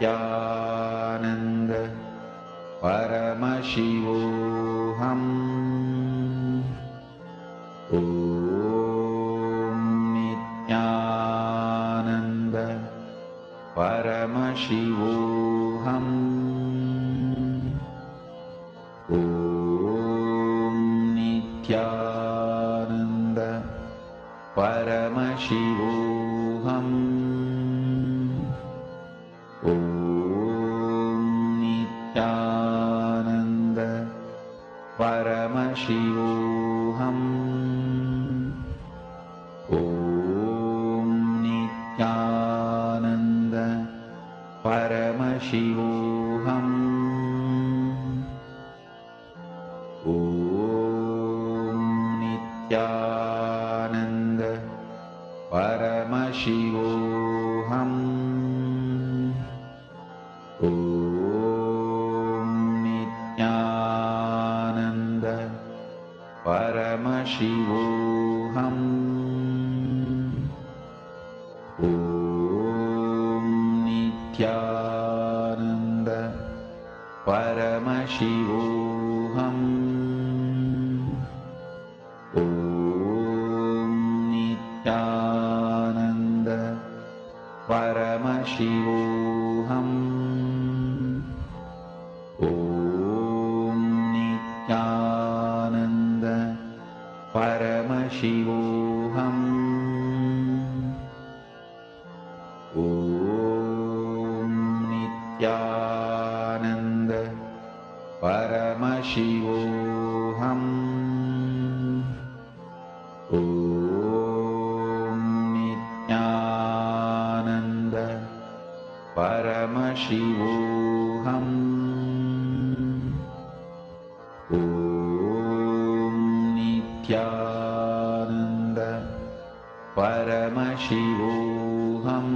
Nityananda Paramashivoham. Om Nityananda Paramashivoham. Om Nityananda Paramashivoham. Om Nityananda Paramashivoham. Om Nityananda Paramashivoham. Om Nityananda Paramashivoham. Om Nityananda Paramashivoham. Om Nityananda Paramashivoham. Om Nityananda Paramashivoham. Om Nityananda Paramashivoham. Om Nityananda Paramashivoham. Om Nityananda Paramashivoham. Om Nityananda Paramashivoham.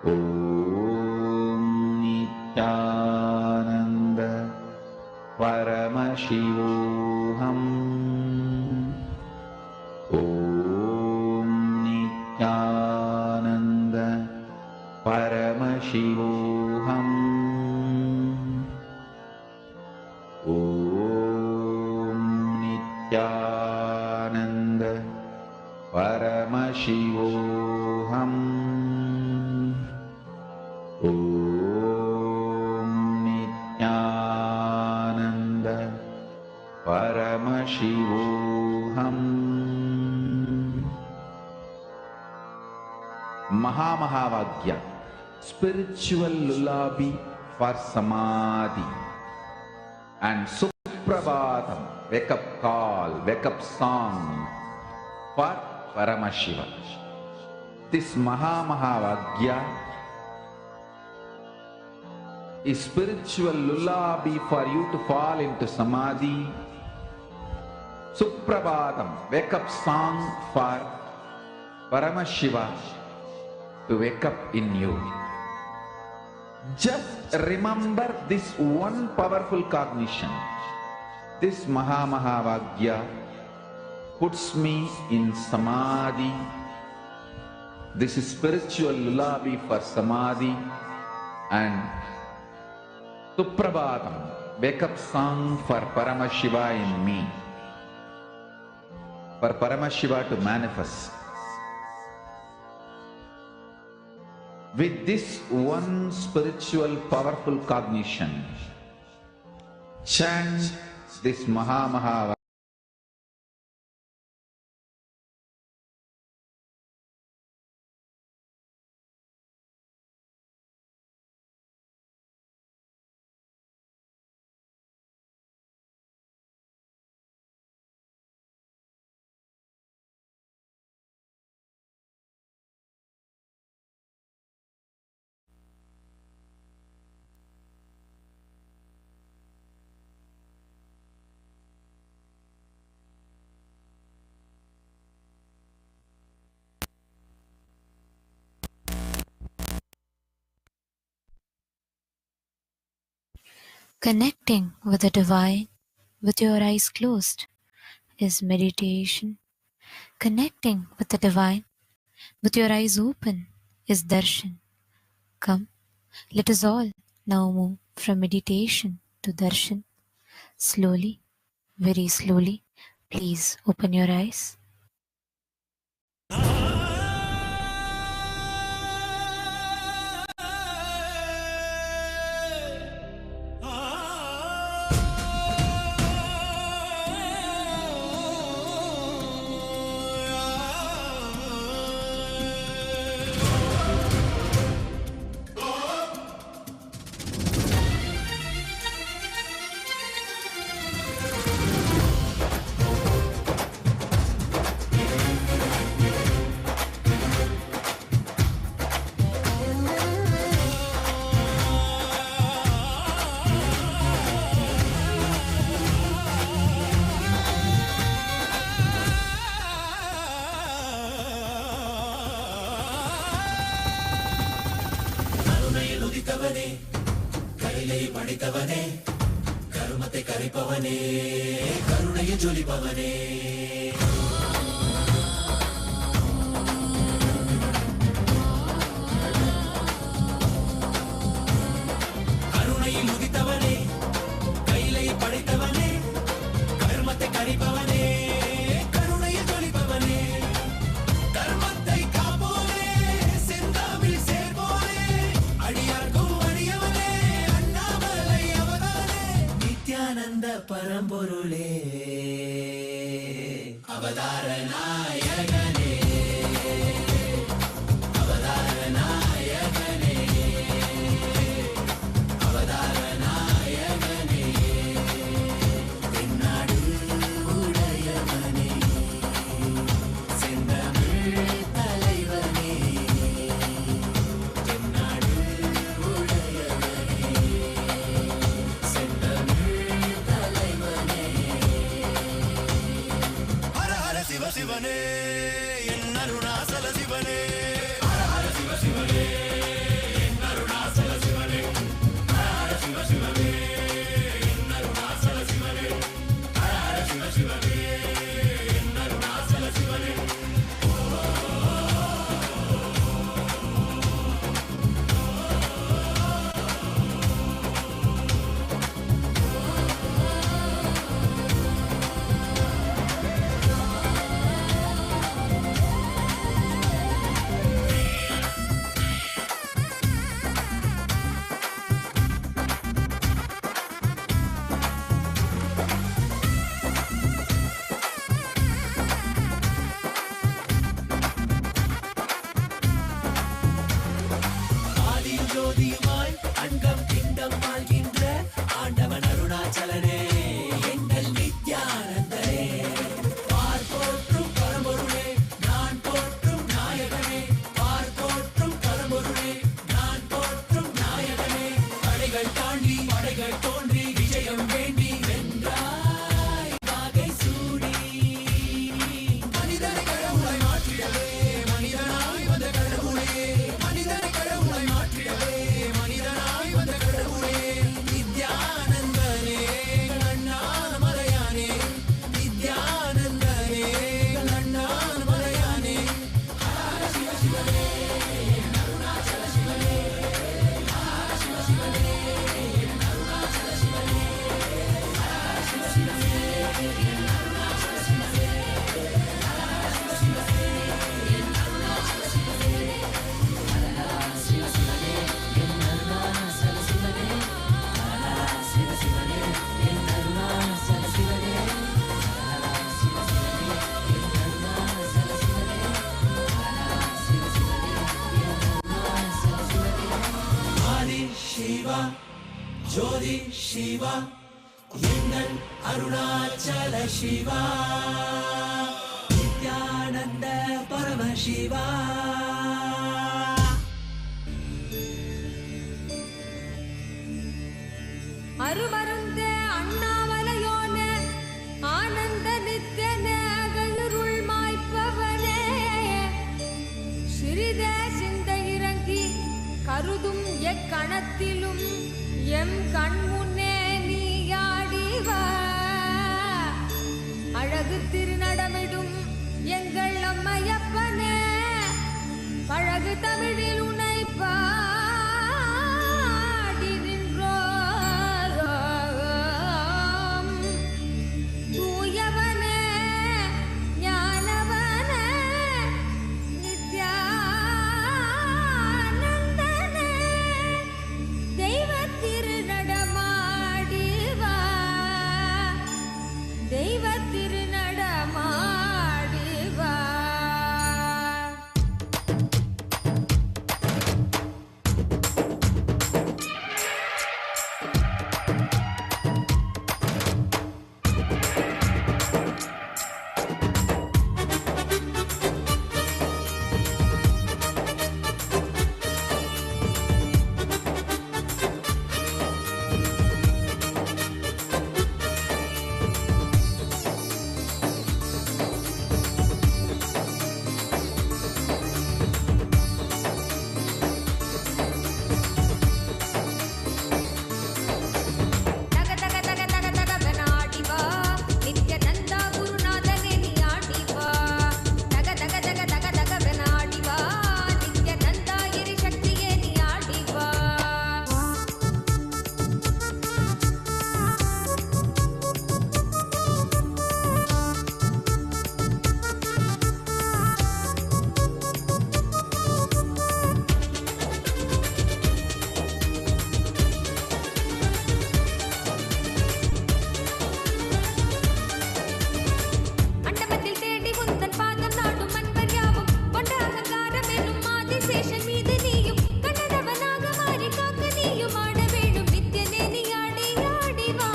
Om Nityananda Paramashivoham. Om Nityananda Paramashivoham. Om Nityananda Paramashivoham. Om Nityananda Paramashivoham. Maha Mahavagya, spiritual lullaby for Samadhi, and Suprabhatam, wake up call, wake up song for Paramashiva. This Maha Mahavagya is spiritual lullaby for you to fall into Samadhi. Suprabhatam, wake up song for Paramashiva to wake up in you. Just remember this one powerful cognition. This Maha Mahavagya puts me in Samadhi. This is spiritual lullaby for Samadhi, and Suprabhatam, wake up song for Paramashiva in me. For Paramashiva to manifest. With this one spiritual powerful cognition, chant this Maha Mahavagya. Connecting with the divine with your eyes closed is meditation. Connecting with the divine with your eyes open, is darshan. Come, let us all now move from meditation to darshan. Slowly, very slowly, please open your eyes. கைலை படித்தவனே, கருமத்தை கரைப்பவனே, கருணையை ஜொலிப்பவனே, கருணையில் உதித்தவனே, கைலை படைத்தவனே, கருமத்தை கரைப்பவனே, கருணையை ஜொலிப்பவனே, தர்மத்தை காப்போனே, செந்தாவில் சேர்வோனே, அடியார்க்கும் அடியவனே, அண்ணாமலை அவதானே, நித்யானந்த பரம்பொருளே, அவதார நாயகனே, அவதார நாயகனே, அவதார நாயகனே, தென்னாடு உடையவனே, செந்தமிழ் தலைவனே, தென்னாடு உடையவனே, செந்தமிழ் தலைவனே, ஹர ஹர சிவ சிவனே, என் அருணாசல சிவனே, ஹர ஹர சிவ சிவனே, என் அருணாசல சிவனே, ஹர ஹர சிவ சிவனே, என் அருணாசல சிவனே, ஹர ஹர சிவ சிவனே, என் அருணாசல சிவனே. ஆதியும் ஜோதியுமாய் அண்டம் பிண்டம் ஆள்கின்ற ஆண்டவன் அருணாச்சலனே, எங்கள் நித்யானந்தனே, பார் போற்றும் பரம்பொருளே, நான் போற்றும் நாயகனே, பார் போற்றும் பரம்பொருளே, நான் போற்றும் நாயகனே, தடைகள் தாண்டி படைகள் தோன்றி விஜயம் வேண்டி வென்றாய் வாகை சூடி, மனிதனை கடவுளை மாற்றியவே மனிதனாய் வந்த கடவுளே, மனிதனை கடவுளை மாற்றியவே மனிதனாய் வந்த கடவுளே, நித்யானந்தனே அண்ணாமலையானே, நித்யானந்தனே அண்ணாமலையானே, ஹர சிவ சிவனே, என் அருணாச்சல சிவனே, ஹர சிவ சிவனே, என் அருணாச்சல சிவனே, ஹர சிவ சிவனே, என் அருணாச்சல சிவனே, ஹர சிவ சிவனே, என் அருணாச்சல சிவனே, ஹர சிவ சிவனே, என் அருணாச்சல சிவனே, ஹர சிவ சிவனே, என் அருணாச்சல சிவனே, ஹர சிவ சிவனே, என் அருணாச்சல சிவனே, ஹர சிவ சிவனே, என் அருணாச்சல சிவனே. ஆதி சிவா ஜோதி சிவா எங்கள் அருணாச்சல சிவா, நித்யானந்த பரமசிவா. அருமருந்தே அண்ணாமலையோனே, ஆனந்த நித்யனே, அகலுருள் மாய்ப்பவனே, சிறிதே சிந்தை இறங்கி கருதும் எக்கணத்திலும் எம் கண்முன்னே நீயாடிவா, அழகு திருநடமிடும் எங்கள் அம்மையப்பனே, பட்டு தமிழில் உன்னை பாடி நின்றோம். தூயவனே ஞானவனே நித்யானந்தனே தெய்வத் திருநடமாடி வா, தெய்வத் திருநடமாடி வா. தக தக தக தக தகவன ஆடி வா, நித்யநந்தா குருநாதனே நீ ஆடி வா. தக தக தக தக தகவன ஆடி வா, நித்யநந்தா கிரி சக்தியே நீ ஆடி வா. அண்டமத்தில் தேடி உந்தன் பாதம் நாடும் அன்பர் யாவும் கொண்ட அகங்காரம் எனும் ஆதிசேஷன் மீது நீயும் கண்ணனவனாக மாறி காக்க நீயும் ஆட வேணும் நித்யனே நீ ஆடி ஆடி வா.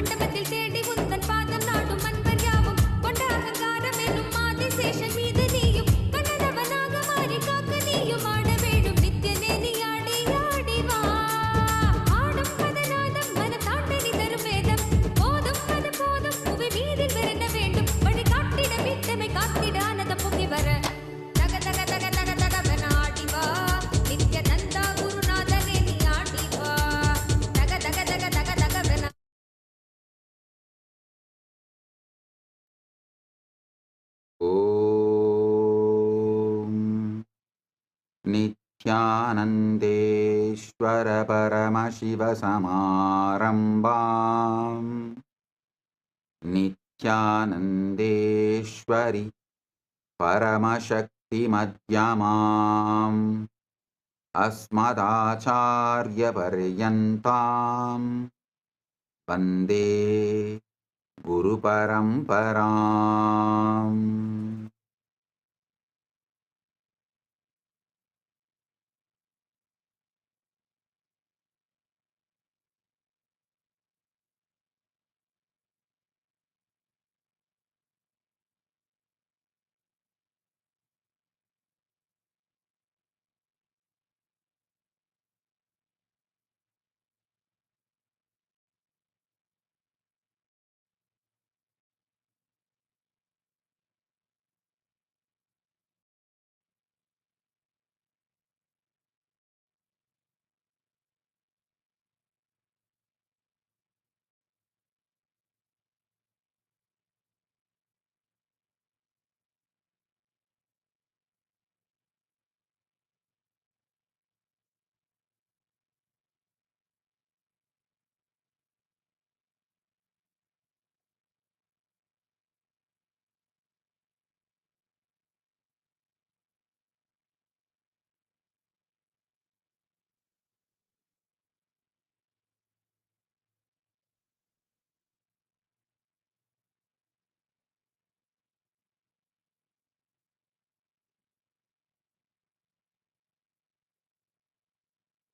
அண்டமத்தில் தேடி உந்தன் பாதம் நாடும் அன்பர் யாவும் கொண்ட அகங்காரம் எனும் ஆதிசேஷன் மீது நீயும் கண்ணனவனாக மாறி காக்க நீயும் ஆட வேணும் நித்யனே நீ ஆடி ஆடி வா. ஆடும் பதநாதம் மனம் தாண்டனி தரும் வேதம் போதும் அது போதும் புவி மீதில் வெறுன வேண்டும் வழி காட்டிட விட்டமை காத்திட ஆனதம் பொங்கி வர. தக தக தக தக தகவன ஆடி வா, நித்யநந்தா குருநாதனே நீ ஆடி வா. தக தக தக தக தகவன ஓம் நித்யானந்தேஸ்வர பரமசிவ சமாரம்பாம் நித்யானந்தேஸ்வரி பரமசக்தி மத்யமாம் அஸ்மதாச்சார்ய பர்யந்தாம் வந்தே குரு பரம்பராம்.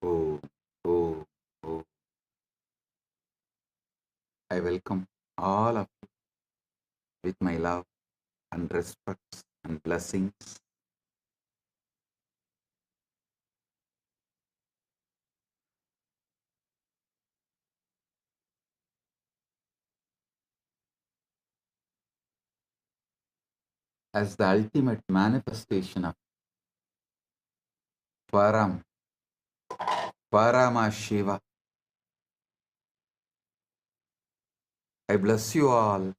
Oh, oh, oh. I welcome all of you with my love and respect and blessings. As the ultimate manifestation of Paramashiva, I bless you all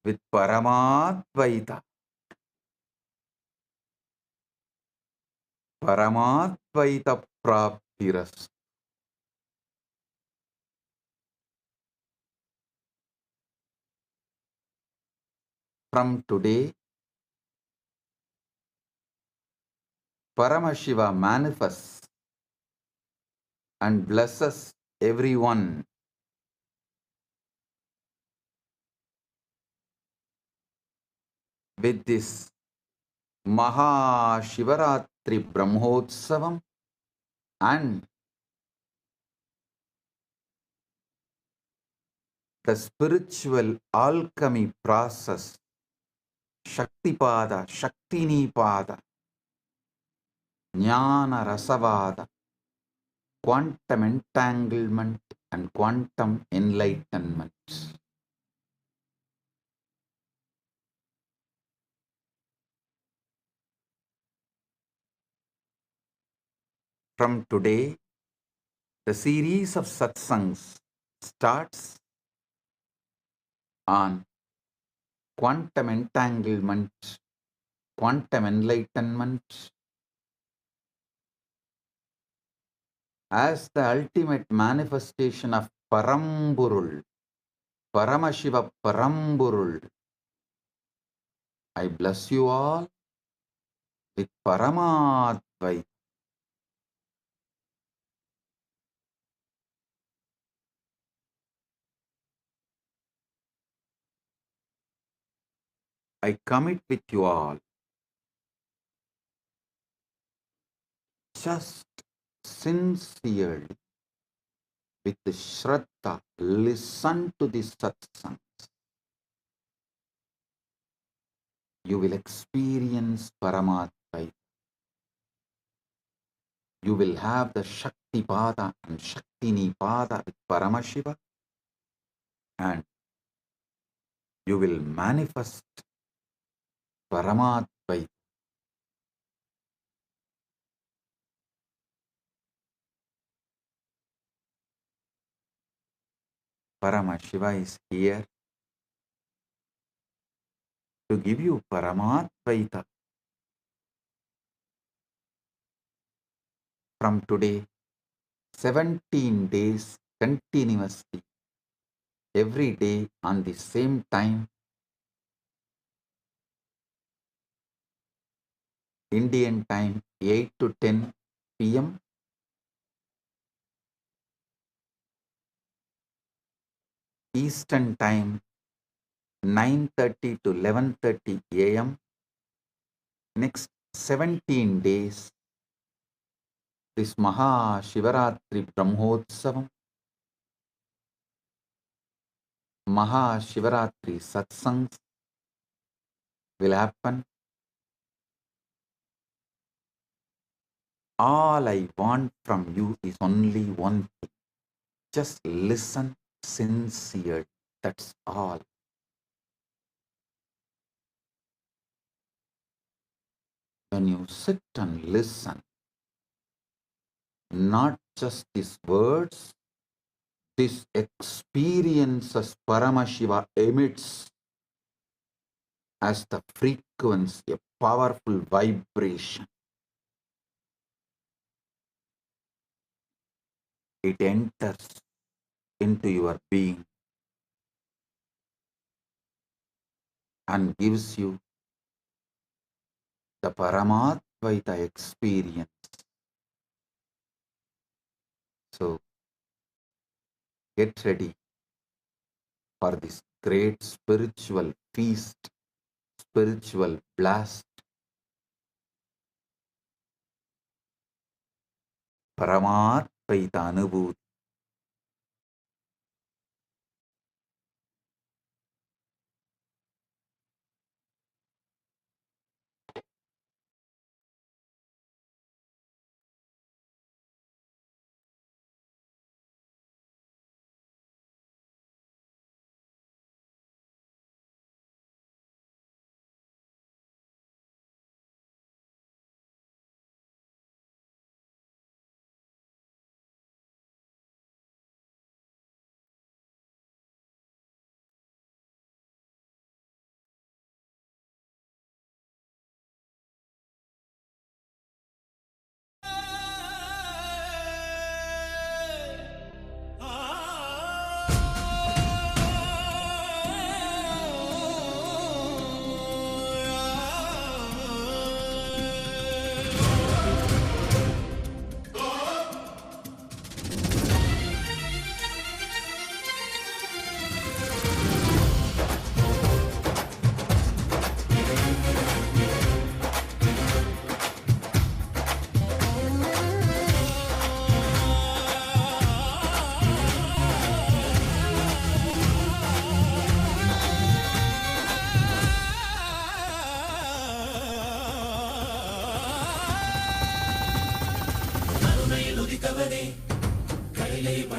with Paramadvaita. Paramadvaita Praptiras. From today, Paramashiva manifests and blesses everyone with this Maha Shivaratri Brahmotsavam and the spiritual alchemy process, Shaktipada, Shaktinipada, Jnana Rasavada, quantum entanglement and quantum enlightenment. From today, the series of satsangs starts on quantum entanglement, quantum enlightenment as the ultimate manifestation of Parampurul, Paramashiva Parampurul. I bless you all with Paramadvaita. I commit with you all. Just sincerely, with the Shraddha, listen to the Satsang. You will experience Paramadvaita. You will have the Shakti Pada and Shaktini Pada with Paramashiva, and you will manifest Paramadvaita. Paramashiva is here to give you Paramadvaita. From today, 17 days continuously, every day on the same time, Indian time 8 to 10 p.m., Eastern time 9:30 to 11:30 a.m. Next 17 days, this Maha Shivaratri Brahmotsavam, Maha Shivaratri Satsangs will happen. All I want from you is only one thing. Just listen sincerely. That's all. When you sit and listen, not just these words, this experiences Paramashiva emits as the frequency, a powerful vibration. It enters into your being and gives you the Paramadvaita experience. So get ready for this great spiritual feast, spiritual blast. Paramadvaita Anubhuti.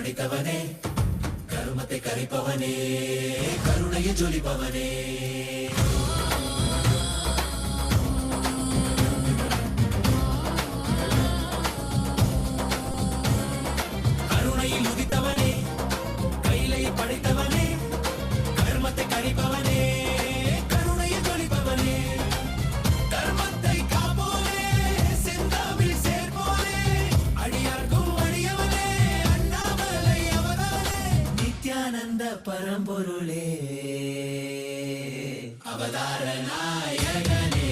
படித்தவனே கருமத்தை கரைப்பவனே கருணையை ஜொலிப்பவனே கருணையில் உதித்தவனே கையிலை படைத்தவனே கர்மத்தை கரைப்பவனே கருணையை ஜொலிப்பவனே கர்மத்தை காப்போனே செந்தாமில் சேர்ப்போனே அடியார்க்கும் அடியவனே அண்ணாமலை அவதானே நித்யானந்த பரம்பொருளே அவதார நாயகனே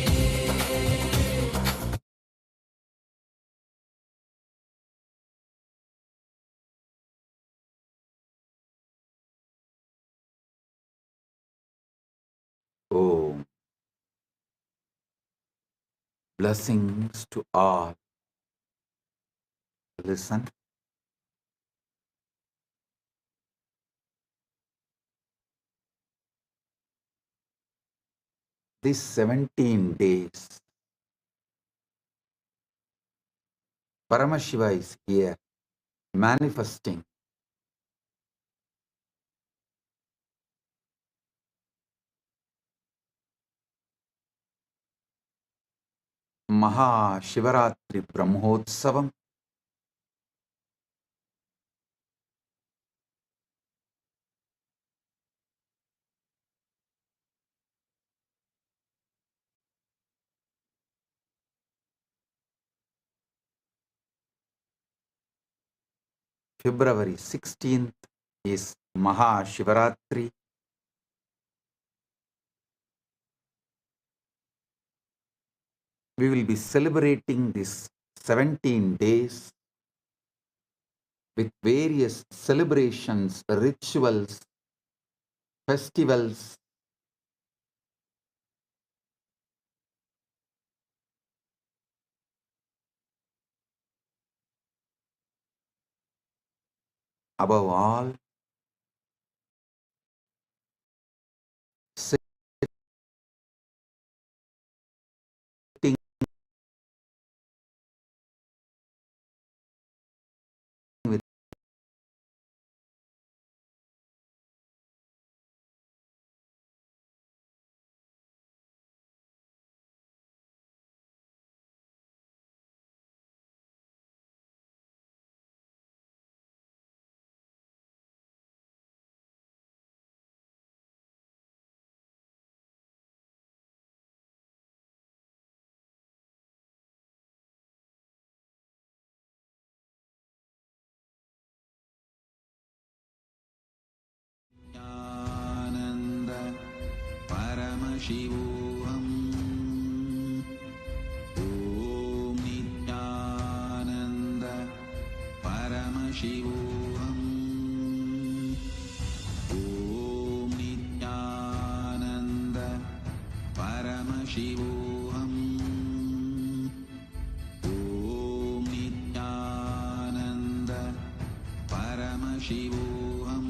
Om. Blessings to all. Listen. These 17 days, Paramashiva is here manifesting Maha Shivaratri Brahmotsavam, February 16th is Maha Shivaratri. We will be celebrating this 17 days with various celebrations, rituals, festivals. Above all, sitting with Nityananda Paramashivoham. Om Nityananda Paramashivoham. Om Nityananda Paramashivoham. Om Nityananda Paramashivoham.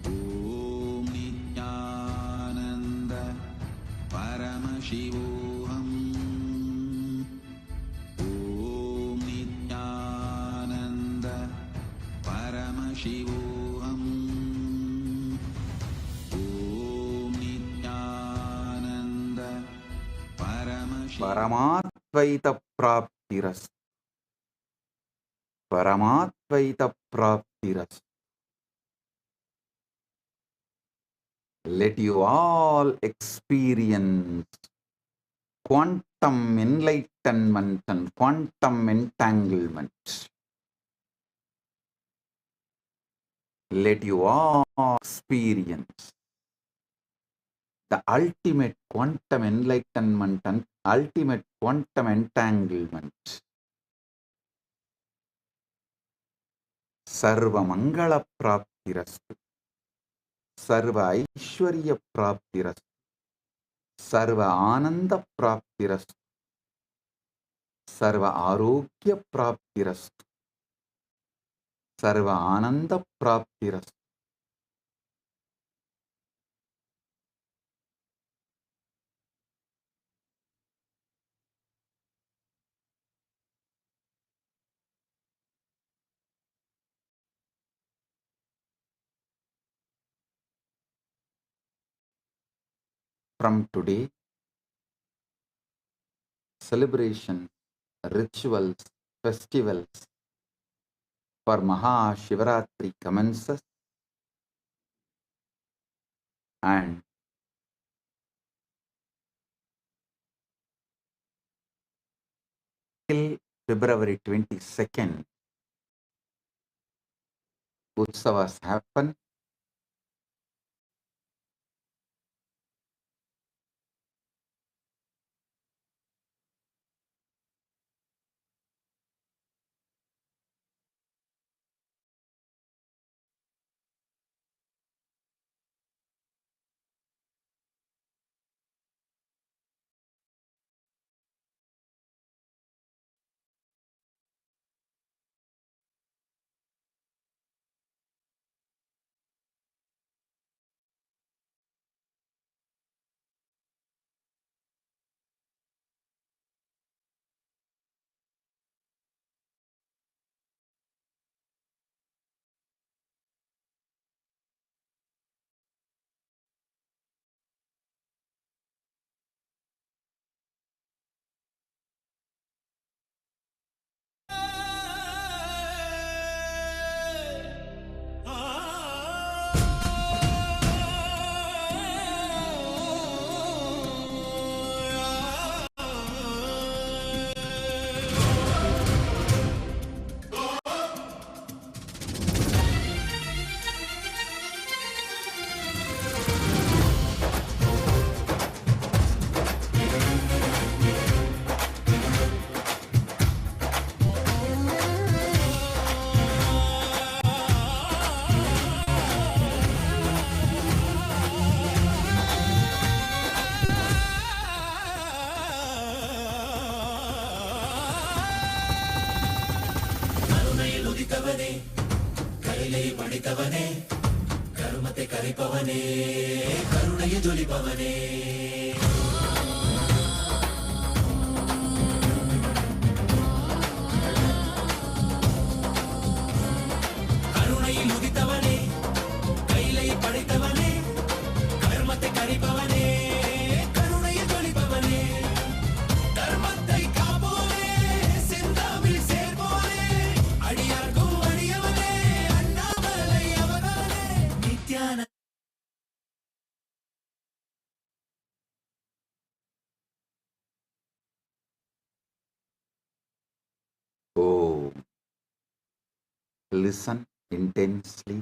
Om Nityananda Paramashivoham. Om Nityananda Paramashivoham. Om Nityananda Paramashivoham. Paramatvaita Praptiras. Paramatvaita Praptiras. Let you all experience quantum enlightenment and quantum entanglement. Let you all experience the ultimate quantum enlightenment and ultimate quantum entanglement. Sarva Mangala Praptirastu. Sarva Aishwarya Praptirastu. Sarva Ananda Praptirastu. Sarva Arogya Praptirastu. Sarva Ananda Praptirastu. from today, celebrations, rituals, festivals for Maha Shivaratri commences, and till February 22nd, Utsavas happen. Oh, listen intensely,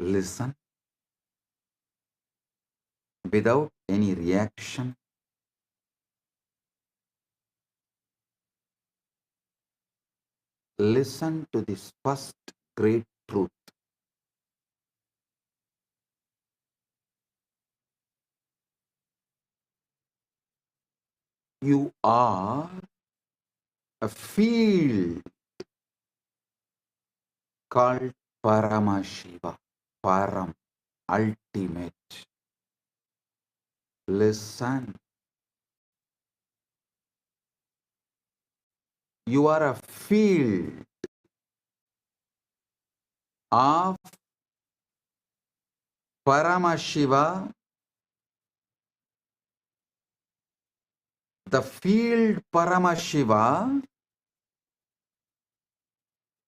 listen without any reaction, listen to this first great truth. You are a field called Paramashiva, Param, ultimate. Listen, you are a field of Paramashiva. The field Paramashiva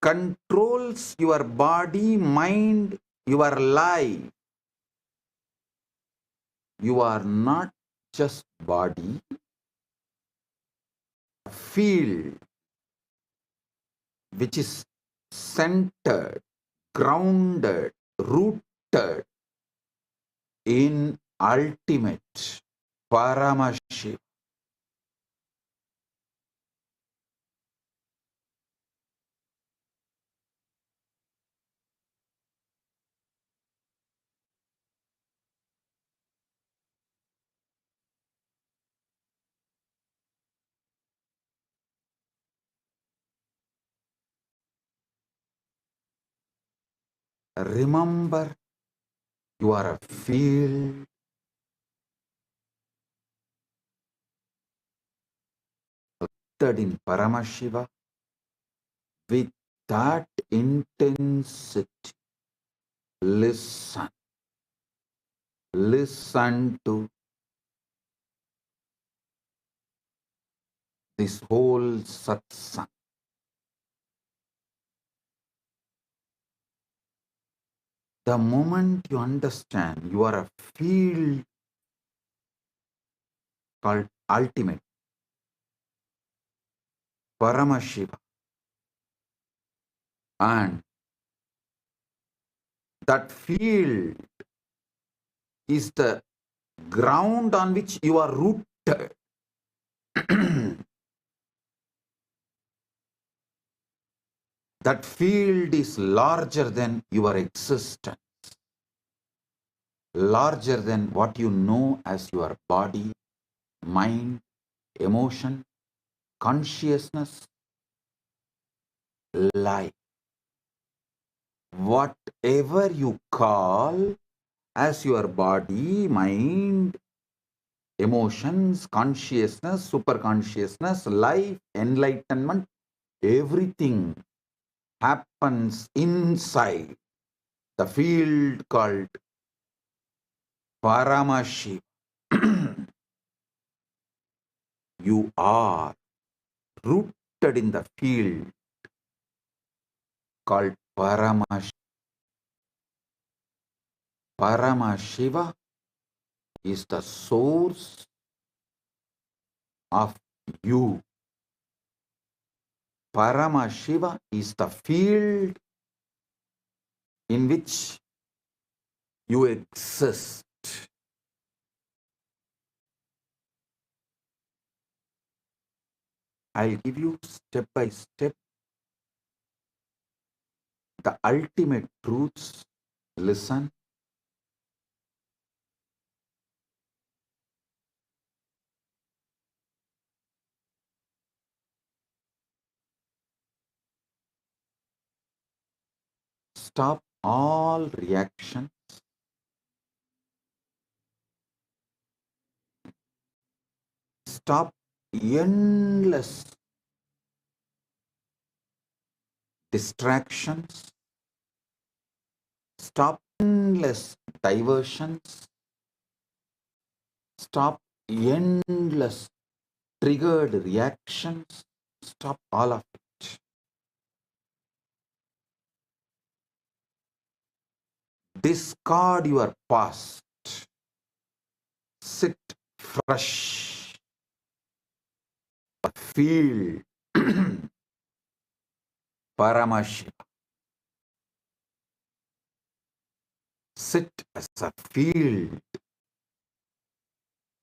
controls your body, mind, your life. You are not just body, field which is centered, grounded, rooted in ultimate Paramashiva. Remember, you are a field rooted in Paramashiva with that intensity. Listen. Listen to this whole satsang. The moment you understand you are a field called ultimate, Paramashiva, and that field is the ground on which you are rooted. That field is larger than your existence, larger than what you know as your body, mind, emotion, consciousness, life. Whatever you call as your body, mind, emotions, consciousness, superconsciousness, life, enlightenment, everything happens inside the field called Paramashiva. You are rooted in the field called Paramashiva. Paramashiva is the source of you. Paramashiva is the field in which you exist. I'll give you step by step the ultimate truths. Listen. Stop all reaction. Stop endless distractions. Stop endless diversions. Stop endless triggered reactions. Stop all of it. Discard your past. Sit fresh. Feel Paramashiva. Sit as a field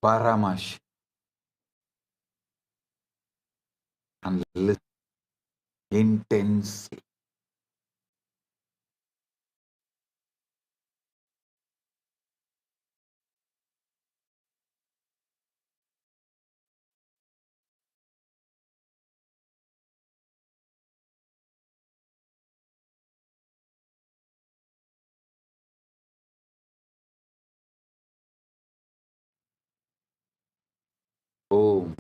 Paramashiva and listen intensely. Oh,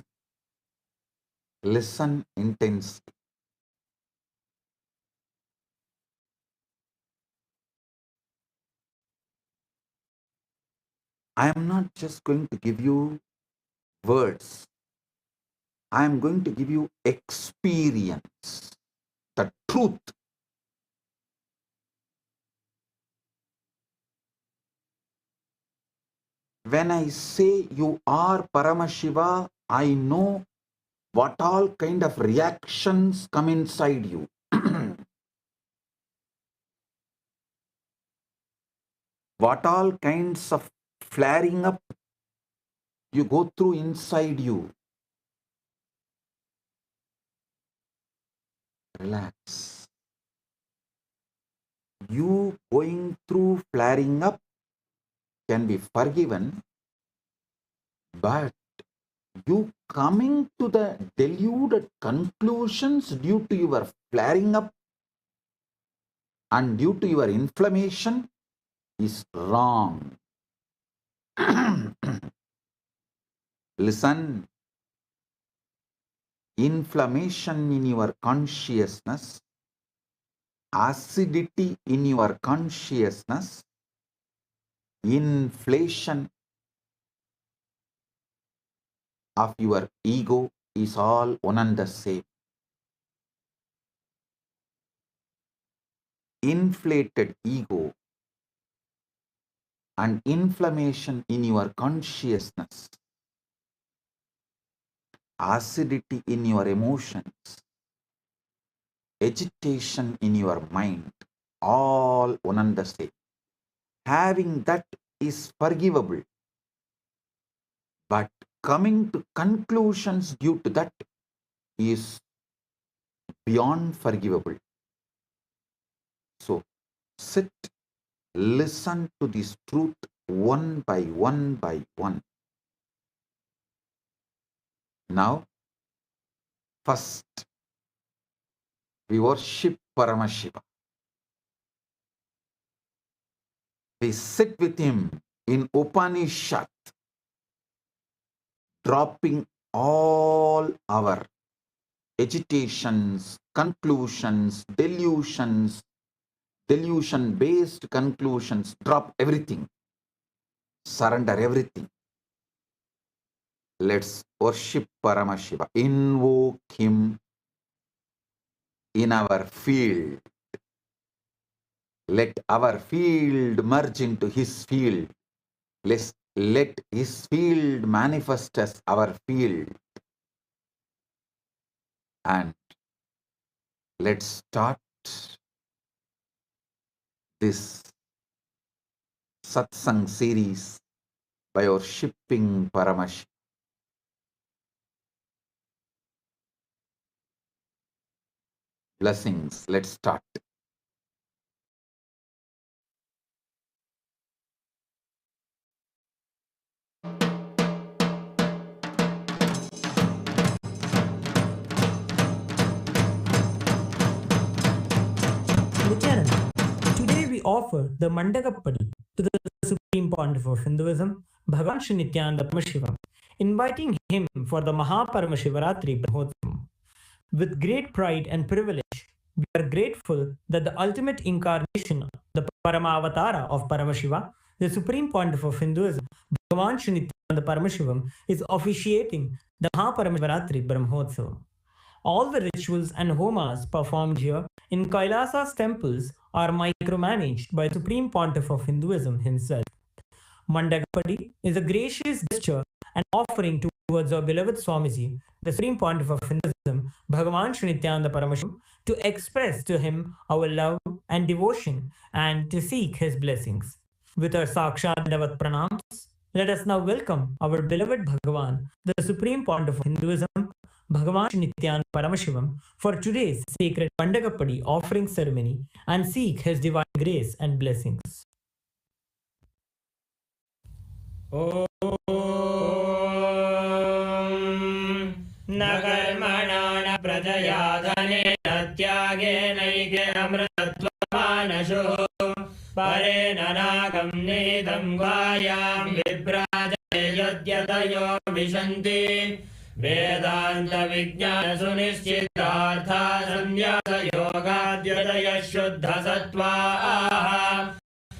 listen intensely. I am not just going to give you words. I am going to give you experience, the truth. When I say you are Paramashiva, I know what all kind of reactions come inside you. What all kinds of flaring up you go through inside you. Relax. You going through flaring up can be forgiven, but you coming to the deluded conclusions due to your flaring up and due to your inflammation is wrong. Listen, inflammation in your consciousness acidity in your consciousness, inflation of your ego is all one and the same. Inflated ego and inflammation in your consciousness, acidity in your emotions, agitation in your mind, all one and the same. Having that is forgivable, but coming to conclusions due to that is beyond forgivable. So sit, listen to this truth one by one by one. Now, first, we worship Paramashiva. We sit with him in Upanishad, dropping all our agitations, conclusions, delusions, delusion-based conclusions, drop everything, surrender everything. Let's worship Paramashiva, invoke him in our field. Let our field merge into his field. Let his field manifest as our field. And let's start this Satsang series by worshipping Paramashiva. Blessings. Let's start. Nityananda, today we offer the Mandagappadi to the Supreme Pontiff of Hinduism, Bhagavan Shri Nityananda Paramashivam, inviting him for the Maha Paramashivaratri Brahmotsavam. With great pride and privilege, we are grateful that the ultimate incarnation, the Paramavatara of Paramashiva, the Supreme Pontiff of Hinduism, Bhagavan Shri Nityananda Paramashivam, is officiating the Maha Paramashivaratri Brahmotsavam. All the rituals and homas performed here in Kailasa's temples are micromanaged by the Supreme Pontiff of Hinduism himself. Mandagapadi is a gracious gesture and offering towards our beloved Swamiji, the Supreme Pontiff of Hinduism, Bhagavan Shri Nityananda Paramashivam, to express to him our love and devotion and to seek his blessings. With our Sakshat Davat Pranams, let us now welcome our beloved Bhagavan, the Supreme Pontiff of Hinduism, Bhagavan Shri Nityananda Paramashivam, for today's sacred Mandagappadi offering ceremony and seek his divine grace and blessings. Om Nakarmana Prajayadhane Natyage Naike Amratatvamanasho Pare Nanakam Nidam Gayam Vibraja Yadyatayo Vishanti Vedanta Vijnana Sunishchitartha Samyasa Yogadhyataya Shuddha Sattva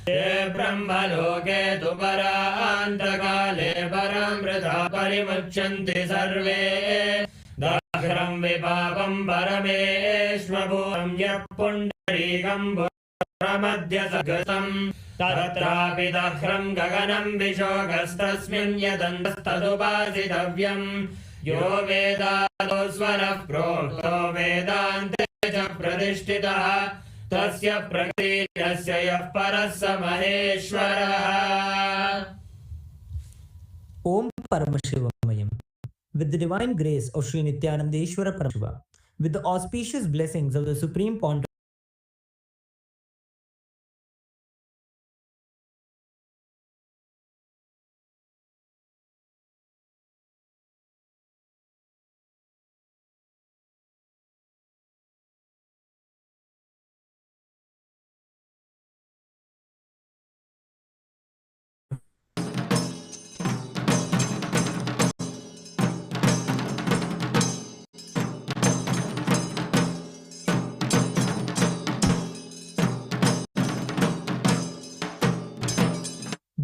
Te Brahmaloke tu Parantagale Paramrita Parimachanti Sarve Dakhram Vipapam Parameshvabhuram Yapundarikam Pramadhya Sagatam Tatrapi Dakhram Gaganam Vishogastasmin Yadandastadupasitavyam Yo Vedato Swarah Prokto Vedante Cha Pradishtitah Tasya Prakriti Tasya Yah Parasa Maheshwarah. Om Paramashivamayam. With the divine grace of Sri Nityanandeshwara Paramashiva, with the auspicious blessings of the Supreme Pontiff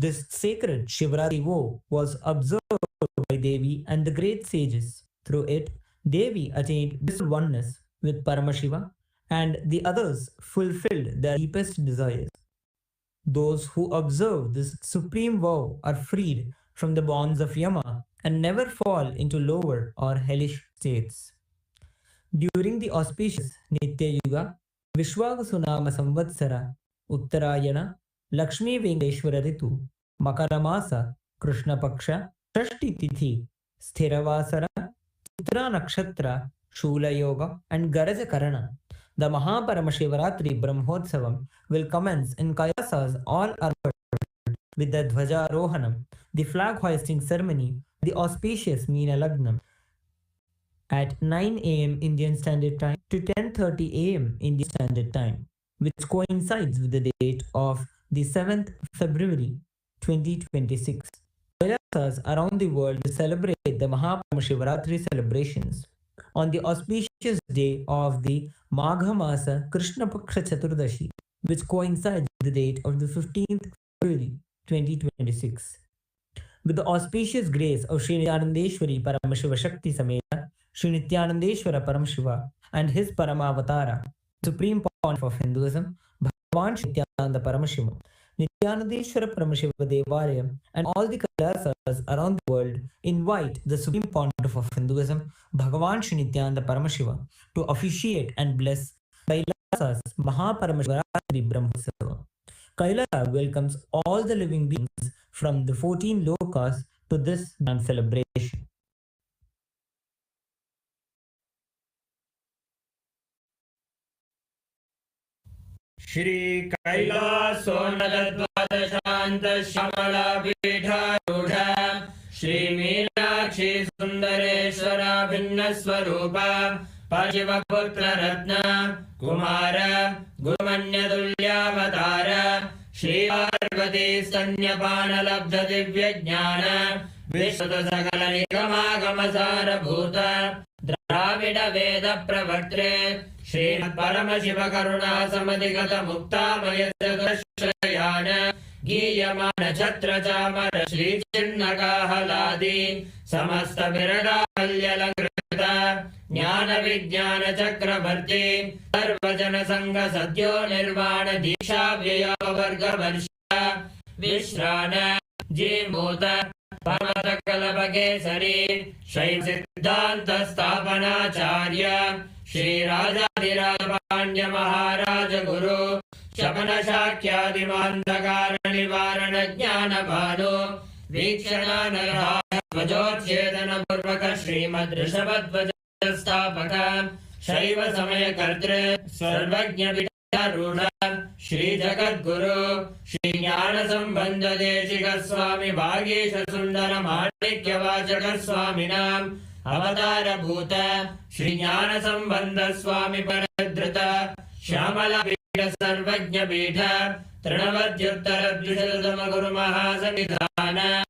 This sacred Shivaratri vow was observed by Devi and the great sages. Through it, Devi attained blissful oneness with Paramashiva, and the others fulfilled their deepest desires. Those who observe this supreme vow are freed from the bonds of Yama and never fall into lower or hellish states. During the auspicious Nitya Yuga, Vishwagasunama Samvatsara, Uttarayana, Lakshmi Venkateshwara Ritu, Makaramasa, Krishna Paksha, Shashti Tithi, Sthiravasara, Chitra Nakshatra, Shula Yoga, and Garaja Karana. The Maha Paramashivaratri Brahmotsavam will commence in Kailasa's all armored with the Dhvajarohanam, the flag hoisting ceremony, the auspicious Meena Lagnam, at 9 a.m. Indian Standard Time to 10:30 a.m. Indian Standard Time, which coincides with the date of the 7th February 2026. Kailasas around the world celebrate the Maha Paramashivaratri celebrations on the auspicious day of the Magha Masa Krishna Paksha Chaturdashi, which coincides with the date of the 15th February 2026. With the auspicious grace of Sri Nityanandeshwari Paramashiva Shakti Sameta, Sri Nityanandeshwara Paramashiva and his Paramavatara, Supreme Pontiff of Hinduism, Bhagavan Sri Nityananda Paramashiva, Nityanandeshwara Paramashiva Devalayam, and all the Kailasas around the world invite the Supreme Pontiff of Hinduism, Bhagavan Sri Nityananda Paramashiva, to officiate and bless Kailasa's Maha Paramashivaratri Brahmotsavam. Kailasa welcomes all the living beings from the 14 lokas to this grand celebration. Shri Kailasonadadvadashanta Shamala Pidharudha Shri Meenakshi Sundareshwara Bhinnaswarupa Parshivaputra Ratna Kumara Gurumanyadulyavatara Shri Parvati Sanyapana Labdha Divya Jnana Vishwata Sakala Nigamagama Bhuta Dravida Veda Pravartre Shri Paramashiva Karuna Samadhigata Mukta Mayadashayana Giyamana Chatra Chamara Shri Chinnaka Haladi Samasta Virada Kalyalangrita Jnana Vijnana Chakravarti Sarvajana Sangha Sadyo Nirvana Diksha Vyaya Varga Varsha Vishrana Jimota Parvata Kalabhakesari Shaiv Siddhanta Sthapanacharya Shri Rajadhiraja Pandya Maharaja Guru Shabana Shakyadi Mandakara Nivarana Jnana Bhanu Vikshana Narha Vajotchedana Purvaka Srimad Rishabhadvaja Sthapaka Shaiva Samaya Kartre Sarvajna Vidharudha Shri Jagat Guru Shri Jnana Sambandha Deshika Swami Bhagesha Sundara Manikya Vachaka Swaminam Avatara Bhuta Shri Jnana Sambandha Swami Paradhrita Shyamala Pita Sarvajna Pita Trinavadyuttara Dvishatama Guru Mahasanidhana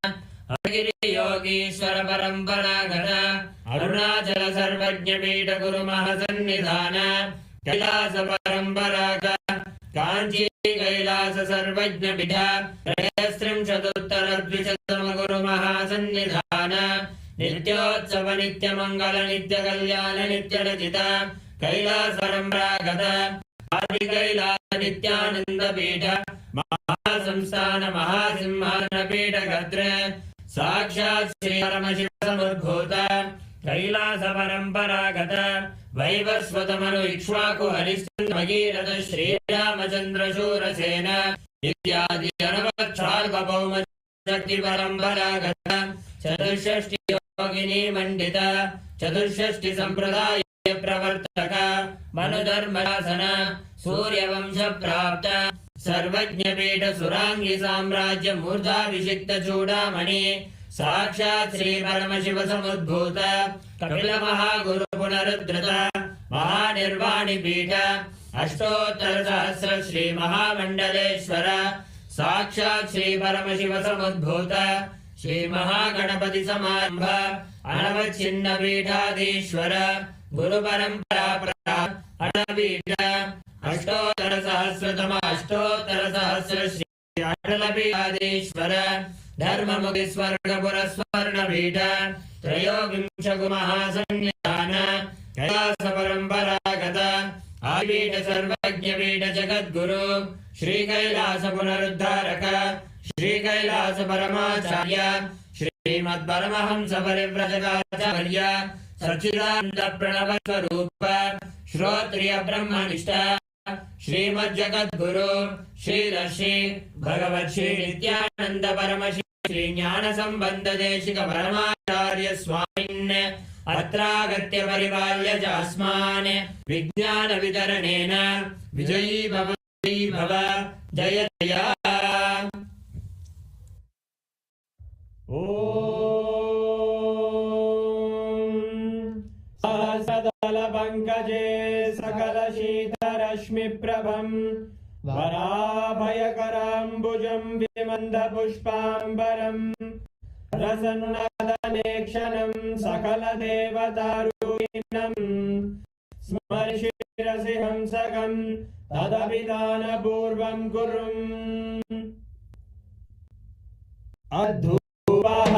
Agiri Yogishwara Paramparagata Arunachala Sarvajna Pita Guru Mahasannidhana Kailasa Paramparaga Kanchi Kailasa Sarvajna Pita Trayastrim Chaduttara Dvishatama Guru Mahasannidhana Nityotsava Nitya Mangala Nitya Kalyana Nitya Rajita Kailasa Paramparagata Adi Kailasa Nityananda Pita Mahasamsthana Mahasimhana Pita Gatra Sakshat Sri Paramashiva Samudbhuta Kailasa Paramparagata Vaivasvatamanu Ikshvaku Harishchandra Magirata Shri Ramachandra Shurasena Ityadi Anavacharva Bhauma Shakti Paramparagata Chaturshashti Yogini Mandita Chaturshashti Sampradaya Pravartaka Manudharmasana Surya Vamsha Prapta Sarvajna Pita Surangi Samrajya Murdha Vishikta Chudamani Sakshat Sri Paramashiva Samudbhuta Kapila Mahaguru Punarudhrita Mahanirvani Pita Ashtottara Sahasra Shri Mahamandaleshwara Sakshat Sri Paramashiva Samudbhuta Shri Mahaganapati Samarambha Anavachinna Pitadishwara Guru Parampara Anavita Ashtottara Sahasratama Ashtottara Sahasra Shri अटलपीठाधीश्वर धर्ममुखि स्वर्गपुरस्वर्णपीठ त्रयोविंशगुमहासंज्ञान Kailash परम्परागत आदिपीठ सर्वज्ञपीठ जगद्गुरु श्री कैलास पुनरुद्धारक श्री कैलास परमाचार्य श्रीमद्परमहंस परिव्रजकाचार्य सच्चिदानंद प्रणव स्वरूप श्रोत्रिय ब्रह्मनिष्ठ श्रीमज्जगद्गुरु श्री भगवत् श्री नित्यानंद परमशिव श्री ज्ञान संबंध देशिक परमाचार्य स्वामिन् अत्रागत्य परिपाल्य चास्मान् विज्ञान वितरणेन विजयी भव जय जय। सहस्रदलपङ्कजे सकलशीतरश्मिप्रभं वराभयकराम्बुजं विमन्दपुष्पाम्बरं प्रसन्नवदनेक्षणं सकलदेवतारूपिणं स्मर्षिरसि हंसकं तदभिधानपूर्वं कुरुम् अद्धूपः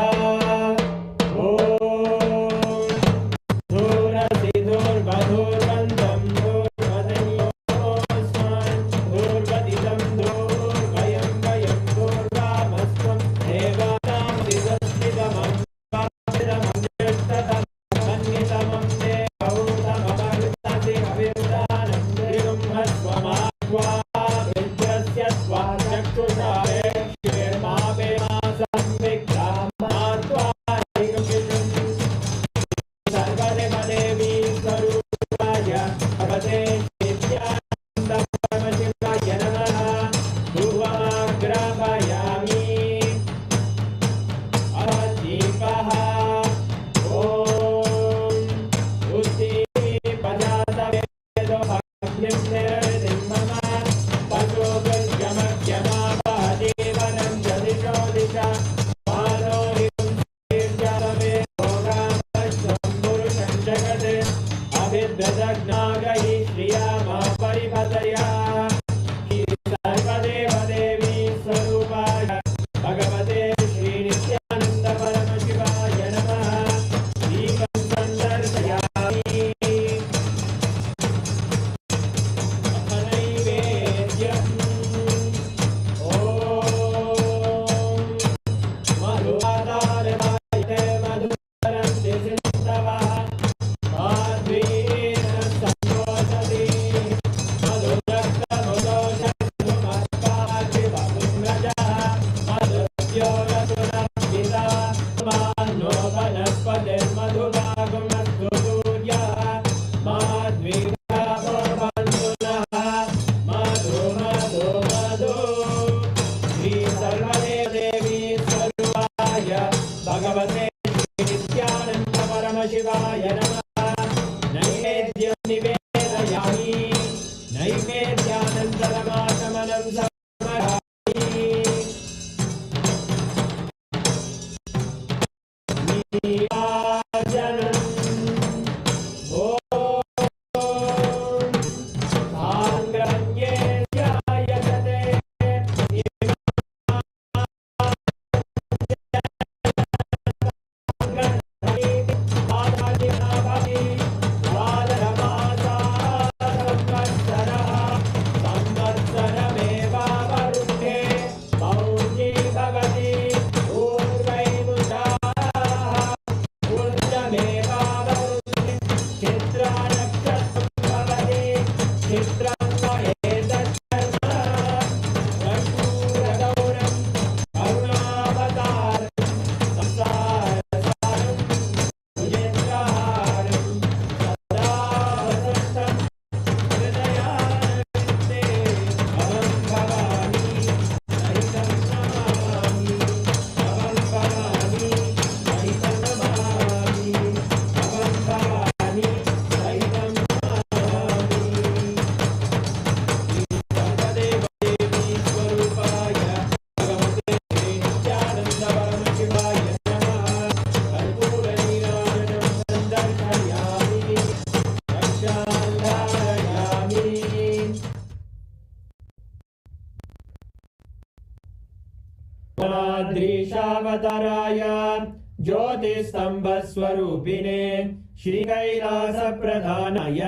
परमावताराय ज्योतिस्तंभस्वरूपिणे श्री कैलास प्रधानाय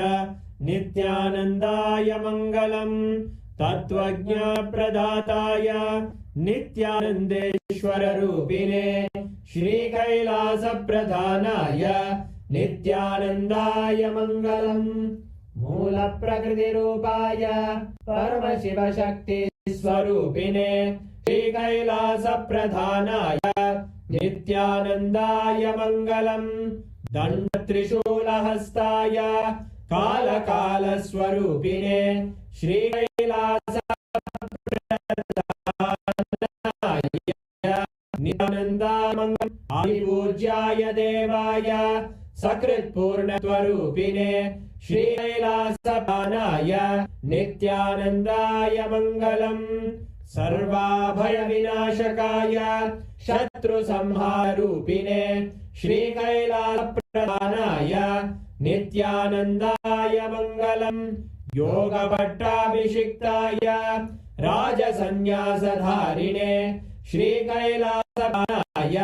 नित्यानंदाय मंगलम् तत्वज्ञा प्रदाताय नित्यानंदेश्वर रूपिणे श्री कैलास प्रधानाय नित्यानंदाय मंगलम् मूल प्रकृति रूपाय परमशिव शक्ति स्वरूपिणे श्री कैलास प्रधानाय नित्यानंदाय मंगलम् दंड त्रिशूल हस्ताय काल काल स्वरूपिणे श्री कैलास प्रधानाय नित्यानंदाय मंगलम् आदिपूज्याय देवाय सकृत् पूर्ण स्वरूपिणे श्री कैलास प्रधानाय नित्यानंदाय मंगलम् सर्वाभय विनाशकाय शत्रु संहार रूपिणे श्री कैलास प्रधानाय नित्यानंदाय मंगलम् योग पट्टाभिषिक्ताय राज संन्यासधारिणे श्री कैलास प्रधानाय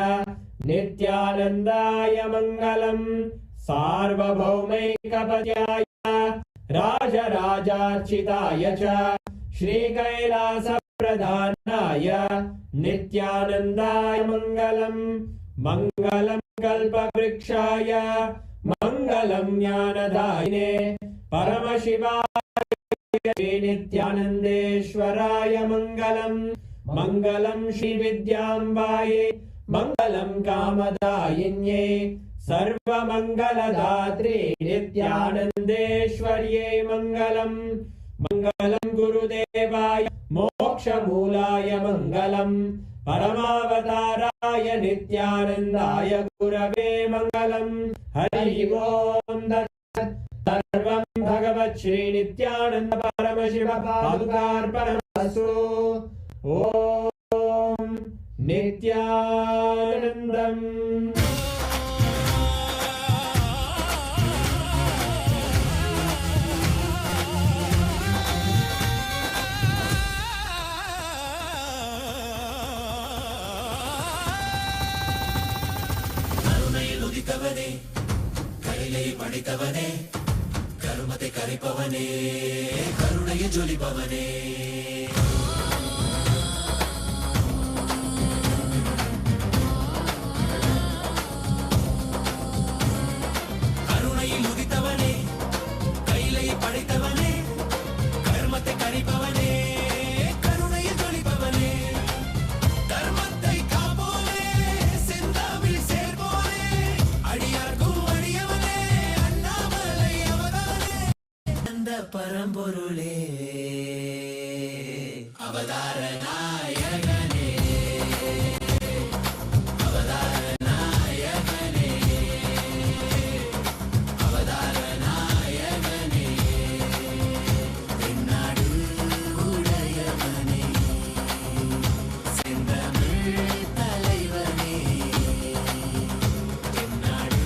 नित्यानंदाय मंगलम् सार्वभौमैकपत्याय राजराजार्चिताय च श्री कैलास प्रधानाय नित्यानंदाय मंगलम् मंगलम् कल्पवृक्षाय मंगलम् ज्ञानदायिने परमशिवाय नित्यानंदेश्वराय मंगलम् मंगलम् श्री विद्याम्बाये मंगलम् कामदायिन्ये सर्वमंगलदात्रे नित्यानंदेश्वर्ये मंगलम् मंगलम् गुरुदेवाय मोक्षमूलाय मंगलम् परमावताराय नित्यानंदाय गुरवे मंगलम् हरि ओम तत्सत् सर्वं भगवत् श्री नित्यानंद परमशिव पादुकार्पणमस्तु ओम नित्यानंदम् உதித்தவனே கைலை படைத்தவனே கருமத்தை கரைப்பவனே கருணையை ஜொலிப்பவனே கருணையில் உதித்தவனே கைலை படைத்தவனே கருமத்தை கரைப்பவனே கருணையை ஜொலிப்பவனே தர்மத்தை காப்போனே செந்தாவில் சேர்ப்போனே அடியார்க்கும் அடியவனே அண்ணாமலை அவதானே அந்த பரம்பொருளே அவதார நாயகனே அவதார நாயகனே அவதார நாயகனே தென்னாடு உடையவனே செந்தமிழ் தலைவனே தென்னாடு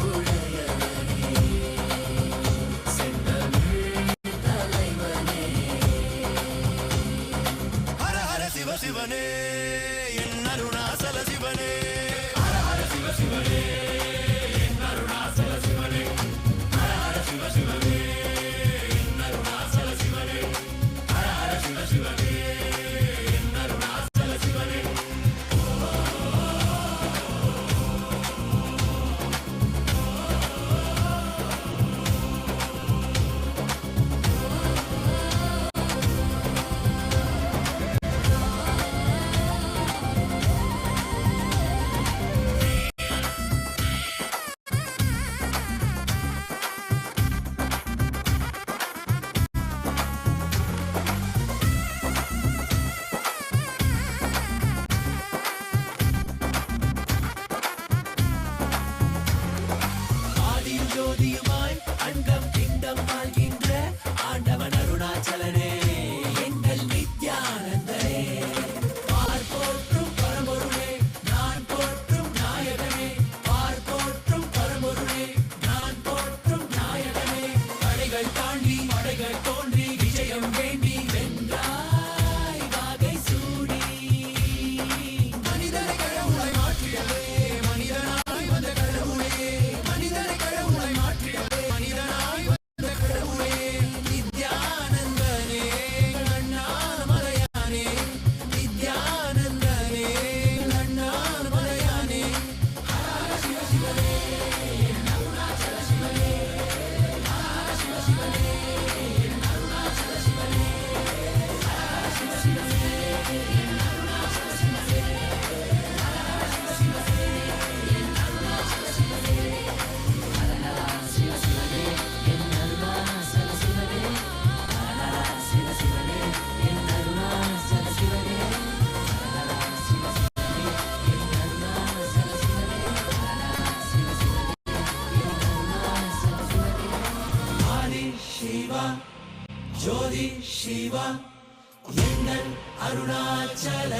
உடையவனே செந்தமிழ் தலைவனே Hara Hara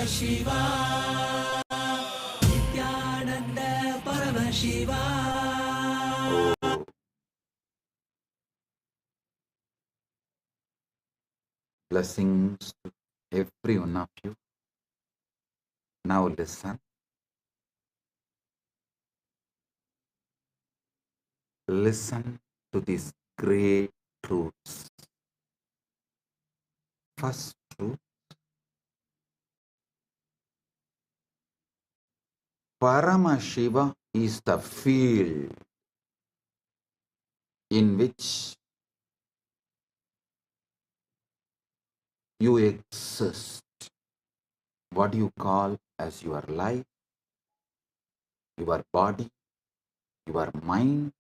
Paramashiva, Nityananda Paramashiva. Blessings to every one of you. Now listen. Listen to these great truths. First truth, Paramashiva is the field in which you exist. What you call as your life, your body, your mind,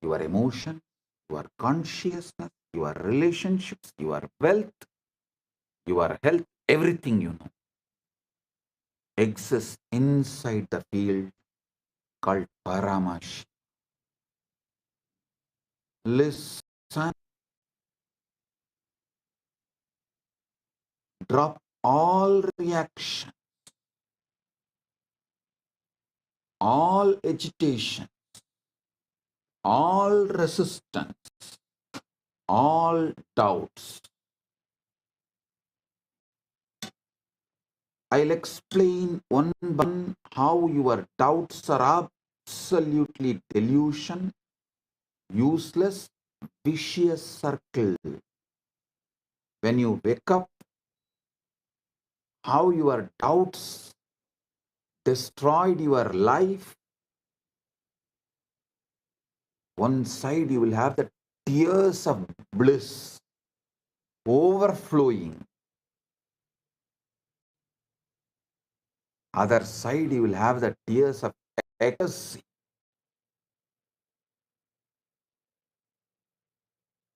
your emotion, your consciousness, your relationships, your wealth, your health, everything you know exists inside the field called Paramashiva. Listen, drop all reaction, all agitation, all resistance, all doubts. I'll explain one by one how your doubts are absolutely delusion, useless, vicious circle. When you wake up, how your doubts destroyed your life. One side you will have the tears of bliss overflowing. Other side you will have the tears of ecstasy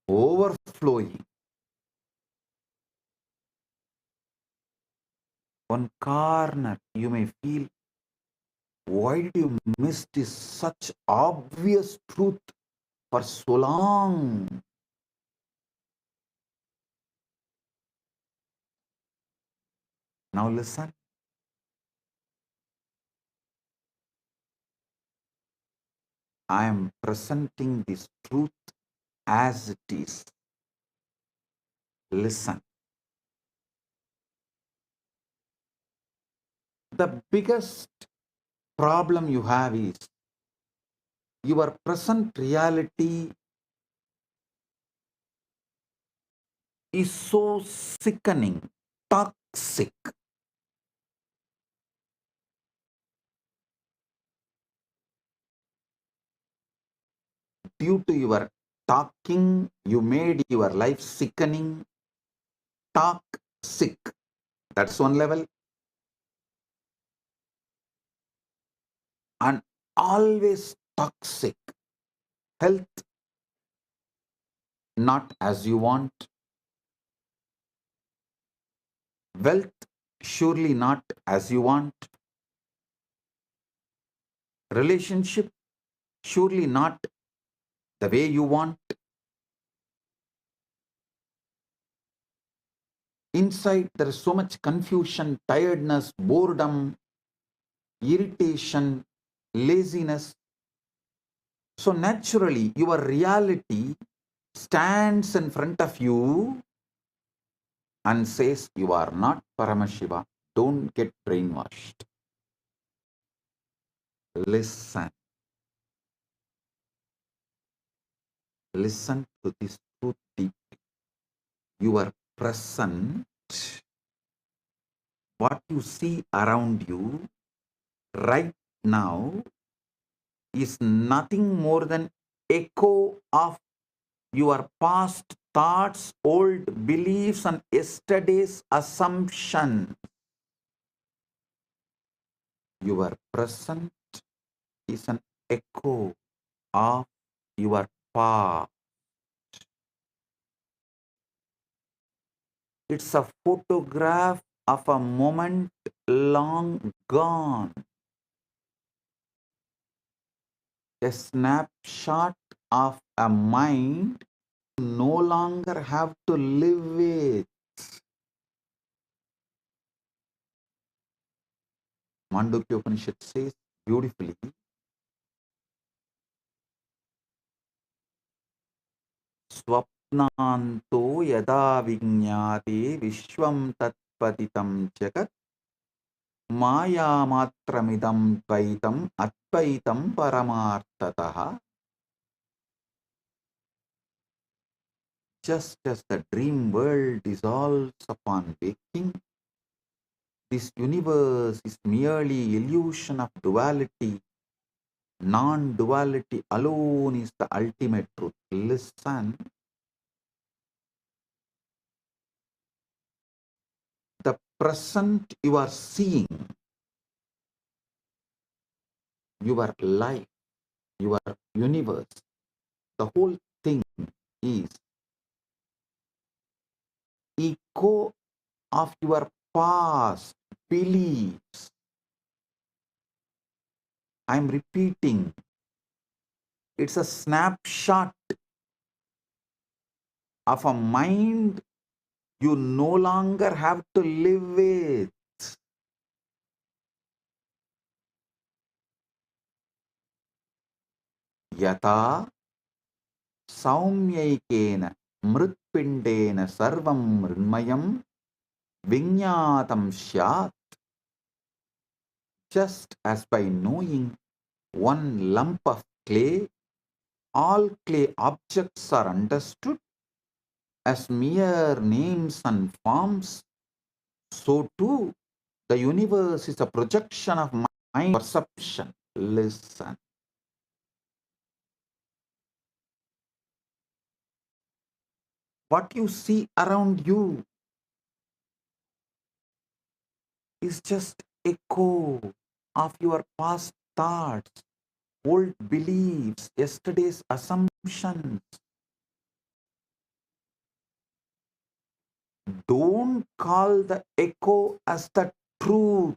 overflowing. One corner you may feel, why did you miss this such obvious truth for so long? Now listen. I am presenting this truth as it is. Listen. The biggest problem you have is your present reality is so sickening, toxic. Due to your talking, you made your life sickening, toxic. That's one level. And always toxic. Health, not as you want. Wealth, surely not as you want. Relationship, surely not the way you want. Inside, there is so much confusion, tiredness, boredom, irritation, laziness. So naturally, your reality stands in front of you and says, you are not Paramashiva. Don't get brainwashed. Listen. Listen to this truth deeply. Your present, what you see around you right now is nothing more than echo of your past thoughts, old beliefs, and yesterday's assumptions. Your present is an echo of your past. It's a photograph of a moment long gone. A snapshot of a mind you no longer have to live with. Mandukya Upanishad says beautifully, Swapnanto yada vinyate vishwam tatpatitam jagat maya matramidam dvaitam advaitam paramartataha. Just as the dream world dissolves upon waking, this universe is merely illusion of duality. Non-duality alone is the ultimate truth. Listen, the present you are seeing, your life, your universe, the whole thing is echo of your past beliefs. I'm repeating, it's a snapshot of a mind you no longer have to live with. Yata saumyaikena mritpindena sarvam mrinmayam vinyatam syat. Just as by knowing one lump of clay, all clay objects are understood as mere names and forms, so too the universe is a projection of mind perception. Listen. What you see around you is just echo of your past thoughts, old beliefs, yesterday's assumptions. Don't call the echo as the truth.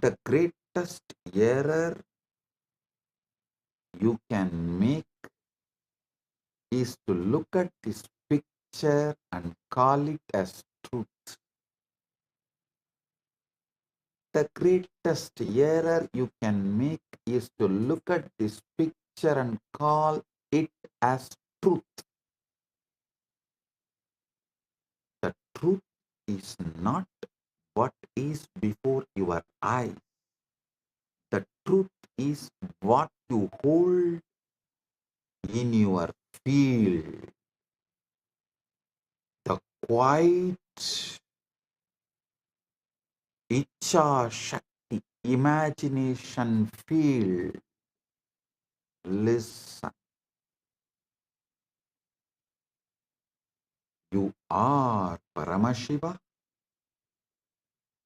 The greatest error you can make is to look at this picture and call it as truth. The greatest error you can make is to look at this picture and call it as truth. The truth is not what is before your eyes. The truth is what you hold in your field. The quiet Icha Shakti imagination field. Listen. You are Paramashiva.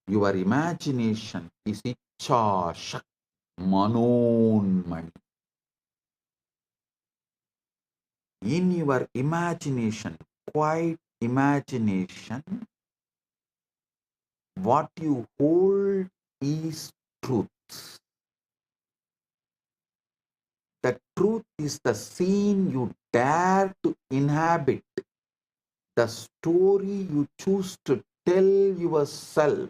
Your imagination is Icha Shakti Manonmani. In your imagination, quiet imagination, what you hold is truth. The truth is the scene you dare to inhabit, the story you choose to tell yourself.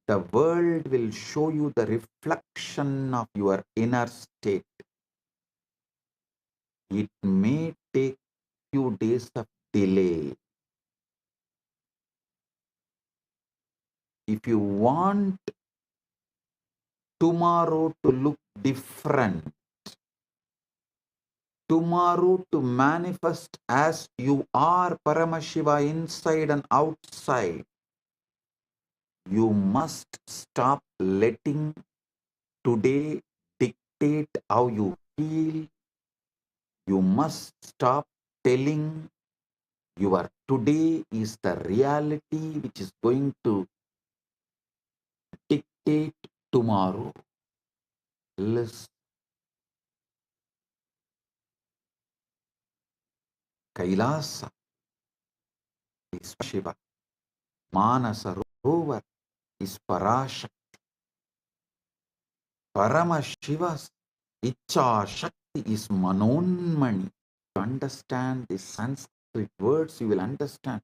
The world will show you the reflection of your inner state. It may take few days of delay. If you want tomorrow to look different, tomorrow to manifest as you are Paramashiva inside and outside, you must stop letting today dictate how you feel. You must stop telling your today is the reality which is going to dictate tomorrow. Listen. Kailasa is Shiva. Manasa Rovar is Parashakti. Paramashiva's Icha Shakti is Manonmani. To understand the Sanskrit words, you will understand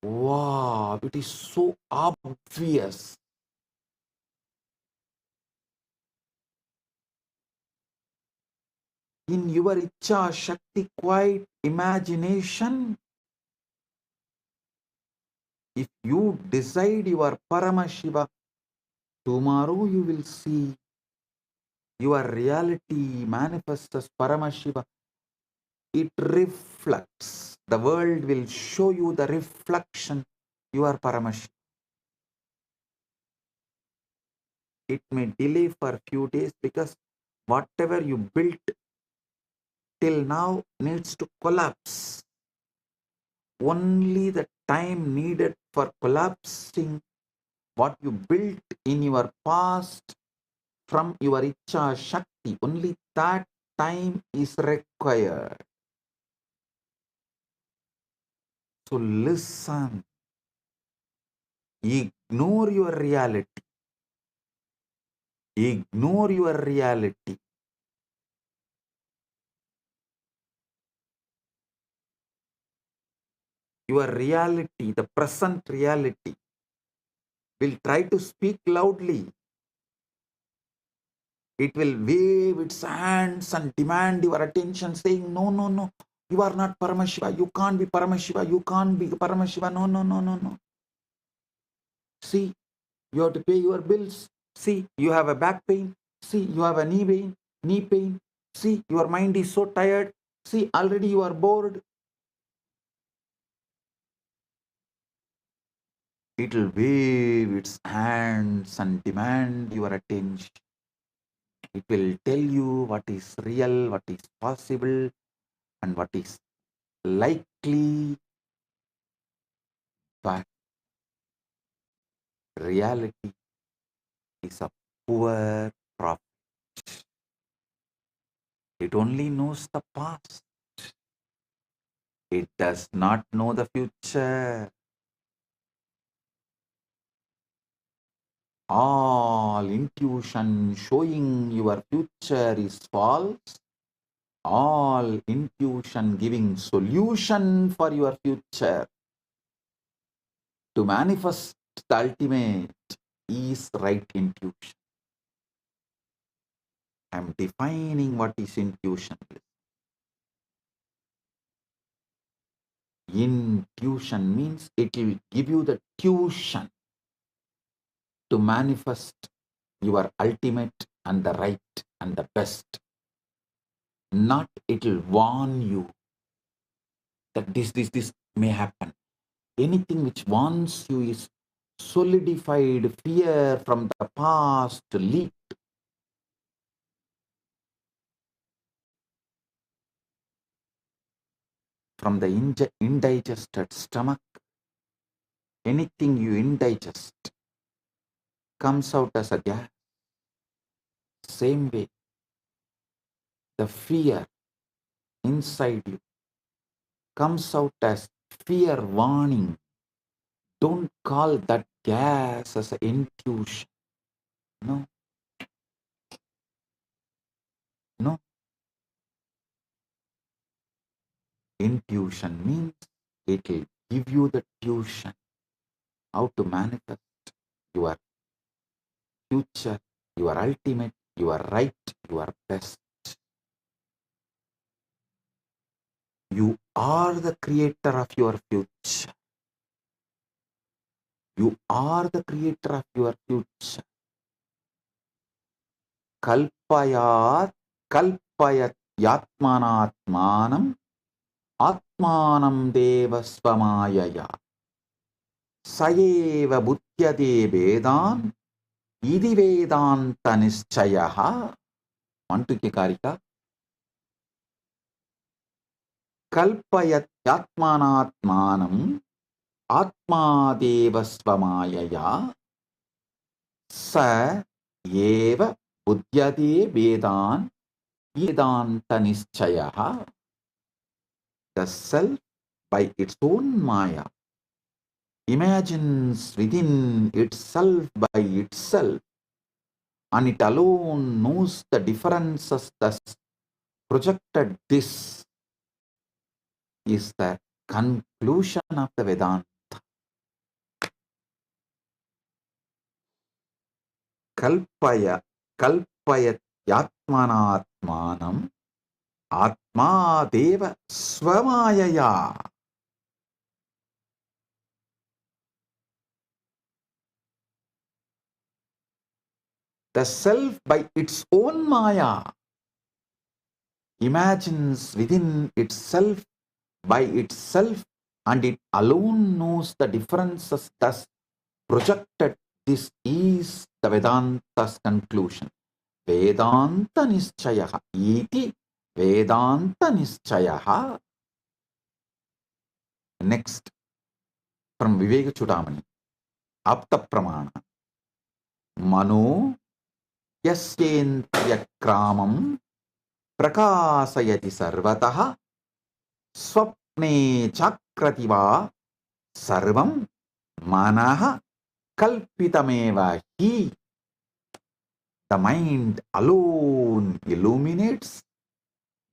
Wow, it is so obvious. In your Icha Shakti quiet imagination, if you decide your Paramashiva, tomorrow you will see your reality manifest as Paramashiva. It reflects. The world will show you the reflection. You are Paramashiva. It may delay for a few days because whatever you built till now needs to collapse. Only the time needed for collapsing what you built in your past from your Icha Shakti, only that time is required. So listen, ignore your reality. Ignore your reality. Your reality, the present reality, will try to speak loudly. It will wave its hands and demand your attention, saying, no, no, no, you are not Paramashiva, you can't be Paramashiva, you can't be Paramashiva, no, no, no, no, no. See, you have to pay your bills. See, you have a back pain. See, you have a knee pain. See, your mind is so tired. See, already you are bored. It will wave its hands and demand your attention. It will tell you what is real, what is possible, and what is likely. But reality is a poor prophet. It only knows the past. It does not know the future. All intuition showing your future is false. All intuition giving solution for your future to manifest the ultimate is right intuition. I am defining what is intuition. Intuition means it will give you the tuition to manifest your ultimate and the right and the best. Not it will warn you that this may happen. Anything which warns you is solidified fear from the past leaked. From the indigested stomach, anything you indigest comes out as a gas. Same way, the fear inside you comes out as fear warning. Don't call that gas as an intuition. No. No. Intuition means it will give you the tuition how to manifest your future, your ultimate, your right, your best. You are the creator of your future. You are the creator of your future. Kalpayat yatmanatmanam atmanam devasvamayaya sayeva buddhyate vedan idi vedanta nischayaha. Mantuke karika. Kalpayat yatmanatmanam atma devasvamayaya sa eva buddhyate vedan vedanta nischayaha. The self by its own maya imagines within itself by itself, and it alone knows the differences thus projected. This is the conclusion of the Vedanta. kalpaya kalpayatyatmanatmanam atma deva swamayaya. The self by its own maya imagines within itself by itself, and it alone knows the differences thus projected. This is the Vedanta's conclusion. Vedanta nischayaha iti Vedanta nischayaha. Next, from Viveka Chudamani, Apta Pramana. Mano yasyendriya kramam prakasayati sarvataha swapne chakrativa sarvam manaha kalpitameva hi. The mind alone illuminates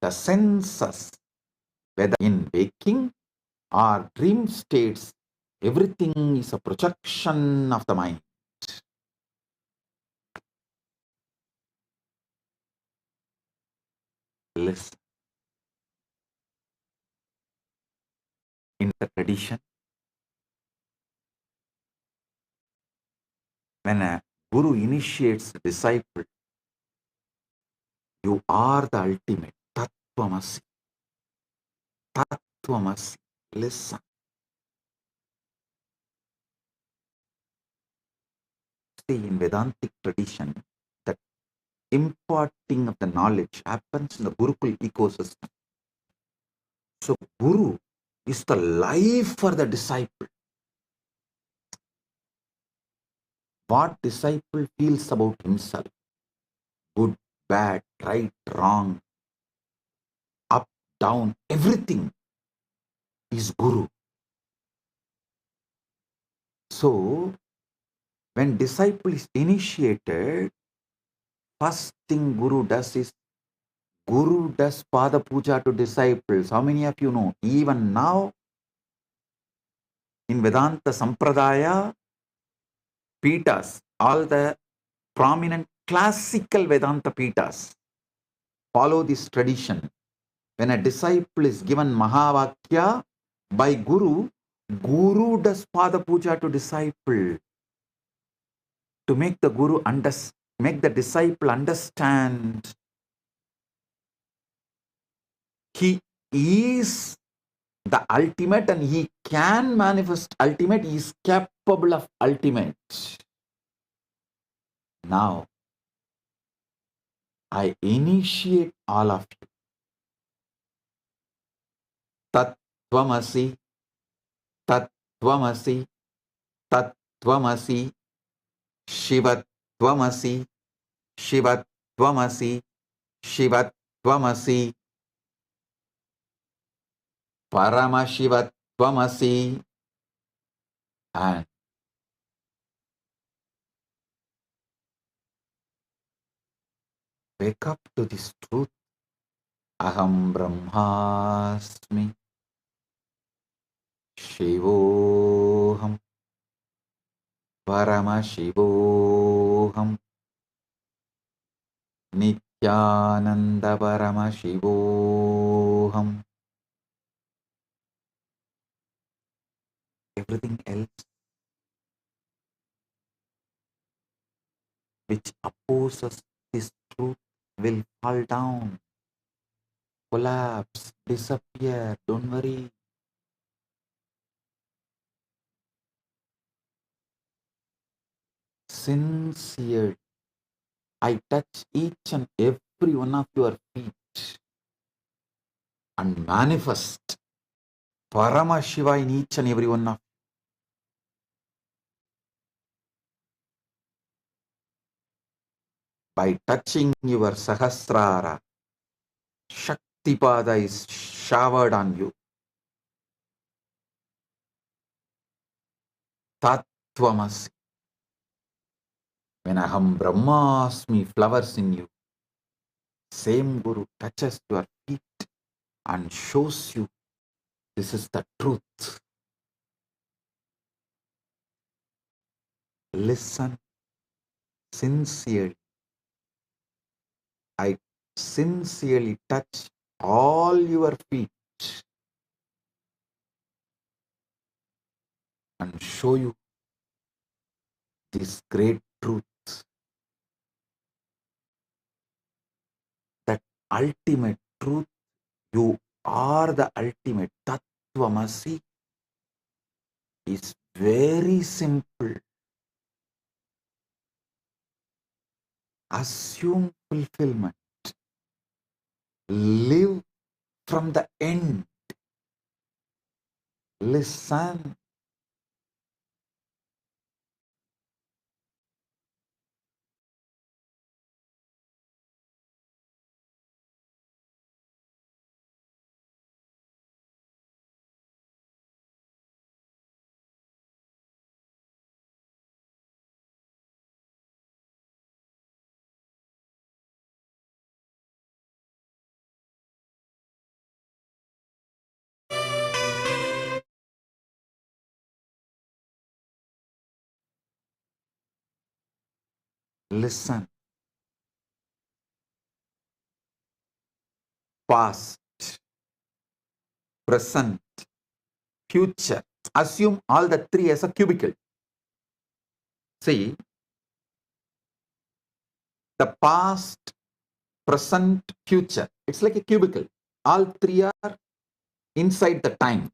the senses, whether in waking or dream states. Everything is a projection of the mind. Listen. In the tradition, when a guru initiates a disciple, you are the ultimate. Tattvamasi. Tattvamasi. Listen. See, in Vedantic tradition, the imparting of the knowledge happens in the Gurukul ecosystem. So, Guru is the life for the disciple. What disciple feels about himself, good, bad, right, wrong, up, down, everything is Guru. So, when disciple is initiated, first thing Guru does is, Guru does Pada Puja to disciples. How many of you know? Even now, in Vedanta Sampradaya, Pitas, all the prominent classical Vedanta Pitas follow this tradition. When a disciple is given Mahavakya by Guru, Guru does Pada Puja to disciple to make the Guru make the disciple understand he is the ultimate and he can manifest ultimate, he is capable of ultimate. Now, I initiate all of you. Tattvamasi, Tattvamasi, Tattvamasi, Shivatvamasi, Shivatvamasi, Shivatvamasi, Paramashivatvamasi, and wake up to this truth. Aham Brahmasmi, Shivoham, Paramashivoham, Nityananda Paramashivoham. Everything else which opposes this truth will fall down, collapse, disappear. Don't worry. Sincere, I touch each and every one of your feet and manifest Paramashiva in each and every one of you. By touching your Sahasrara, Shaktipada is showered on you. Tattvamasi. When Aham Brahmasmi flowers in you, same Guru touches your feet and shows you this is the truth. Listen, sincerely, I sincerely touch all your feet and show you this great truth, that ultimate truth. You are the ultimate. Tattvamasi is very simple. Assume fulfillment. Live from the end. Listen. Listen. Past, present, future. Assume all the three as a cubicle. See, the past, present, future. It's like a cubicle. All three are inside the time.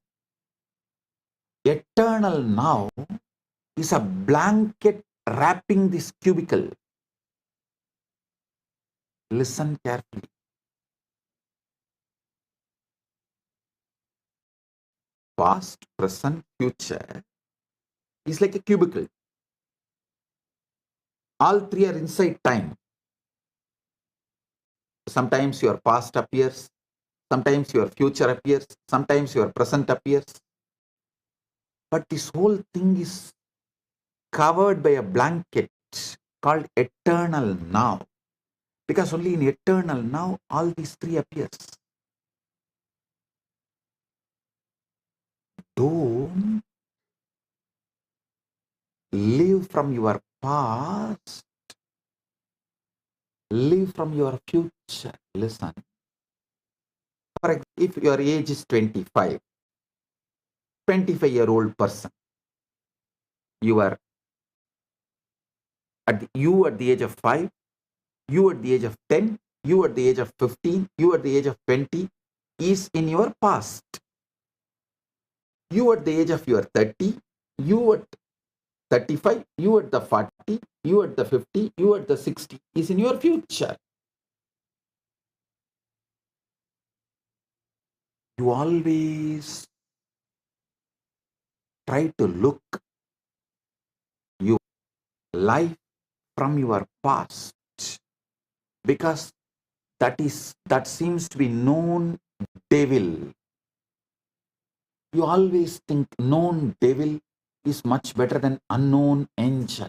Eternal now is a blanket wrapping this cubicle. Listen carefully. Past, present, future is like a cubicle. All three are inside time. Sometimes your past appears, sometimes your future appears, sometimes your present appears. But this whole thing is covered by a blanket called eternal now. Because only in eternal now all these three appears. Don't live from your past, live from your future. Listen. For example, if your age is 25, 25-year-old person, you are at the age of 5, you at the age of 10, you at the age of 15, you at the age of 20 is in your past. You at the age of your 30, you at 35, you at the 40, you at the 50, you at the 60 is in your future. You always try to look your life from your past, because that seems to be known devil. You always think known devil is much better than unknown angel.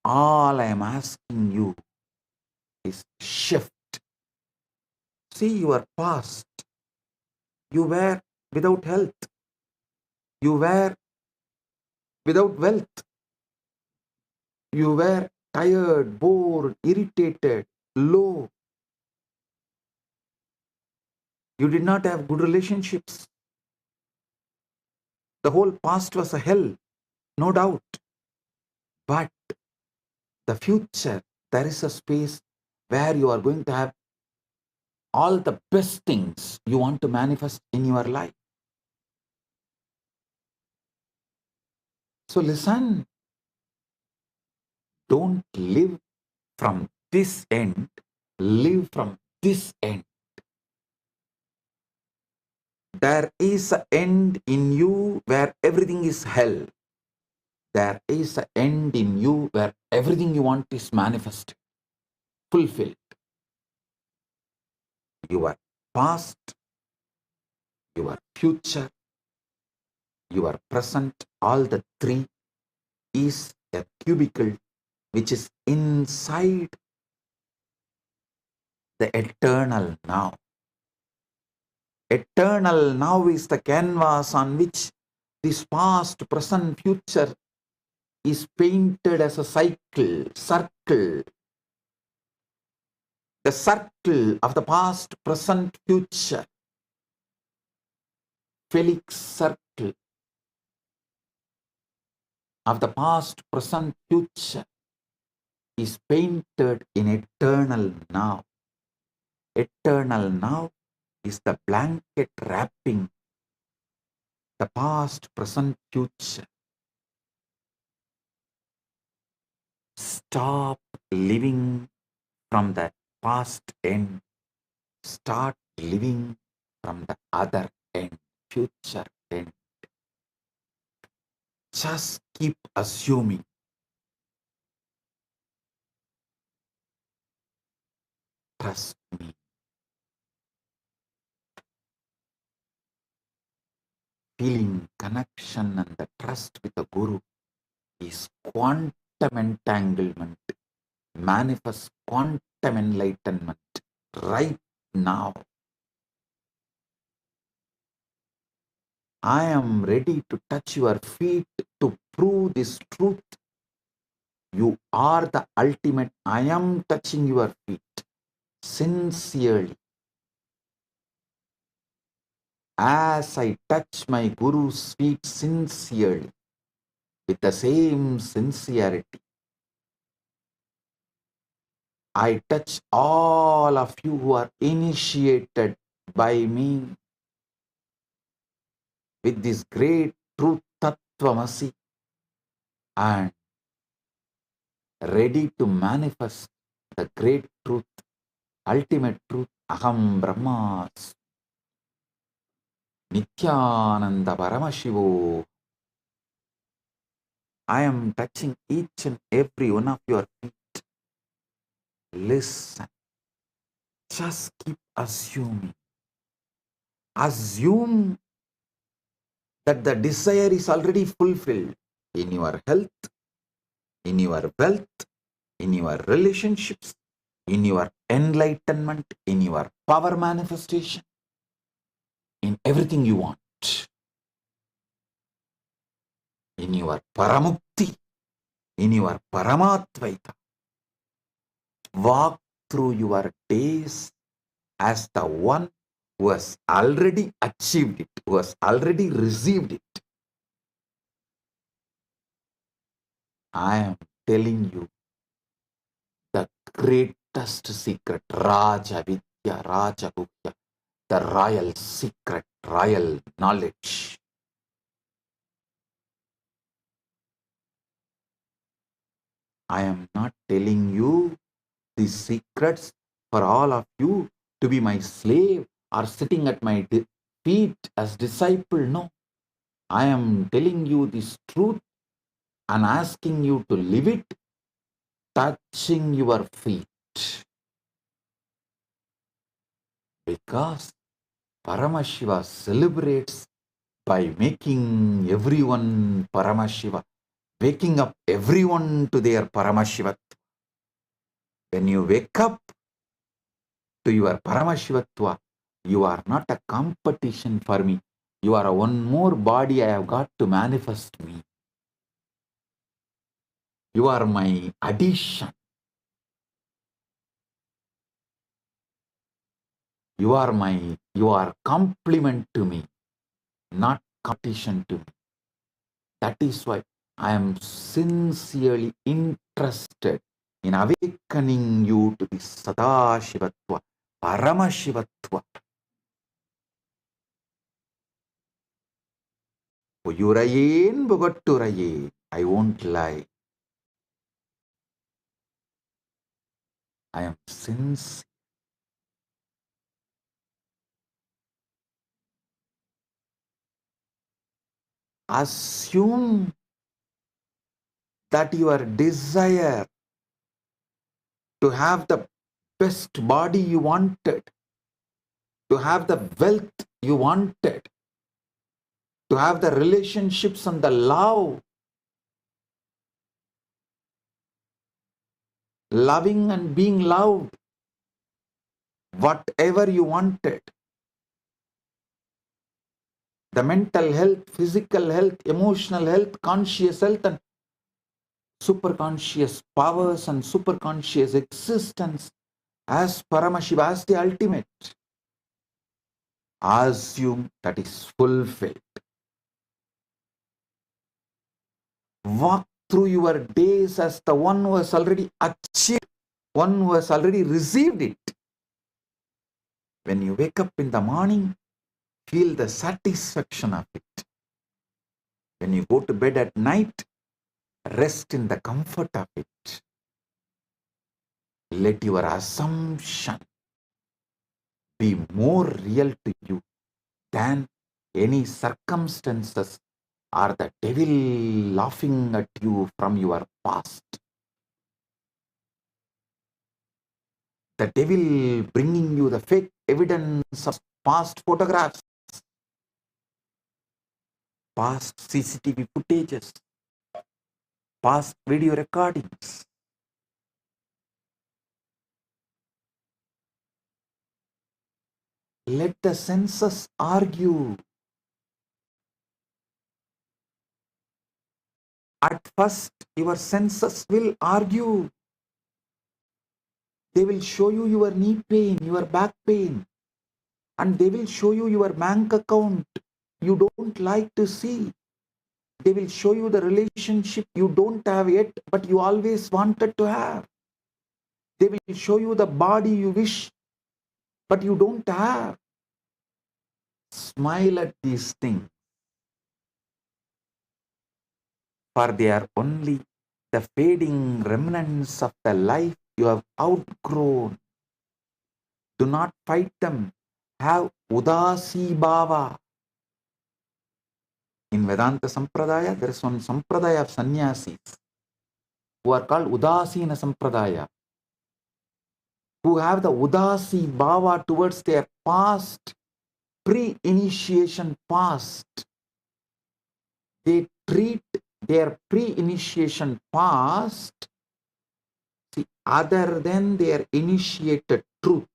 All I am asking you is shift. See your past. You were without health. You were without wealth. You were tired, bored, irritated, low. You did not have good relationships. The whole past was a hell, no doubt. But the future, there is a space where you are going to have all the best things you want to manifest in your life. So listen, don't live from this end, live from this end. There is an end in you where everything is hell. There is an end in you where everything you want is manifested, fulfilled. Your past, your future, your present, all the three is a cubicle which is inside the eternal now. Eternal now is the canvas on which This past, present, future is painted as a circle. The circle of the past, present, future. Felix circle of the past, present, future is painted in eternal now. Eternal now is the blanket wrapping the past, present, future. Stop living from the past end. Start living from the other end, future end. Just keep assuming. Trust me. Feeling connection and the trust with the Guru is quantum entanglement. Manifest quantum enlightenment right now. I am ready to touch your feet to prove this truth. You are the ultimate. I am touching your feet sincerely. As I touch my Guru's feet sincerely, with the same sincerity, I touch all of you who are initiated by me with this great truth, Tattvamasi, and ready to manifest the great truth, ultimate truth, Aham Brahmas, Nithyananda Paramashivo. I am touching each and every one of your feet. Listen. Just keep assuming. Assume that the desire is already fulfilled in your health, in your wealth, in your relationships, in your enlightenment, in your power manifestation, in everything you want, in your paramukti, in your paramatvaita. Walk through your days as the one who has already achieved it, who has already received it. I am telling you the greatest secret, Raja Vidya, Raja Gupta, the royal secret, royal knowledge. I am not telling you these secrets for all of you to be my slave or sitting at my feet as disciple. No. I am telling you this truth and asking you to live it, touching your feet. Because Paramashiva celebrates by making everyone Paramashiva, waking up everyone to their Paramashivatva. When you wake up to your Paramashivatva, you are not a competition for me. You are one more body I have got to manifest me. You are my addition. You are complement to me, not competition to me. That is why I am sincerely interested in awakening you to this Sadashivatva, Paramashivatva. Puyurayen Bogatturaye. I won't lie. I am sincere. Assume that your desire to have the best body you wanted, to have the wealth you wanted, to have the relationships and the love, loving and being loved, whatever you wanted, The mental health, physical health, emotional health, conscious health, and superconscious powers and superconscious existence as Paramashiva, as the ultimate. Assume that is fulfilled. Walk through your days as the one who has already achieved, one who has already received it. When you wake up in the morning, feel the satisfaction of it. When you go to bed at night, rest in the comfort of it. Let your assumption be more real to you than any circumstances or the devil laughing at you from your past. The devil bringing you the fake evidence of past photographs, past CCTV footages, past video recordings. Let the senses argue. At first, your senses will argue. They will show you your knee pain, your back pain, and they will show you your bank account you don't like to see. They will show you the relationship you don't have yet, but you always wanted to have. They will show you the body you wish, but you don't have. Smile at these things, for they are only the fading remnants of the life you have outgrown. Do not fight them. Have udasi bhava. In Vedanta Sampradaya, there is one Sampradaya of sannyasis who are called Udasina Sampradaya, who have the Udasi bhava towards their past, pre-initiation past. They treat their pre-initiation past other than their initiated truth.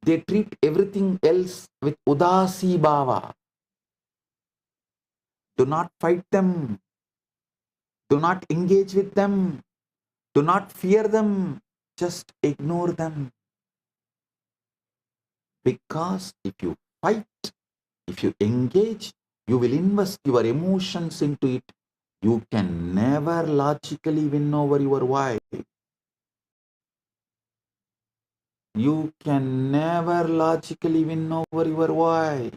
They treat everything else with Udasi bhava. Do not fight them. Do not engage with them. Do not fear them. Just ignore them. Because if you fight, if you engage, you will invest your emotions into it. You can never logically win over your wife. You can never logically win over your wife.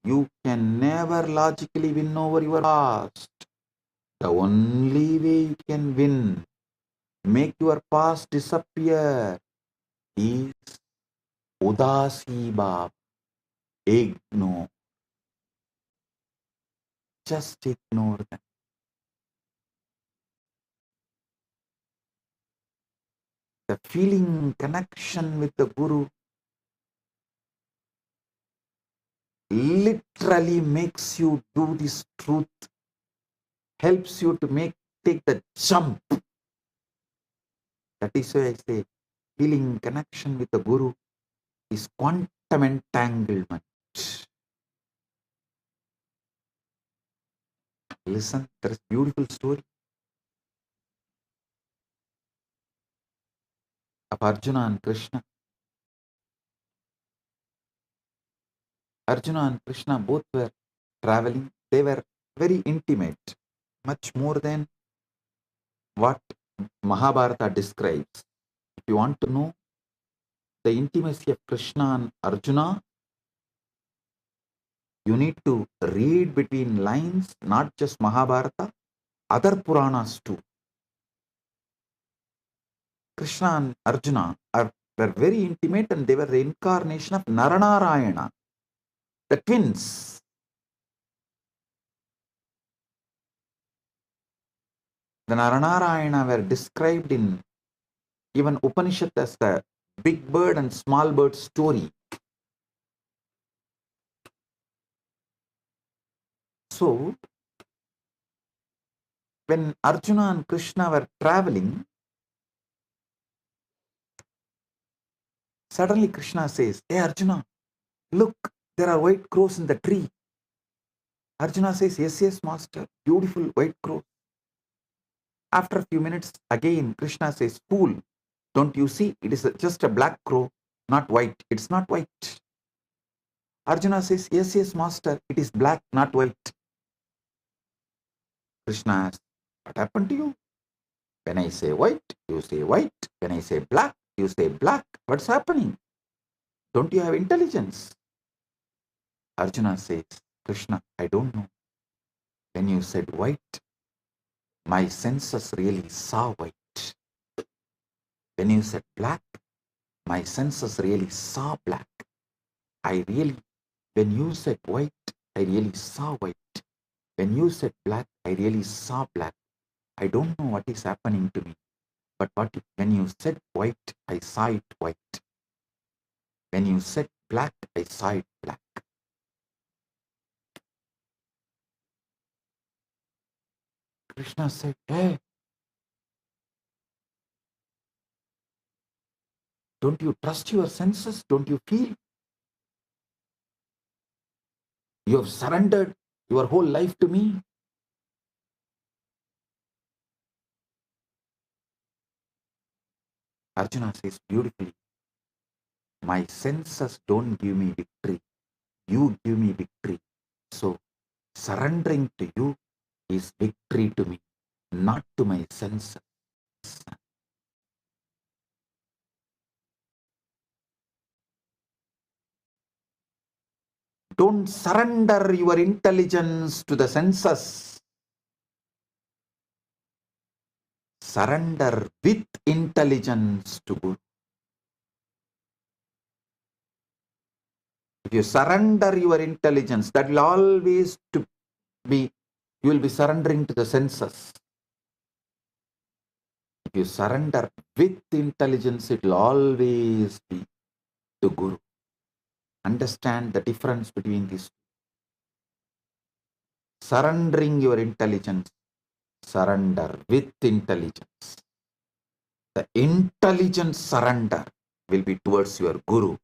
You can never logically win over your past. The only way you can win, make your past disappear, is Udasi bhava. Ignore. Just ignore them. The feeling connection with the Guru literally makes you do this truth, helps you to take the jump. That is why I say feeling connection with the Guru is quantum entanglement. Listen, there is a beautiful story of Arjuna and Krishna. Arjuna and Krishna both were traveling. They were very intimate, much more than what Mahabharata describes. If you want to know the intimacy of Krishna and Arjuna, you need to read between lines, not just Mahabharata, other Puranas too. Krishna and Arjuna were very intimate, and they were the incarnation of Naranarayana, the twins. The Naranarayana were described in even Upanishad as the big bird and small bird story. So, when Arjuna and Krishna were traveling, suddenly Krishna says, "Hey Arjuna, Look, there are white crows in the tree. Arjuna says, yes, yes, master, beautiful white crow. After a few minutes, again, Krishna says, fool, don't you see? It is just a black crow, not white. It's not white. Arjuna says, yes, yes, master, it is black, not white. Krishna asks, what happened to you? When I say white, you say white. When I say black, you say black. What's happening? Don't you have intelligence? Arjuna says, Krishna, I don't know. When you said white, my senses really saw white. When you said black, my senses really saw black. When you said white, I really saw white. When you said black, I really saw black. I don't know what is happening to me. But when you said white, I saw it white. When you said black, I saw it black. Krishna said, hey, don't you trust your senses? Don't you feel? You have surrendered your whole life to me. Arjuna says beautifully, my senses don't give me victory. You give me victory. So surrendering to you is victory to me, not to my senses. Don't surrender your intelligence to the senses. Surrender with intelligence to Guru. If you surrender your intelligence, that will always be, you will be surrendering to the senses. If you surrender with intelligence, it will always be to Guru. Understand the difference between these two. Surrendering your intelligence, surrender with intelligence. The intelligent surrender will be towards your Guru.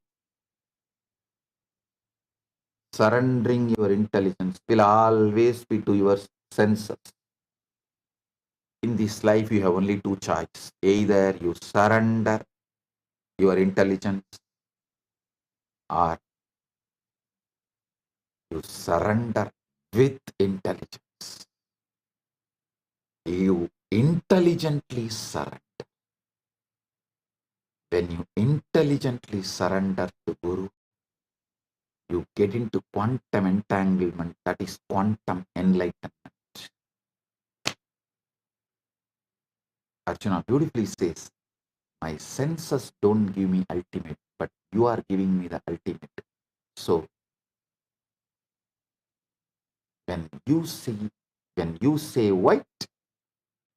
Surrendering your intelligence will always be to your senses. In this life, you have only two choices. Either you surrender your intelligence or you surrender with intelligence. You intelligently surrender. When you intelligently surrender to Guru, you get into quantum entanglement, that is quantum enlightenment. Arjuna beautifully says, my senses don't give me ultimate, but you are giving me the ultimate. So, when you say white,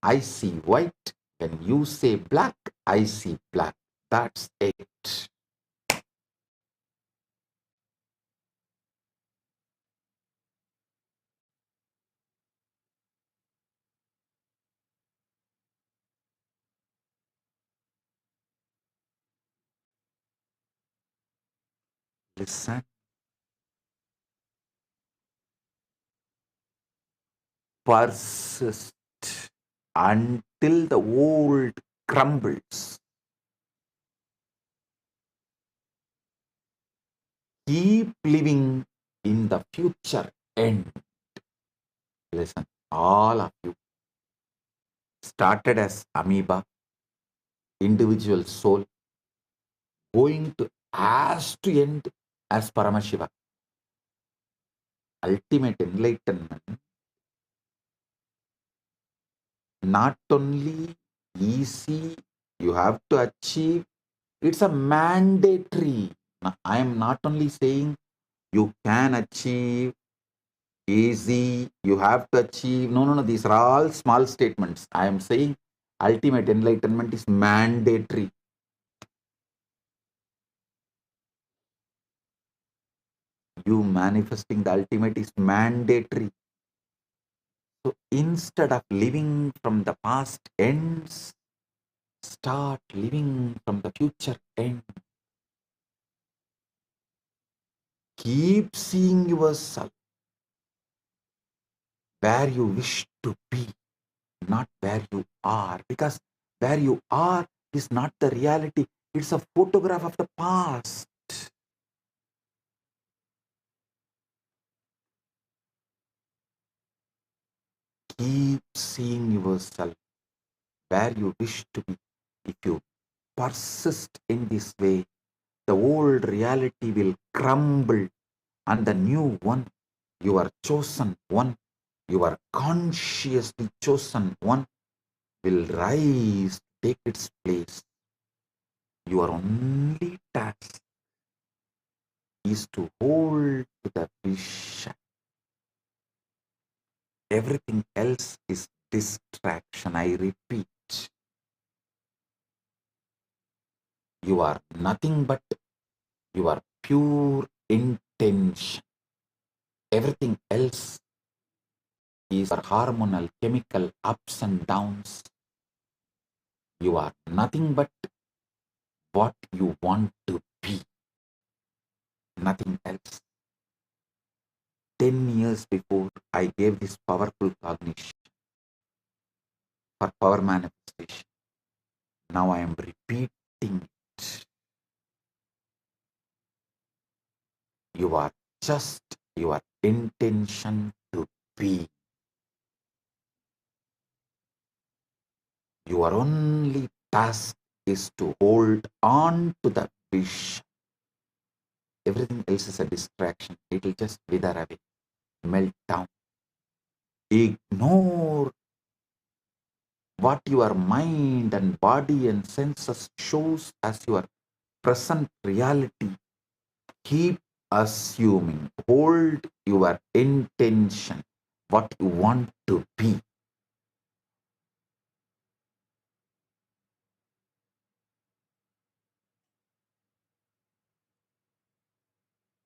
I see white. When you say black, I see black. That's it. Listen. Persist until the old crumbles. Keep living in the future end. Listen, all of you started as amoeba, individual soul, going to end as Paramashiva. Ultimate enlightenment, not only easy, you have to achieve, it's a mandatory. Now, I am not only saying you can achieve, easy, you have to achieve. No, these are all small statements. I am saying ultimate enlightenment is mandatory. You manifesting the ultimate is mandatory. So instead of living from the past ends, start living from the future end. Keep seeing yourself where you wish to be, not where you are, because where you are is not the reality. It's a photograph of the past. Keep seeing yourself where you wish to be. If you persist in this way, the old reality will crumble and the new one, your chosen one, your consciously chosen one, will rise, take its place. Your only task is to hold to the vision. Everything else is distraction. I repeat, you are nothing but your pure intention. Everything else is hormonal, chemical ups and downs. You are nothing but what you want to be. Nothing else. 10 years before, I gave this powerful cognition for power manifestation. Now I am repeating it. You are just your intention to be. Your only task is to hold on to the vision. Everything else is a distraction. It will just wither away, melt down. Ignore what your mind and body and senses shows as your present reality. Keep assuming, hold your intention, what you want to be.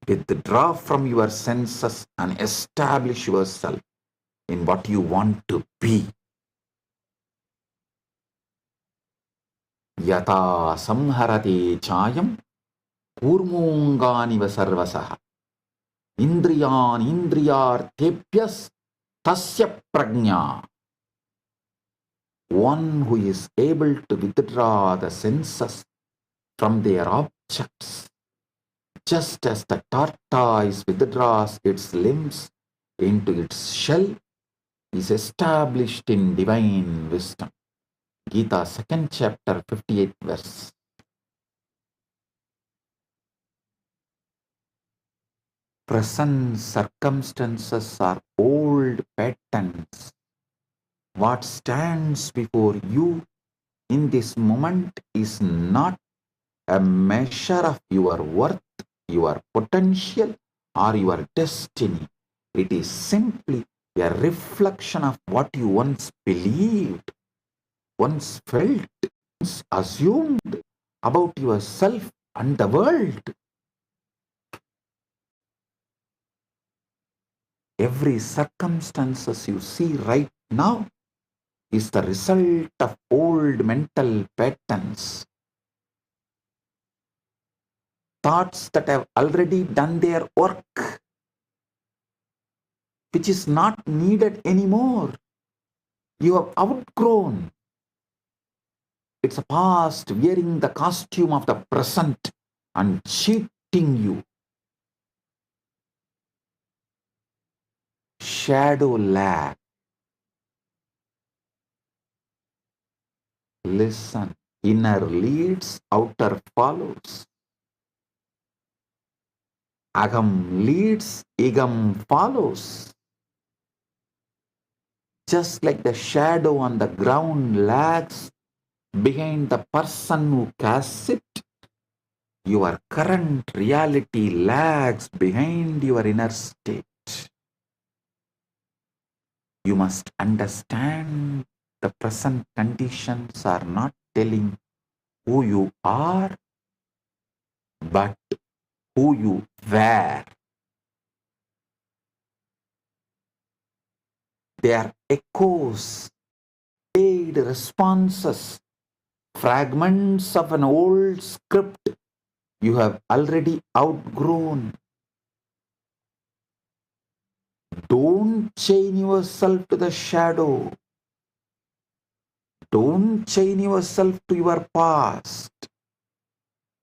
Withdraw from your senses and establish yourself in what you want to be. Yata samharate chayam kurmunganiva sarvasaha indriyan indriyartebhyas tasya prajna. One who is able to withdraw the senses from their objects, just as the tortoise withdraws its limbs into its shell, is established in divine wisdom. Gita, 2nd chapter, 58th verse. Present circumstances are old patterns. What stands before you in this moment is not a measure of your worth, your potential, or your destiny. It is simply a reflection of what you once believed, once felt, once assumed about yourself and the world. Every circumstances you see right now is the result of old mental patterns. Thoughts that have already done their work, which is not needed anymore. You have outgrown. It's a past wearing the costume of the present and cheating you. Shadow lag. Listen, inner leads, outer follows. Agam leads, igam follows. Just like the shadow on the ground lags behind the person who casts it, your current reality lags behind your inner state. You must understand the present conditions are not telling who you are, but who you were. They are echoes, paid responses, fragments of an old script you have already outgrown. Don't chain yourself to the shadow. Don't chain yourself to your past.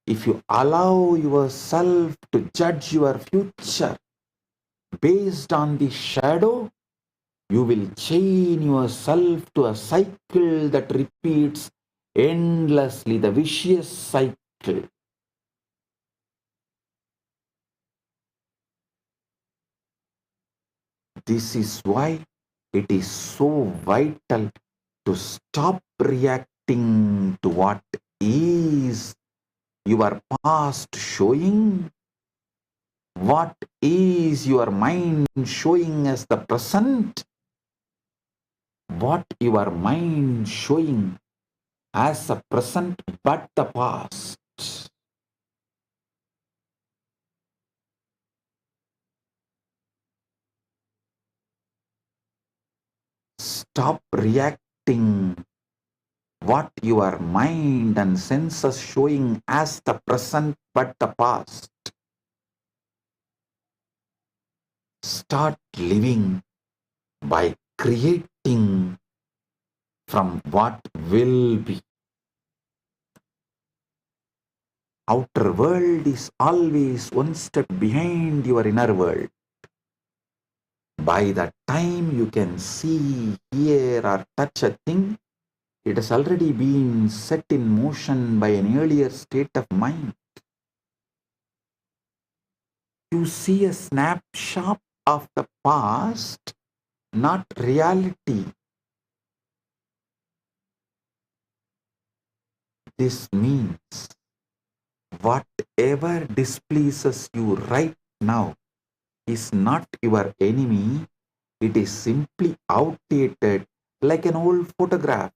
If you allow yourself to judge your future based on the shadow, you will chain yourself to a cycle that repeats endlessly, the vicious cycle. This is why it is so vital to stop reacting to what is your past showing, what is your mind showing as the present, what your mind showing as a present but the past. Stop reacting what your mind and senses showing as the present but the past. Start living by creating from what will be. Outer world is always one step behind your inner world. By the time you can see, hear or touch a thing, it has already been set in motion by an earlier state of mind. You see a snapshot of the past, not reality. This means whatever displeases you right now is not your enemy. It is simply outdated, like an old photograph.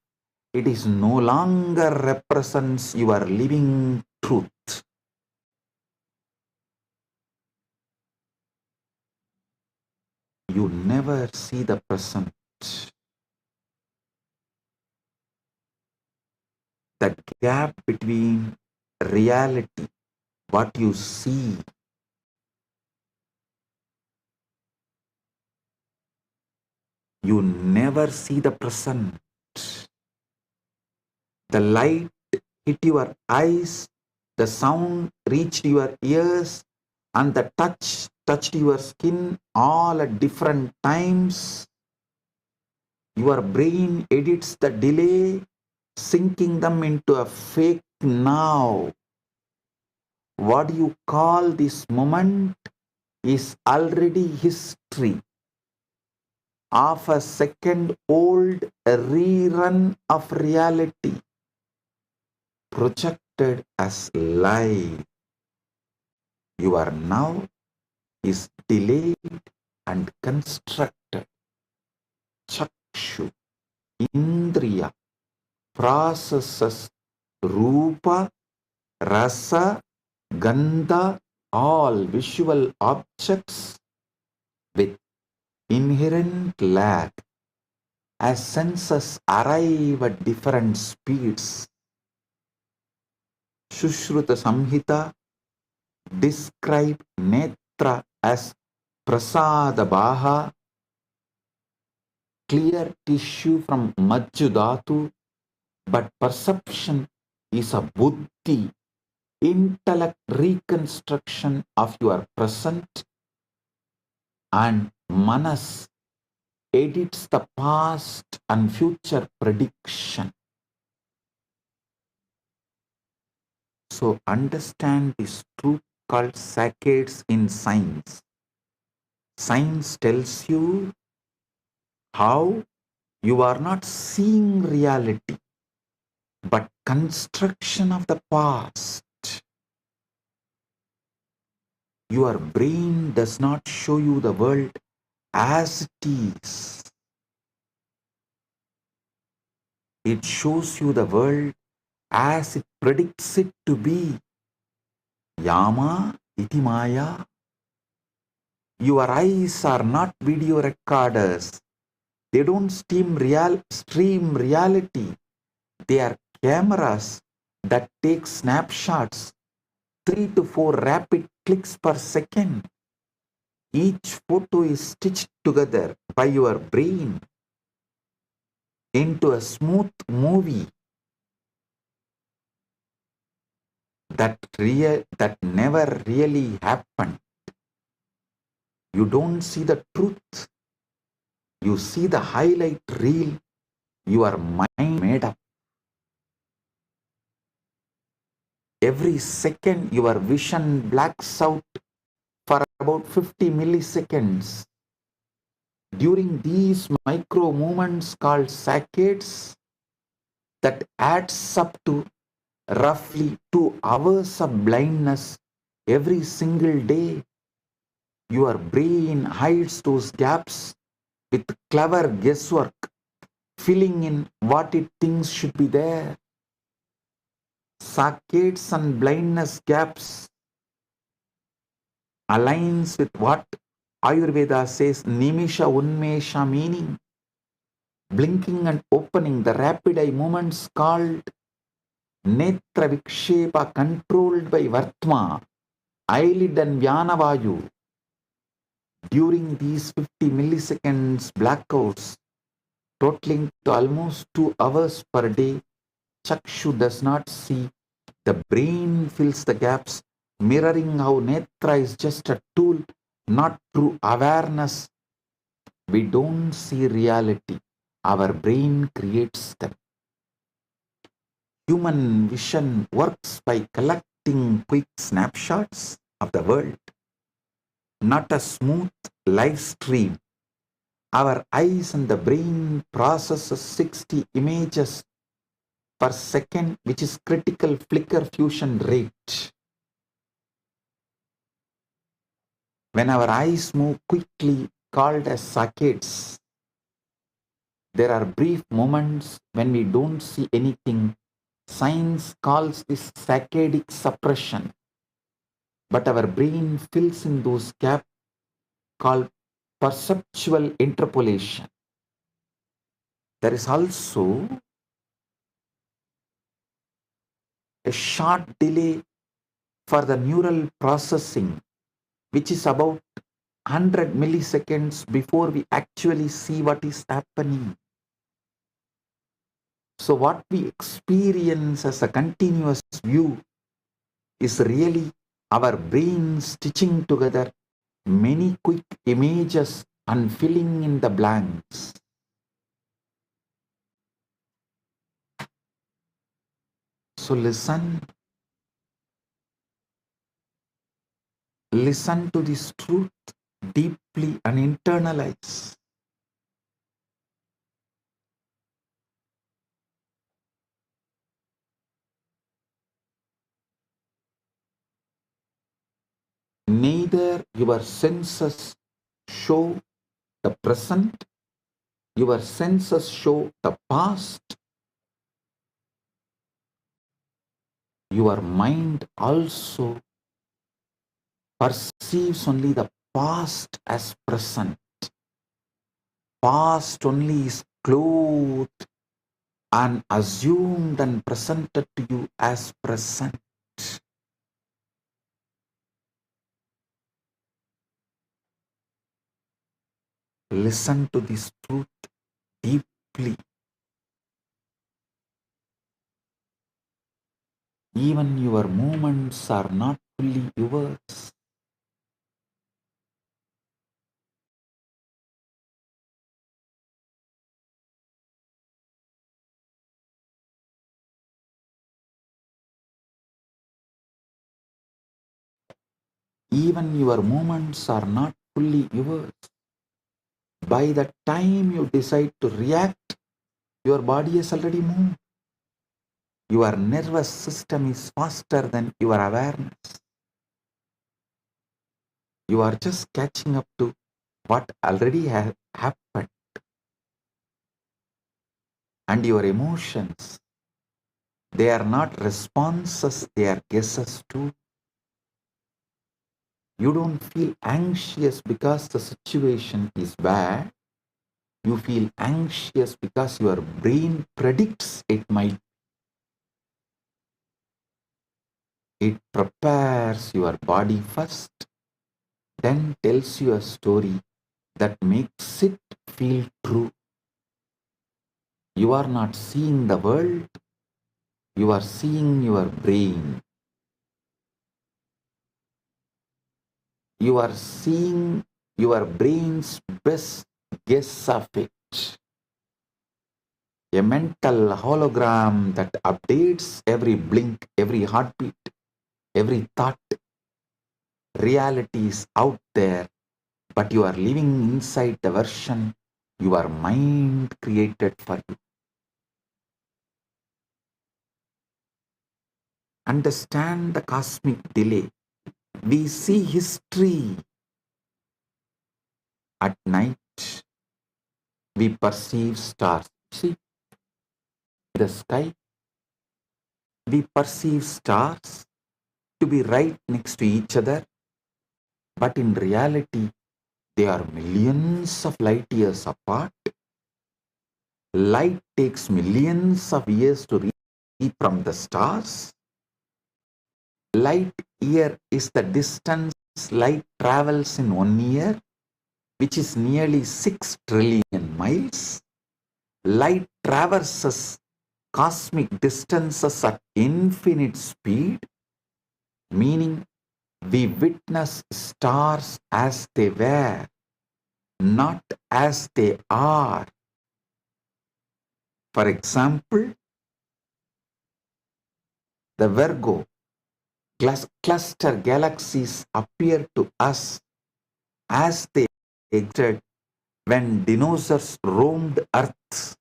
It is no longer represents your living truth. You never see the present. The gap between reality, what you see, you never see the present. The light hit your eyes, the sound reached your ears, and the touch touched your skin all at different times. Your brain edits the delay, sinking them into a fake now. What you call this moment is already history of a second-old rerun of reality, projected as live. Your now is delayed and constructed. Chakshu, Indriya, processes Rupa, Rasa, Gandha, all visual objects with inherent lag as senses arrive at different speeds. Shushruta Samhita describe netra as prasada baha, clear tissue from Majjudhatu, but perception is a buddhi, intellect reconstruction of your present, and manas edits the past and future prediction. So understand this truth called saccades in science. Science tells you how you are not seeing reality, but construction of the past. Your brain does not show you the world as it is. It shows you the world as it predicts it to be. Yama iti maya. Your eyes are not video recorders. They don't stream reality. They are cameras that take snapshots, 3 to 4 rapid clicks per second. Each photo is stitched together by your brain into a smooth movie that never really happened. You don't see the truth. You see the highlight reel your mind made up. Every second your vision blacks out for about 50 milliseconds. During these micro movements called saccades, that adds up to roughly 2 hours of blindness every single day. Your brain hides those gaps with clever guesswork, filling in what it thinks should be there. Saccades and blindness gaps aligns with what Ayurveda says Nimisha Unmesha, meaning blinking and opening, the rapid eye movements called Netra Vikshepa, controlled by Vartma, eyelid and Vyanavayu. During these 50 milliseconds blackouts, totaling to almost 2 hours per day, Chakshu does not see. The brain fills the gaps, mirroring how Netra is just a tool, not true awareness. We don't see reality. Our brain creates them. Human vision works by collecting quick snapshots of the world, not a smooth live stream. Our eyes and the brain processes 60 images per second, which is critical flicker fusion rate. When our eyes move quickly, called as saccades, there are brief moments when we don't see anything. Science calls this saccadic suppression, but our brain fills in those gaps called perceptual interpolation. There is also a short delay for the neural processing, which is about 100 milliseconds before we actually see what is happening. So what we experience as a continuous view is really our brain stitching together many quick images and filling in the blanks. So listen to this truth deeply and internalize. Neither your senses show the present, your senses show the past. Your mind also perceives only the past as present. Past only is clothed and assumed and presented to you as present. Listen to this truth deeply. Even your movements are not fully yours. Even your movements are not fully yours. By the time you decide to react, your body has already moved. Your nervous system is faster than your awareness. You are just catching up to what already happened. And your emotions, they are not responses, they are guesses too. You don't feel anxious because the situation is bad. You feel anxious because your brain predicts it might. It prepares your body first. then tells you a story that makes it feel true. You are not seeing the world, you are seeing your brain. You are seeing your brain's best guess of it. A mental hologram that updates every blink, every heartbeat, every thought. Reality is out there, but you are living inside the version your mind created for you. Understand the cosmic delay. We see history. At night, we perceive stars. See, the sky, we perceive stars to be right next to each other, but in reality, they are millions of light years apart. Light takes millions of years to reach from the stars. Light year is the distance light travels in 1 year, which is nearly 6 trillion miles. Light traverses cosmic distances at infinite speed, meaning we witness stars as they were, not as they are. For example, the Virgo cluster galaxies appear to us as they existed when dinosaurs roamed Earth,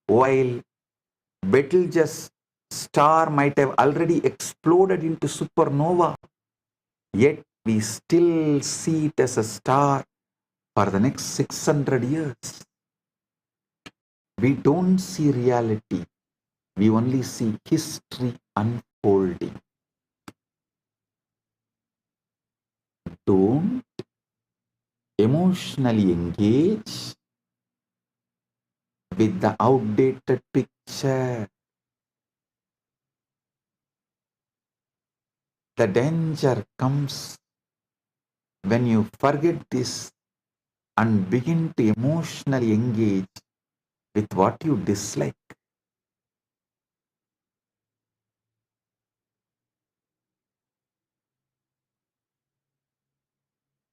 while Betelgeuse star might have already exploded into supernova, yet we still see it as a star for the next 600 years. We don't see reality, we only see history unfolding. Don't emotionally engage with the outdated picture. The danger comes when you forget this and begin to emotionally engage with what you dislike.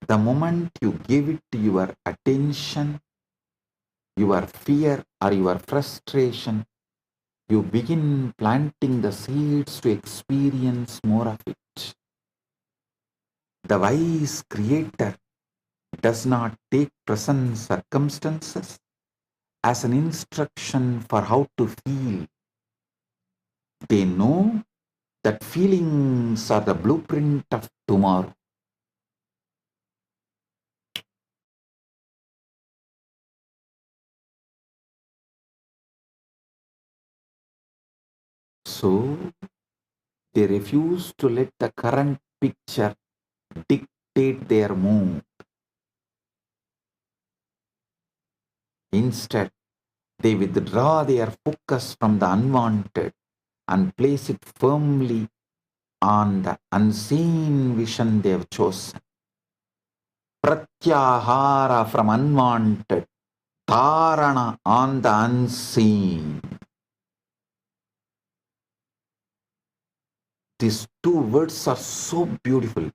The moment you give it your attention, your fear or your frustration, you begin planting the seeds to experience more of it. The wise creator does not take present circumstances as an instruction for how to feel. They know that feelings are the blueprint of tomorrow. So, they refuse to let the current picture dictate their mood. Instead, they withdraw their focus from the unwanted and place it firmly on the unseen vision they have chosen. Pratyahara from unwanted, dharana on the unseen. These two words are so beautiful.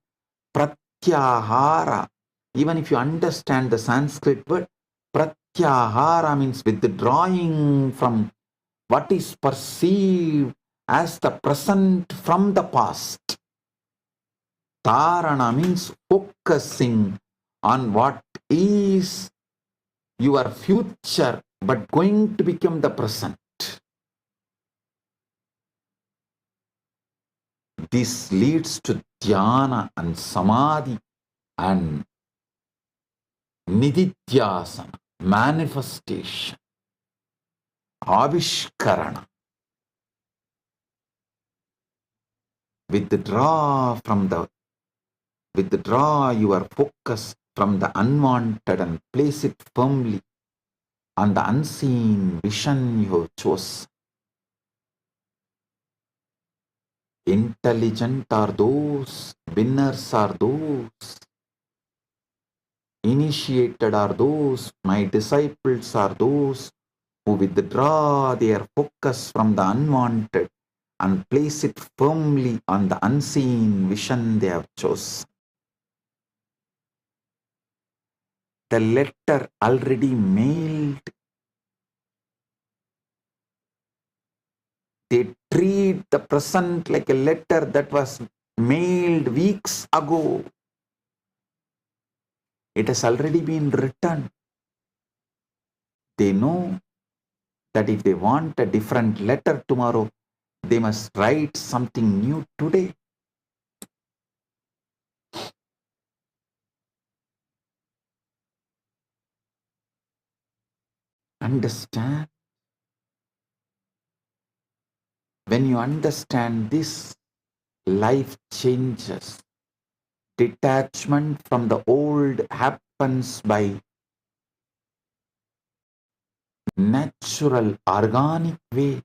Pratyahara. Even if you understand the Sanskrit word, pratyahara means withdrawing from what is perceived as the present from the past. Dharana means focusing on what is your future but going to become the present. This leads to dhyana and samadhi and nididhyasana, manifestation, avishkarana. Withdraw your focus from the unwanted and place it firmly on the unseen vision you have chosen. Intelligent are those, winners are those initiated are those, my disciples are those who withdraw their focus from the unwanted and place it firmly on the unseen vision they have chosen. The letter already mailed. They treat the present like a letter that was mailed weeks ago. It has already been written. They know that if they want a different letter tomorrow, they must write something new today. Understand? When you understand this, life changes. Detachment from the old happens by natural, organic way.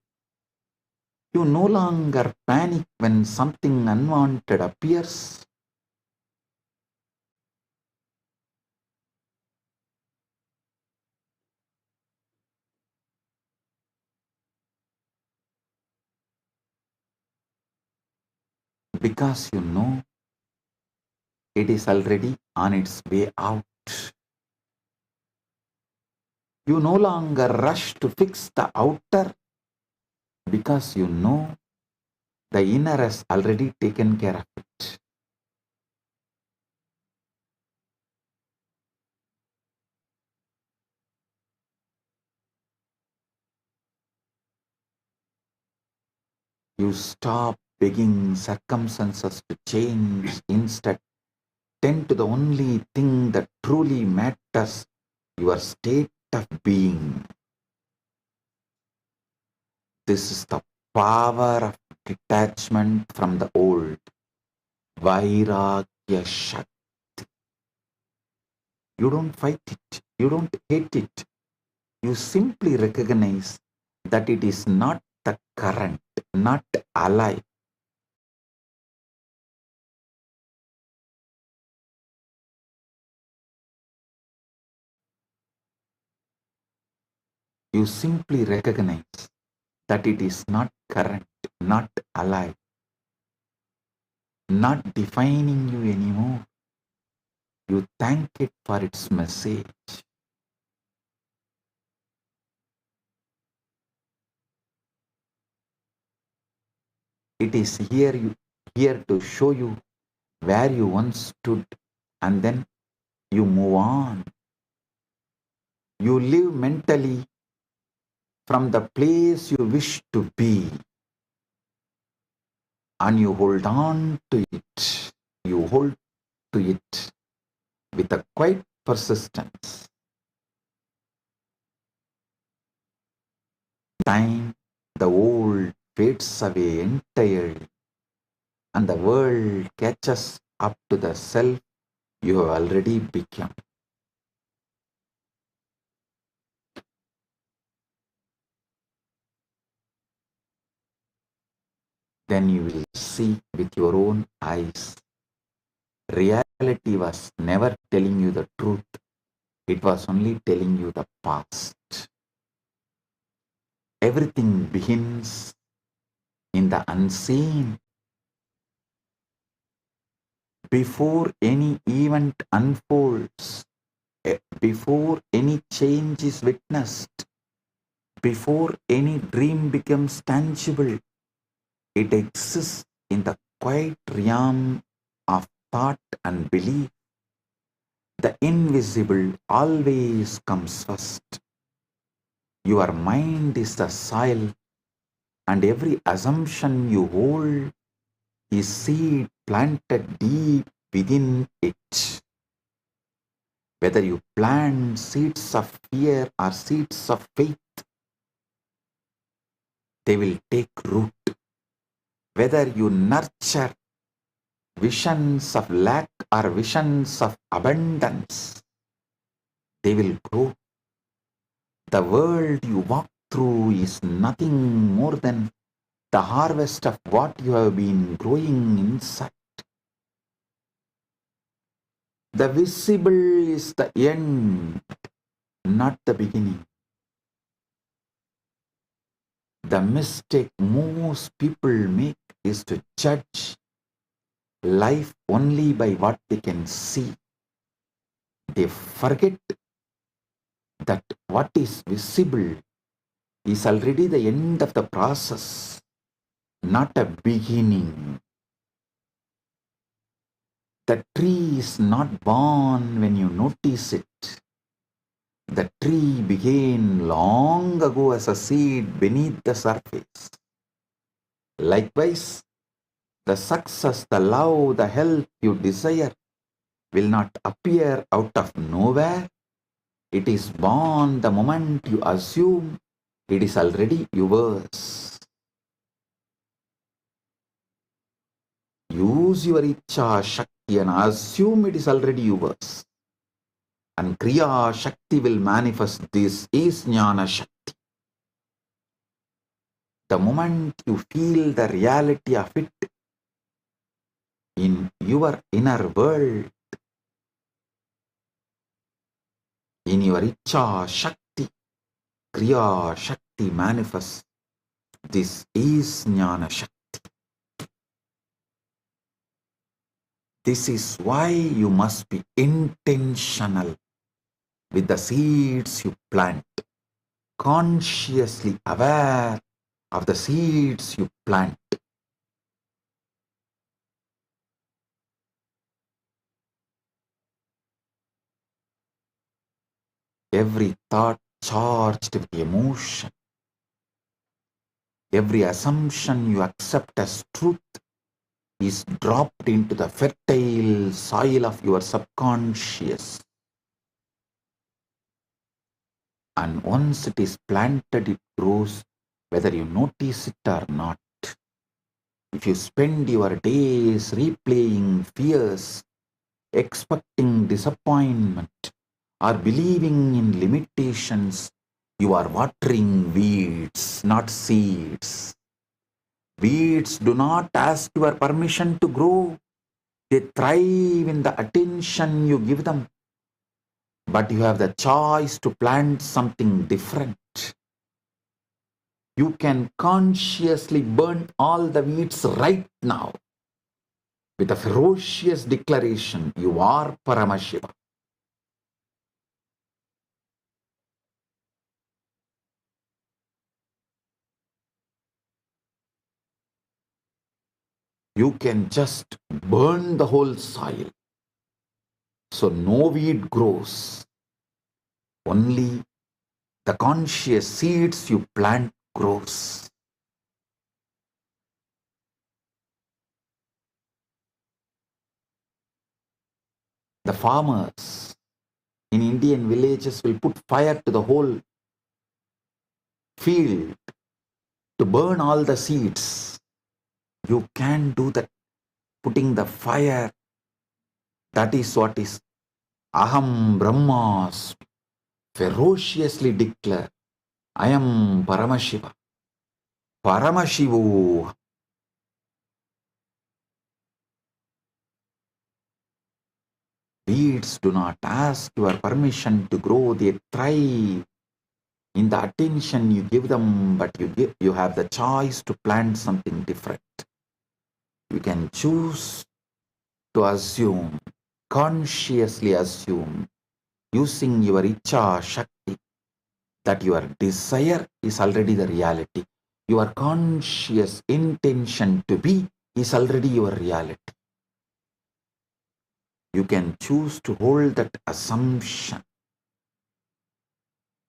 You no longer panic when something unwanted appears. Because you know it is already on its way out. You no longer rush to fix the outer because you know the inner has already taken care of it. You stop begging circumstances to change. Instead, tend to the only thing that truly matters, your state of being. This is the power of detachment from the old. Vairagya Shakti. You don't fight it. You don't hate it. You simply recognize that it is not the current, not alive. You simply recognize that it is not current, not alive, not defining you anymore. You thank it for its message. It is here to show you where you once stood, and then you move on. You live mentally from the place you wish to be, and you hold on to it. You hold to it with a quiet persistence. Time, the old fades away entirely, and the world catches up to the self you have already become. Then you will see with your own eyes. Reality was never telling you the truth. It was only telling you the past. Everything begins in the unseen. Before any event unfolds, before any change is witnessed, before any dream becomes tangible, it exists in the quiet realm of thought and belief. The invisible always comes first. Your mind is the soil, and every assumption you hold is seed planted deep within it. Whether you plant seeds of fear or seeds of faith, they will take root. Whether you nurture visions of lack or visions of abundance, they will grow. The world you walk through is nothing more than the harvest of what you have been growing inside. The visible is the end, not the beginning. The mistake most people make is to judge life only by what they can see. They forget that what is visible is already the end of the process, not a beginning. The tree is not born when you notice it. The tree began long ago as a seed beneath the surface. Likewise, the success, the love, the health you desire will not appear out of nowhere. It is born the moment you assume it is already yours. Use your Icha Shakti and assume it is already yours. And Kriya Shakti will manifest. This is Jnana Shakti. The moment you feel the reality of it in your inner world, in your Icha Shakti, Kriya Shakti manifests. This is Jnana Shakti. This is why you must be intentional with the seeds you plant, consciously aware of the seeds you plant. Every thought charged with emotion, every assumption you accept as truth is dropped into the fertile soil of your subconscious. And once it is planted, it grows whether you notice it or not. If you spend your days replaying fears, expecting disappointment, or believing in limitations, you are watering weeds, not seeds. Weeds do not ask your permission to grow. They thrive in the attention you give them. But you have the choice to plant something different. You can consciously burn all the weeds right now with a ferocious declaration, you are Paramashiva. You can just burn the whole soil. So no weed grows. Only the conscious seeds you plant grows. The farmers in Indian villages will put fire to the whole field to burn all the seeds. You can do that. Putting the fire, that is what is Aham Brahmas. Ferociously declare, I am Paramashiva. Paramashivoham. Weeds do not ask your permission to grow. They thrive in the attention you give them, but you have the choice to plant something different. You can choose to assume, consciously assume, using your Icha Shakti, that your desire is already the reality. Your conscious intention to be is already your reality. You can choose to hold that assumption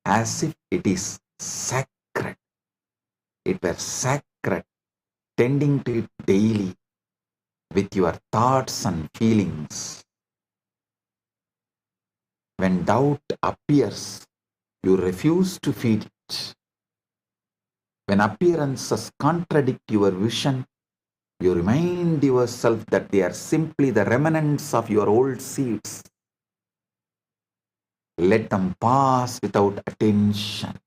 as if it is sacred. It were sacred, tending to it daily with your thoughts and feelings. When doubt appears, you refuse to feed it. When appearances contradict your vision, you remind yourself that they are simply the remnants of your old seeds. Let them pass without attention.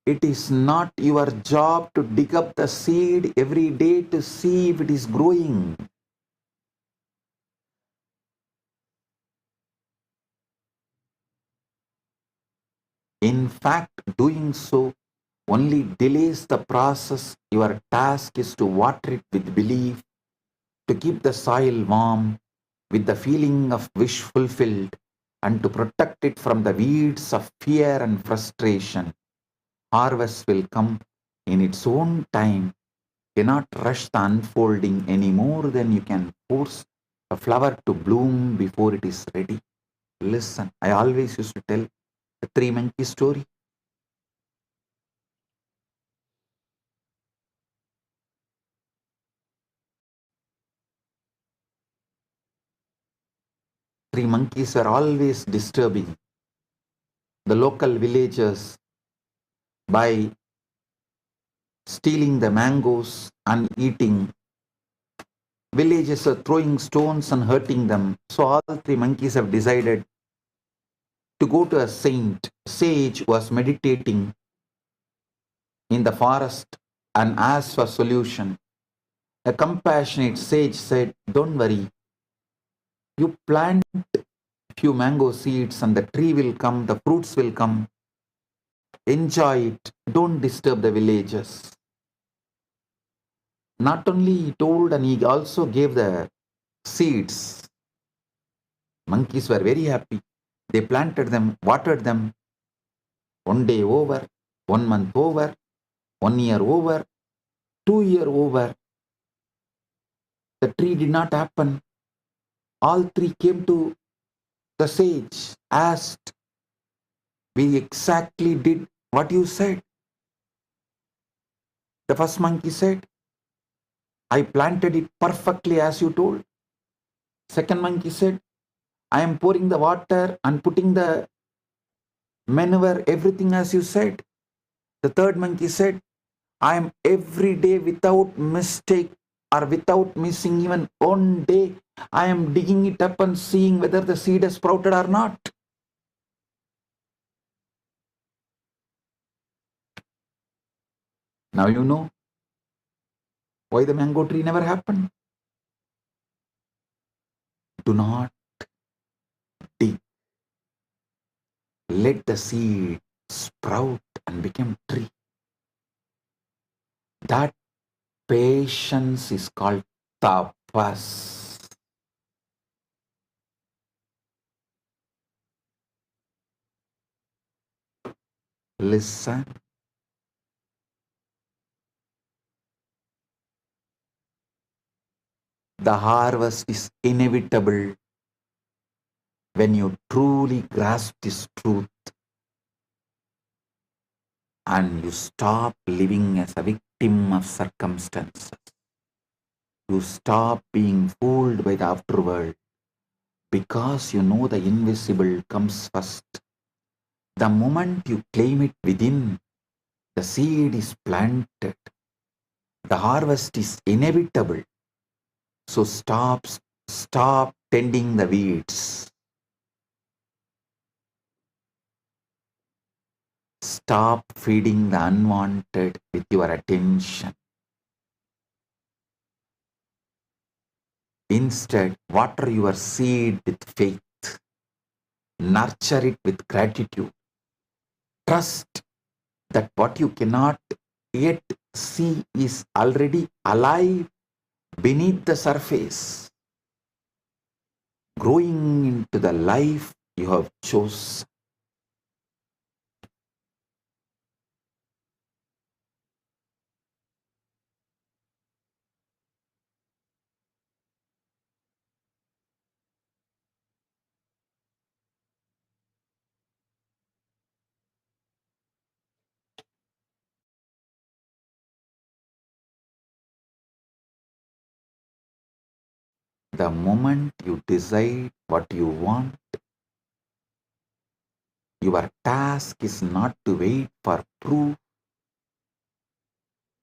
It is not your job to dig up the seed every day to see if it is growing. In fact, doing so only delays the process. Your task is to water it with belief, to keep the soil warm with the feeling of wish fulfilled, and to protect it from the weeds of fear and frustration. Harvest will come in its own time. Cannot rush the unfolding any more than you can force a flower to bloom before it is ready. Listen, I always used to tell the three monkey story. Three monkeys were always disturbing the local villagers by stealing the mangoes and eating. Villagers are throwing stones and hurting them. So all three monkeys have decided to go to a sage who was meditating in the forest and ask for solution. A compassionate sage said, "Don't worry. You plant few mango seeds and the tree will come, the fruits will come. Enjoy it. Don't disturb the villagers." Not only he told, and he also gave the seeds. Monkeys were very happy. They planted them, watered them. 1 day over, 1 month over, 1 year over, 2 year over. The tree did not happen. All three came to the sage, asked, "We exactly did what you said." The first monkey said, "I planted it perfectly as you told." Second monkey said, "I am pouring the water and putting the manure, everything as you said." The third monkey said, "I am every day without mistake or without missing even 1 day, I am digging it up and seeing whether the seed has sprouted or not." Now you know why the mango tree never happened. Do not dig. Let the seed sprout and become tree. That patience is called tapas. Listen. The harvest is inevitable when you truly grasp this truth and you stop living as a victim of circumstances. You stop being fooled by the afterworld because you know the invisible comes first. The moment you claim it within, the seed is planted. The harvest is inevitable. So stop tending the weeds. Stop feeding the unwanted with your attention. Instead, water your seed with faith. Nurture it with gratitude. Trust that what you cannot yet see is already alive beneath the surface, growing into the life you have chosen. The moment you decide what you want, your task is not to wait for proof.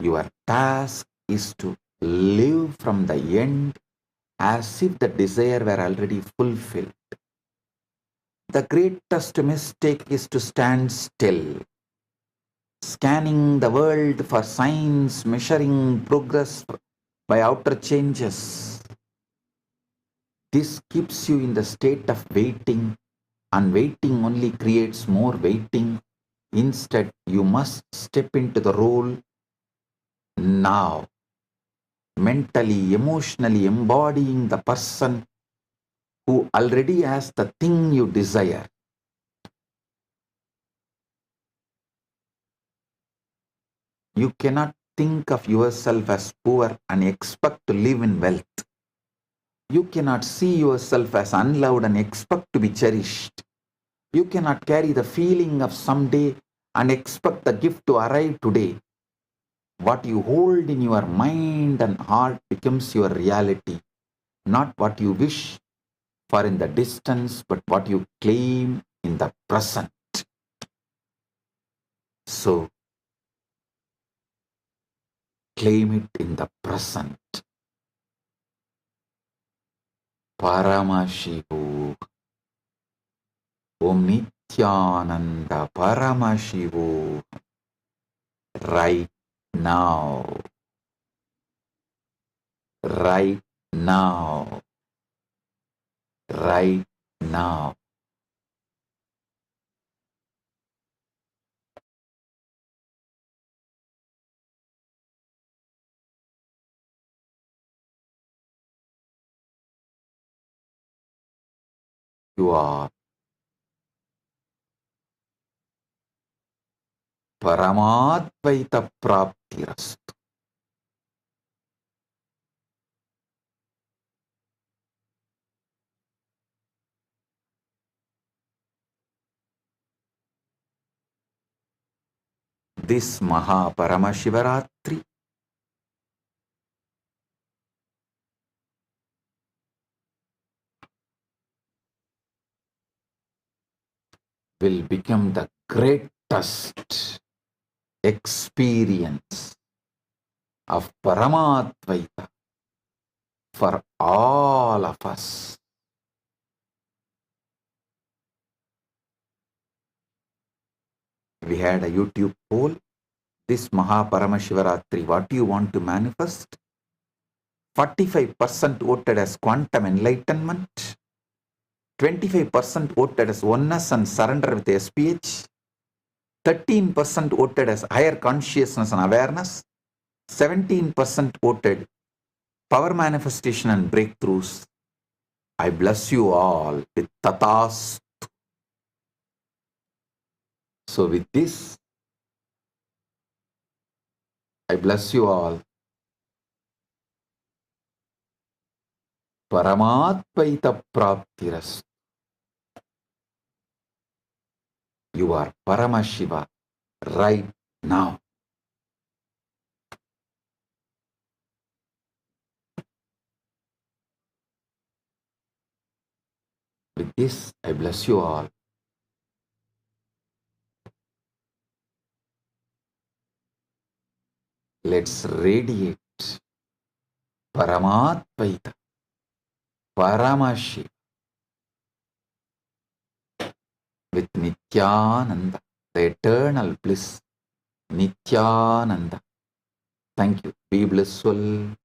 Your task is to live from the end as if the desire were already fulfilled. The greatest mistake is to stand still. scanning the world for signs, measuring progress by outer changes. This keeps you in the state of waiting, and waiting only creates more waiting. Instead, you must step into the role now, mentally, emotionally embodying the person who already has the thing you desire. You cannot think of yourself as poor and expect to live in wealth. You cannot see yourself as unloved and expect to be cherished. You cannot carry the feeling of someday and expect the gift to arrive today. What you hold in your mind and heart becomes your reality, not what you wish for in the distance, but what you claim in the present. So, claim it in the present. Paramashivo. Om Nithyananda Paramashivo. Right now. Right now. Right now. You are Paramadvaita Praptirastu. This Maha Paramashivaratri will become the greatest experience of Paramadvaita for all of us. We had a YouTube poll. This Maha Paramashivaratri, what do you want to manifest? 45% voted as quantum enlightenment. 25% voted as oneness and surrender with SPH. 13% voted as higher consciousness and awareness. 17% voted power manifestation and breakthroughs. I bless you all with tathas. So with this, I bless you all. Paramadvaita Praptiras. You are Paramashiva right now. With this, I bless you all. Let's radiate Paramadvaita, Paramashiva with Nithyananda, the eternal bliss, Nithyananda. Thank you. Be blissful.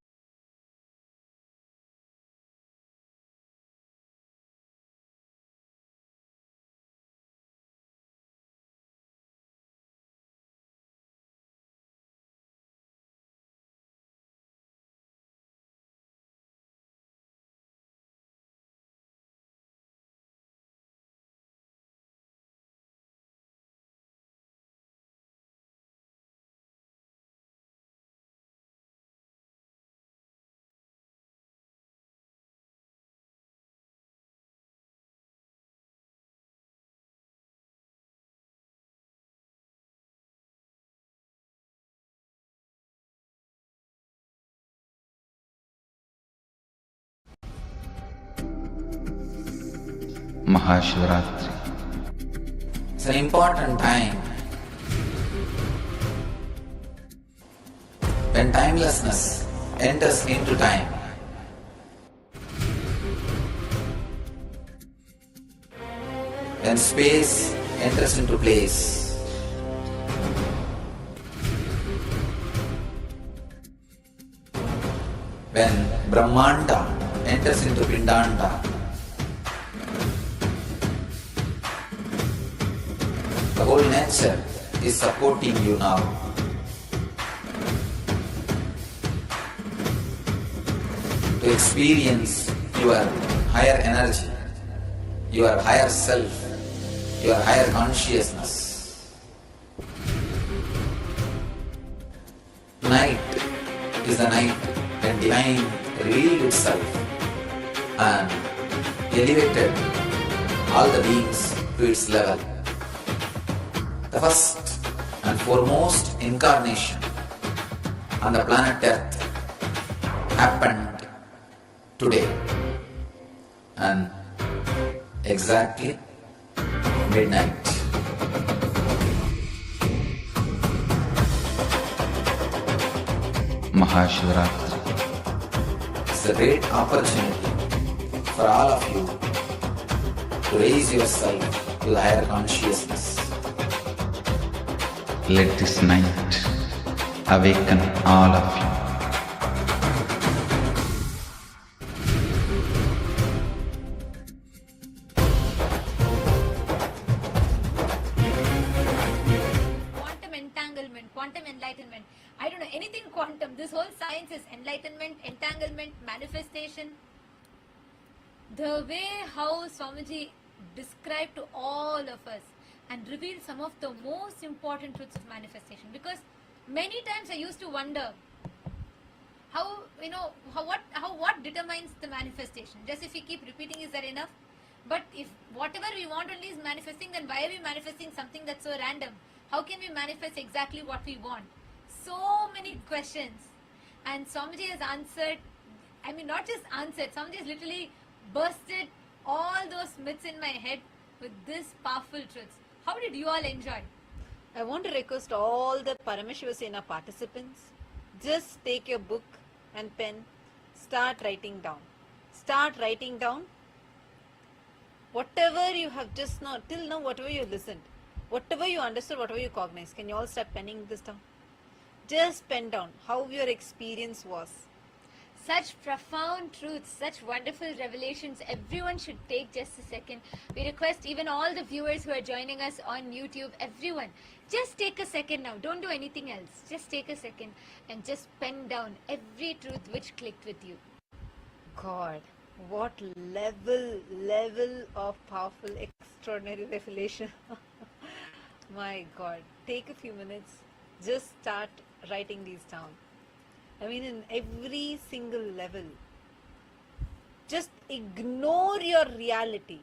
Maha Shivaratri. It's an important time when timelessness enters into time. When space enters into place. When Brahmanda enters into Pindanda, the whole nature is supporting you now. To experience your higher energy, your higher self, your higher consciousness. Night is the night when divine revealed itself and elevated all the beings to its level. The first and foremost incarnation on the planet Earth happened today, and exactly midnight. Maha Shivaratri. It's a great opportunity for all of you to raise yourself to the higher consciousness. Let this night awaken all of you. Quantum entanglement, quantum enlightenment. I don't know anything quantum. This whole science is enlightenment, entanglement, manifestation. The way how Swamiji described to all of us and revealed some of the most important truths of manifestation. Because many times I used to wonder how, what determines the manifestation. Just if we keep repeating, is that enough? But if whatever we want only is manifesting, then why are we manifesting something that's so random? How can we manifest exactly what we want? So many questions. And Swamiji has answered, not just answered, Swamiji has literally bursted all those myths in my head with this powerful truths. How did you all enjoy? I want to request all the Paramashiva Sena participants, just take your book and pen, start writing down. Start writing down whatever you have just now, till now, whatever you listened, whatever you understood, whatever you cognized. Can you all start penning this down? Just pen down how your experience was. Such profound truths, such wonderful revelations. Everyone should take just a second. We request even all the viewers who are joining us on YouTube, everyone, just take a second now. Don't do anything else. Just take a second and just pen down every truth which clicked with you. God, what level of powerful, extraordinary revelation. My God, take a few minutes, just start writing these down. In every single level, just ignore your reality.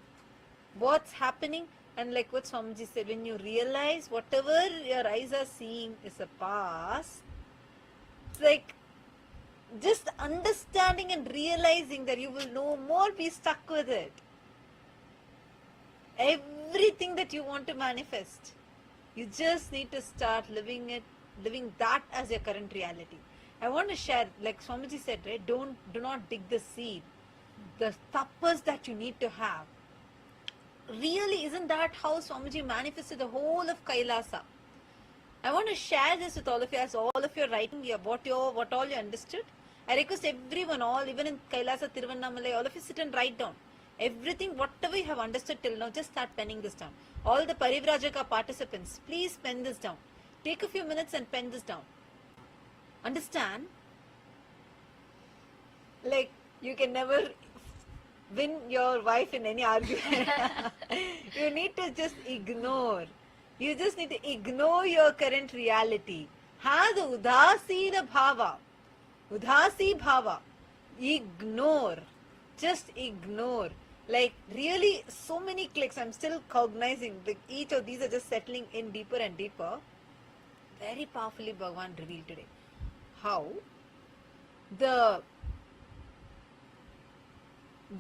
What's happening? And like what Swamiji said, when you realize whatever your eyes are seeing is a past, it's like just understanding and realizing that you will no more be stuck with it. Everything that you want to manifest, you just need to start living that as your current reality. I want to share, like Swamiji said, right? Do not dig the seed. The tapas that you need to have. Really, isn't that how Swamiji manifested the whole of Kailasa? I want to share this with all of you, as all of you are writing what all you understood. I request everyone, all, even in Kailasa, Tiruvannamalai, all of you sit and write down everything, whatever you have understood till now. Just start penning this down. All the Parivrajaka participants, please pen this down. Take a few minutes and pen this down. Understand? Like, you can never win your wife in any argument. You need to just ignore. You just need to ignore your current reality. Have the udasina bhava. Udasi bhava. Ignore. Just ignore. Like, really, so many clicks. I'm still cognizing. Like, each of these are just settling in deeper and deeper. Very powerfully Bhagavan revealed today. How the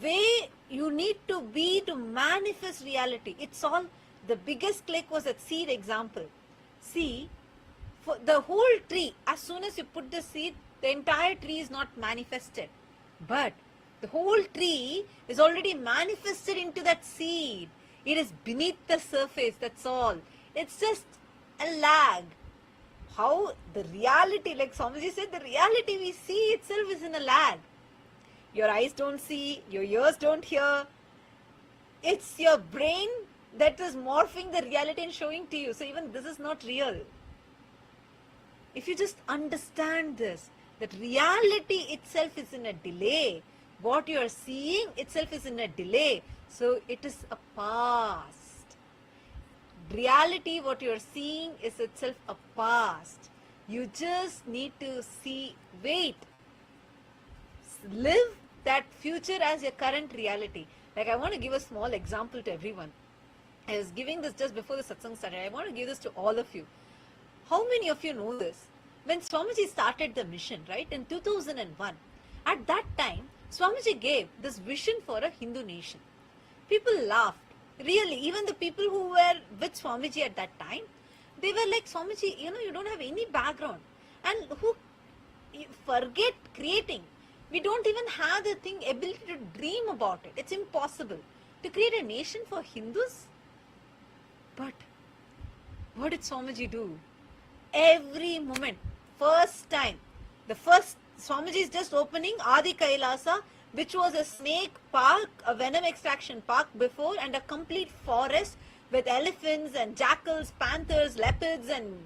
way you need to be to manifest reality. It's all, the biggest click was that seed example. See, for the whole tree, as soon as you put the seed, the entire tree is not manifested. But the whole tree is already manifested into that seed. It is beneath the surface, that's all. It's just a lag. how the reality, like Swamiji said, the reality we see itself is in a lag. Your eyes don't see, your ears don't hear. It's your brain that is morphing the reality and showing to you. So even this is not real. If you just understand this, that reality itself is in a delay. What you are seeing itself is in a delay. So it is a past. Reality, what you are seeing is itself a past. You just need to see, wait. Live that future as your current reality. Like I want to give a small example to everyone. I was giving this just before the satsang started. I want to give this to all of you. How many of you know this? When Swamiji started the mission, right, in 2001, at that time, Swamiji gave this vision for a Hindu nation. People laughed. Really, even the people who were with Swamiji at that time, they were like, Swamiji, you don't have any background. And forget creating. We don't even have the ability to dream about it. It's impossible to create a nation for Hindus. But what did Swamiji do? Every moment, first time, the first Swamiji is just opening Adi Kailasa, which was a snake park, a venom extraction park before, and a complete forest with elephants and jackals, panthers, leopards and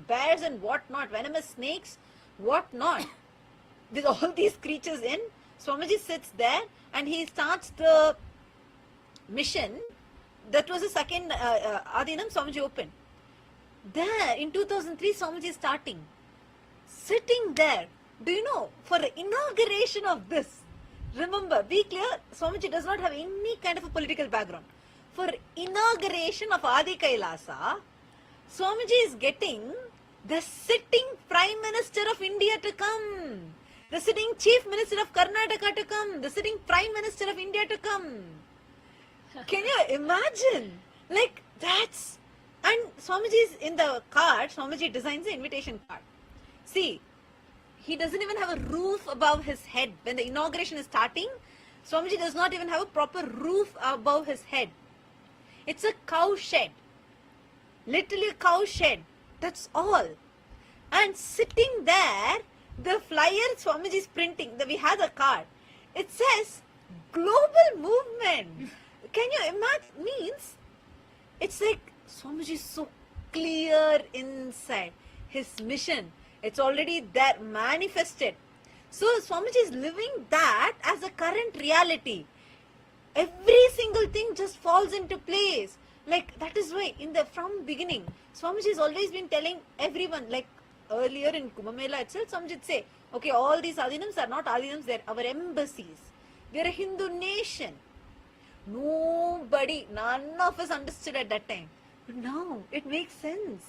bears and whatnot, venomous snakes, whatnot. With all these creatures in, Swamiji sits there and he starts the mission. That was the second Adinam Swamiji opened. There in 2003, Swamiji is starting. Sitting there, do you know, for the inauguration of this, remember, be clear, Swamiji does not have any kind of a political background. For inauguration of Adi Kailasa, Swamiji is getting the sitting Prime Minister of India to come, the sitting Chief Minister of Karnataka to come, the sitting Prime Minister of India to come. Can you imagine? Like, that's... And Swamiji is in the card, Swamiji designs the invitation card. See, he doesn't even have a roof above his head. When the inauguration is starting, Swamiji does not even have a proper roof above his head. It's a cow shed. Literally a cow shed. That's all. And sitting there, the flyer Swamiji is printing, we have the card. It says, global movement. Can you imagine? Means, it's like Swamiji is so clear inside. His mission, it's already there, manifested. So Swamiji is living that as a current reality. Every single thing just falls into place. Like, that is why from beginning, Swamiji has always been telling everyone, like earlier in Kumbh Mela itself, Swamiji would say, okay, all these Adinams are not Adinams, they're our embassies. We're a Hindu nation. Nobody, none of us understood at that time. But now, it makes sense.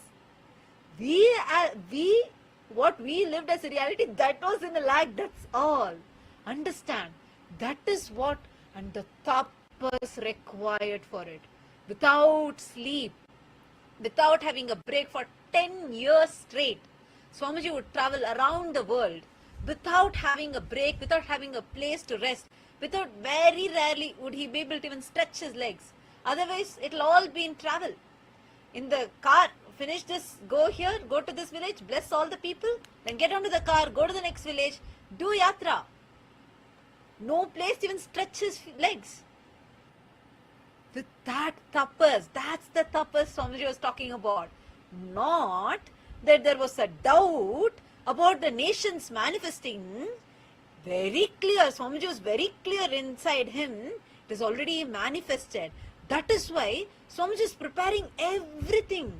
What we lived as a reality, that was in a lag, that's all. Understand, that is what, and the tapas required for it. Without sleep, without having a break for 10 years straight, Swamiji would travel around the world without having a break, without having a place to rest, without, very rarely would he be able to even stretch his legs. Otherwise, it'll all be in travel. In the car, finish this, go here, go to this village, bless all the people, then get onto the car, go to the next village, do yatra. No place to even stretch his legs. With that tapas, that's the tapas Swamiji was talking about. Not that there was a doubt about the nations manifesting. Very clear, Swamiji was very clear inside him. It is already manifested. That is why Swamiji is preparing everything.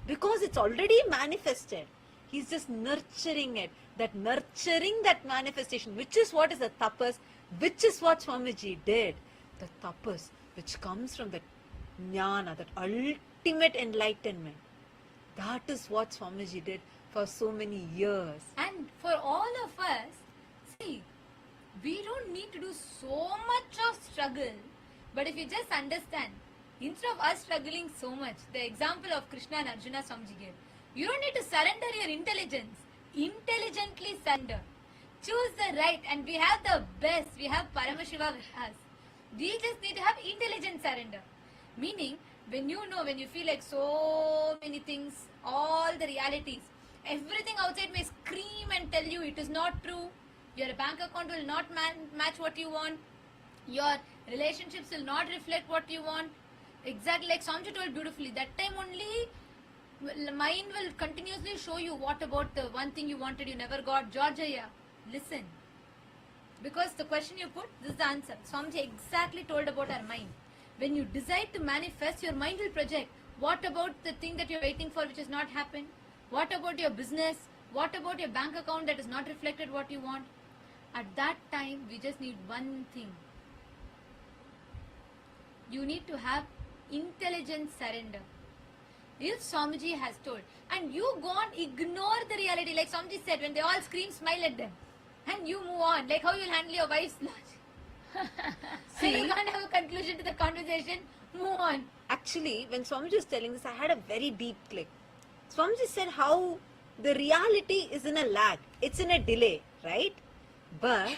Because it's already manifested. He's just nurturing it. That nurturing that manifestation, which is what is the tapas, which is what Swamiji did. The tapas, which comes from the jnana, that ultimate enlightenment. That is what Swamiji did for so many years. And for all of us, see, we don't need to do so much of struggle. But if you just understand, instead of us struggling so much, the example of Krishna and Arjuna Swamiji gave, you don't need to surrender your intelligence. Intelligently surrender. Choose the right, and we have the best. We have Paramashiva with us. We just need to have intelligent surrender. Meaning, when you feel like so many things, all the realities, Everything outside may scream and tell you it is not true. Your bank account will not match what you want. Your relationships will not reflect what you want. Exactly like Swamiji told beautifully. That time only mind will continuously show you what about the one thing you wanted you never got. Georgia, listen. Because the question you put, this is the answer. Swamiji exactly told about our mind. When you decide to manifest, your mind will project. What about the thing that you're waiting for which has not happened? What about your business? What about your bank account that has not reflected what you want? At that time, we just need one thing. You need to have intelligent surrender. If Swamiji has told, and you go on, ignore the reality, like Swamiji said, when they all scream, smile at them. And you move on, like how you'll handle your wife's logic. See, you can't have a conclusion to the conversation, move on. Actually, when Swamiji was telling this, I had a very deep click. Swamiji said how the reality is in a lag, it's in a delay, right? But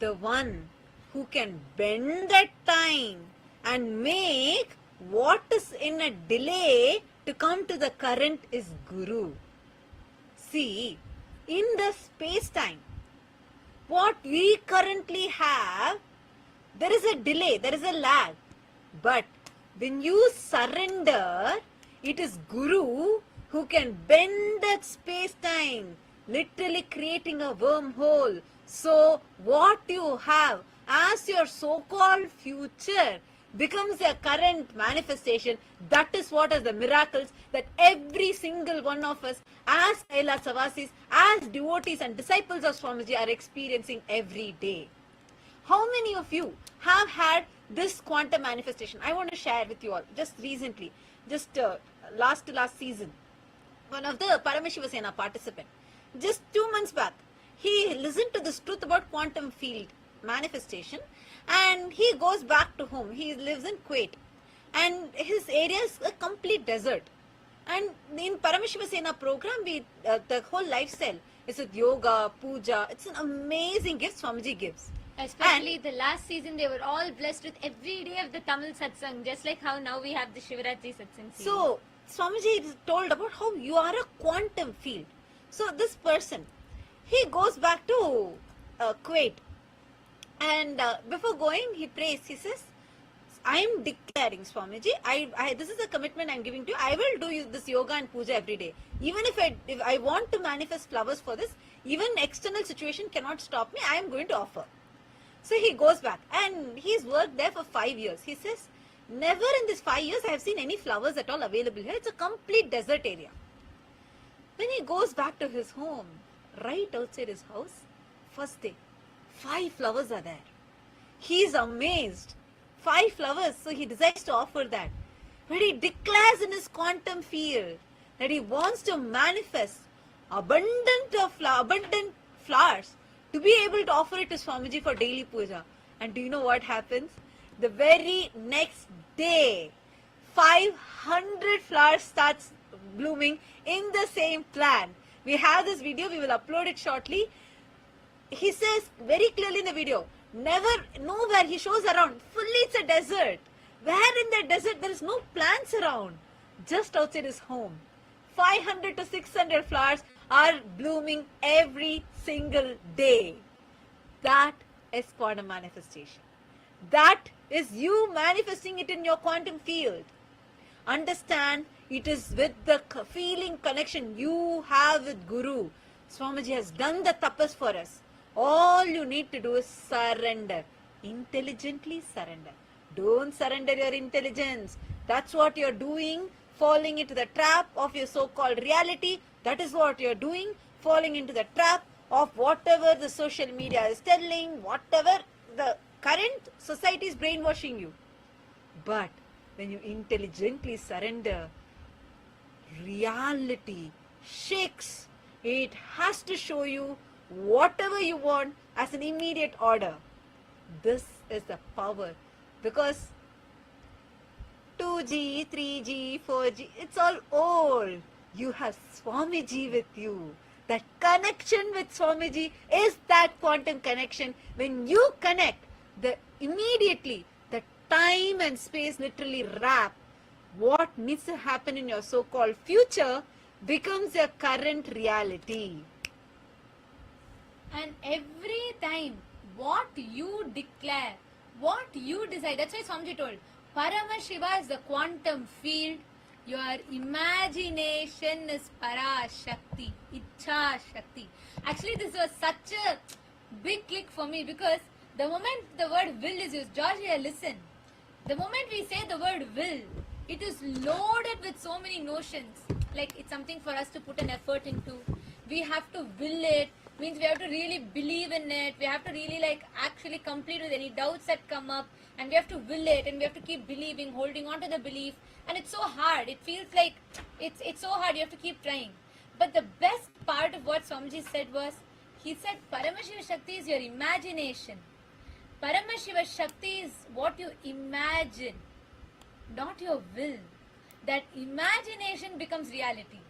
the one who can bend that time and make what is in a delay to come to the current is Guru. See, in the space-time, what we currently have, there is a delay, there is a lag. But when you surrender, it is Guru who can bend that space-time, literally creating a wormhole. So what you have as your so-called future becomes a current manifestation. That is what is the miracles that every single one of us as KAILASA'S, as devotees and disciples of Swamiji are experiencing every day. How many of you have had this quantum manifestation? I want to share with you all. Just recently, just last season, one of the Paramashiva Sena participant, just 2 months back, he listened to this truth about quantum field manifestation and he goes back to home. He lives in Kuwait and his area is a complete desert. And in Paramashiva Sena program, the whole lifestyle is with yoga, puja. It's an amazing gift Swamiji gives. Especially the last season, they were all blessed with every day of the Tamil Satsang, just like how now we have the Shivaratri Satsang series. So, Swamiji is told about how you are a quantum field. So, this person, he goes back to Kuwait. And before going, he prays. He says, I am declaring, Swamiji, this is a commitment I am giving to you. I will do this yoga and puja every day. Even if I want to manifest flowers for this, even external situation cannot stop me. I am going to offer. So he goes back and he's worked there for 5 years. He says, never in these 5 years I have seen any flowers at all available here. It's a complete desert area. When he goes back to his home, right outside his house, first day, 5 flowers are there. He is amazed. 5 flowers, so he decides to offer that. But he declares in his quantum field that he wants to manifest abundant flowers to be able to offer it to Swamiji for daily puja. And do you know what happens? The very next day, 500 flowers starts blooming in the same plant. We have this video, we will upload it shortly. He says very clearly in the video, nowhere he shows around, fully it's a desert. Where in the desert there is no plants around, just outside his home. 500 to 600 flowers are blooming every single day. That is quantum manifestation. That is you manifesting it in your quantum field. Understand, it is with the feeling connection you have with Guru. Swamiji has done the tapas for us. All you need to do is surrender. Intelligently surrender. Don't surrender your intelligence. That's what you're doing. Falling into the trap of your so-called reality. That is what you're doing. Falling into the trap of whatever the social media is telling, whatever the current society is brainwashing you. But when you intelligently surrender, reality shakes. It has to show you whatever you want as an immediate order. This is the power, because 2G, 3G, 4G, it's all old. You have Swamiji with you. That connection with Swamiji is that quantum connection. When you connect, immediately the time and space literally wrap. What needs to happen in your so-called future becomes your current reality. And every time, what you declare, what you decide, that's why Swamiji told, Paramashiva is the quantum field, your imagination is Parashakti, Ichha Shakti. Actually, this was such a big click for me because the moment the word will is used, Georgia, listen. The moment we say the word will, it is loaded with so many notions. Like it's something for us to put an effort into. We have to will it, means we have to really believe in it. We have to really actually complete with any doubts that come up. And we have to will it and we have to keep believing, holding on to the belief. And it's so hard. It feels like it's so hard. You have to keep trying. But the best part of what Swamiji said was, he said Paramashiva Shakti is your imagination. Paramashiva Shakti is what you imagine, not your will. That imagination becomes reality.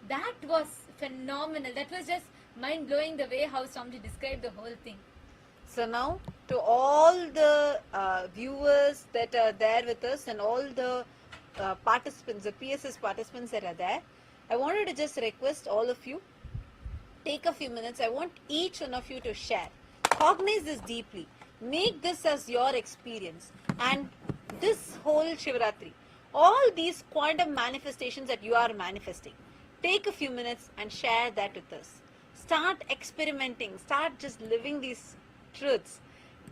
That was phenomenal. That was just mind-blowing the way how Swamiji described the whole thing. So now, to all the viewers that are there with us and all the participants, the PSS participants that are there, I wanted to just request all of you, take a few minutes. I want each one of you to share. Cognize this deeply. Make this as your experience. And this whole Shivaratri, all these quantum manifestations that you are manifesting, take a few minutes and share that with us. Start experimenting. Start just living these truths.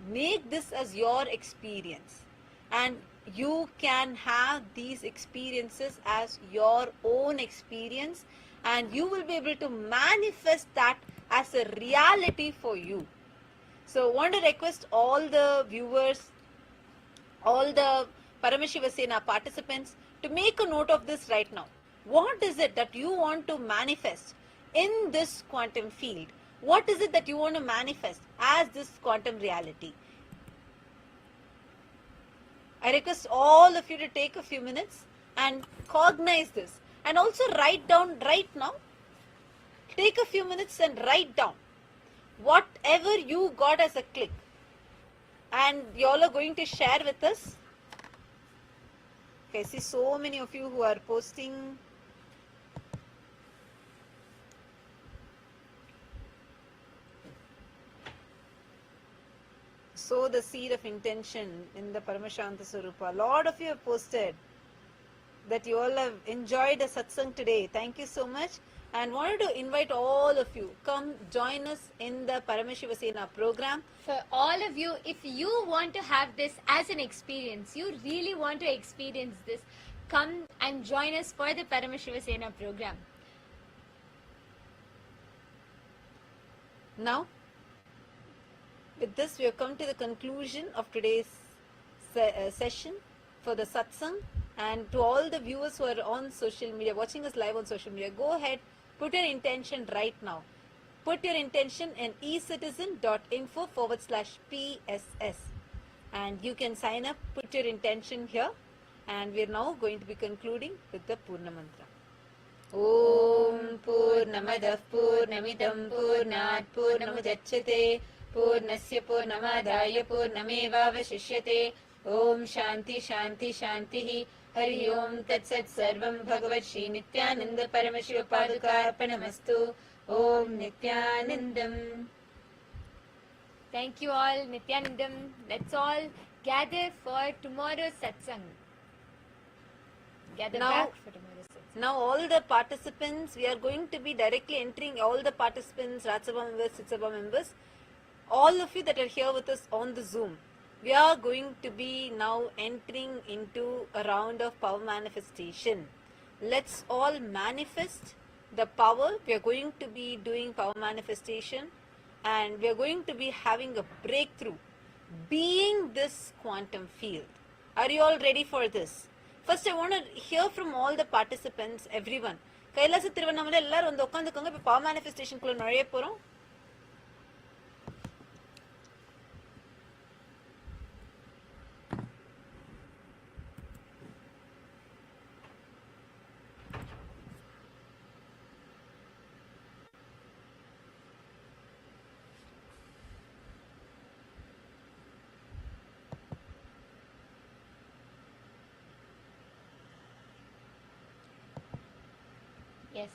Make this as your experience. And you can have these experiences as your own experience. And you will be able to manifest that as a reality for you. So I want to request all the viewers, all the Paramashiva Sena participants to make a note of this right now. What is it that you want to manifest in this quantum field? What is it that you want to manifest as this quantum reality? I request all of you to take a few minutes and cognize this. And also write down right now. Take a few minutes and write down whatever you got as a click. And you all are going to share with us. Okay, I see so many of you who are posting. Sow the seed of intention in the Paramashanta Swarupa. A lot of you have posted that you all have enjoyed the satsang today. Thank you so much. And wanted to invite all of you, come join us in the Paramashiva Sena program. For all of you, if you want to have this as an experience, you really want to experience this, come and join us for the Paramashiva Sena program. Now, with this, we have come to the conclusion of today's session for the satsang. And to all the viewers who are on social media, watching us live on social media, go ahead, put your intention right now. Put your intention in ecitizen.info /PSS. And you can sign up, put your intention here. And we are now going to be concluding with the Purna Mantra. Om Purnamadah Purnamidam Purnat Purnamudachyate Purnasya Purnamadaya Purnamevavashishyate Om Shanti Shanti Shanti Hari Om Tat Sat Sarvam Bhagavat Shri Nityananda Paramashiva Padukarpanamastu Om Nityanandam. Thank you all, Nityanandam. Let's all gather for tomorrow's satsang. Gather back for tomorrow's satsang. Now all the participants, we are going to be directly entering, all the participants, Rajasabha members, Sitsabha members, all of you that are here with us on the Zoom. We are going to be now entering into a round of power manifestation. Let's all manifest the power. We are going to be doing power manifestation and we are going to be having a breakthrough, being this quantum field. Are you all ready for this? First, I want to hear from all the participants, everyone. Kailasa Thiruvannamalai ellarum வந்து உட்கார்ந்துக்கோங்க. இப்ப power manifestation குள்ள நுழைய போறோம். Yes.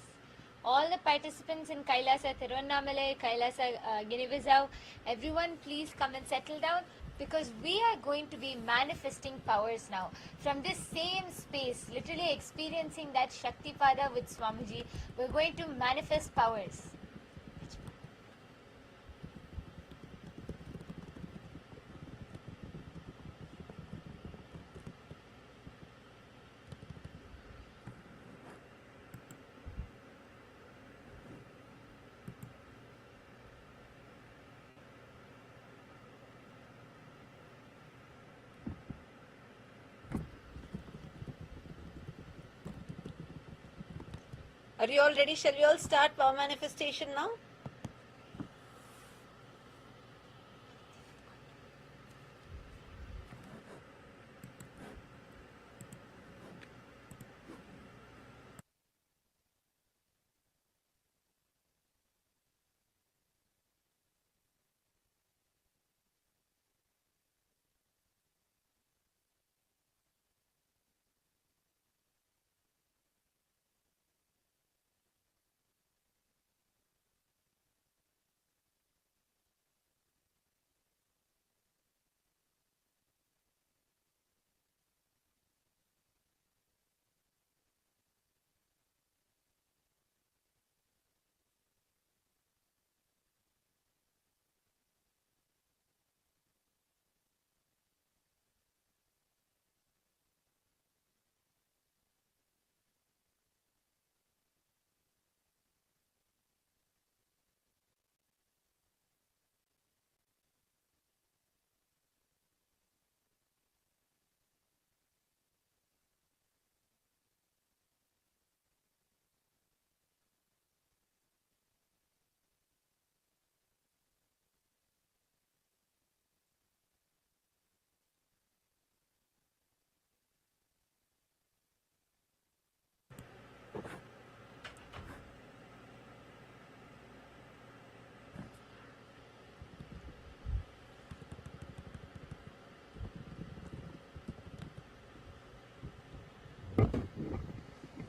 All the participants in Kailasa Tirunnamalai, Kailasa Guinea-Bissau, everyone please come and settle down, because we are going to be manifesting powers now. From this same space, literally experiencing that Shaktipada with Swamiji, we're going to manifest powers. Are you all ready? Shall we all start power manifestation now?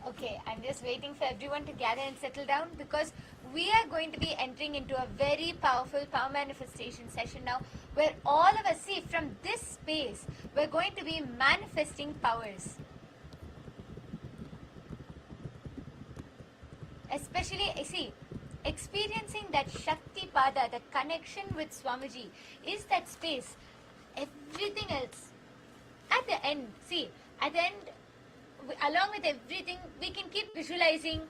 Okay, I'm just waiting for everyone to gather and settle down, because we are going to be entering into a very powerful power manifestation session now, where all of us, see, from this space, we're going to be manifesting powers. Especially, see, experiencing that Shakti Pada, the connection with Swamiji, is that space. Everything else, at the end, see, at the end, along with everything, we can keep visualizing,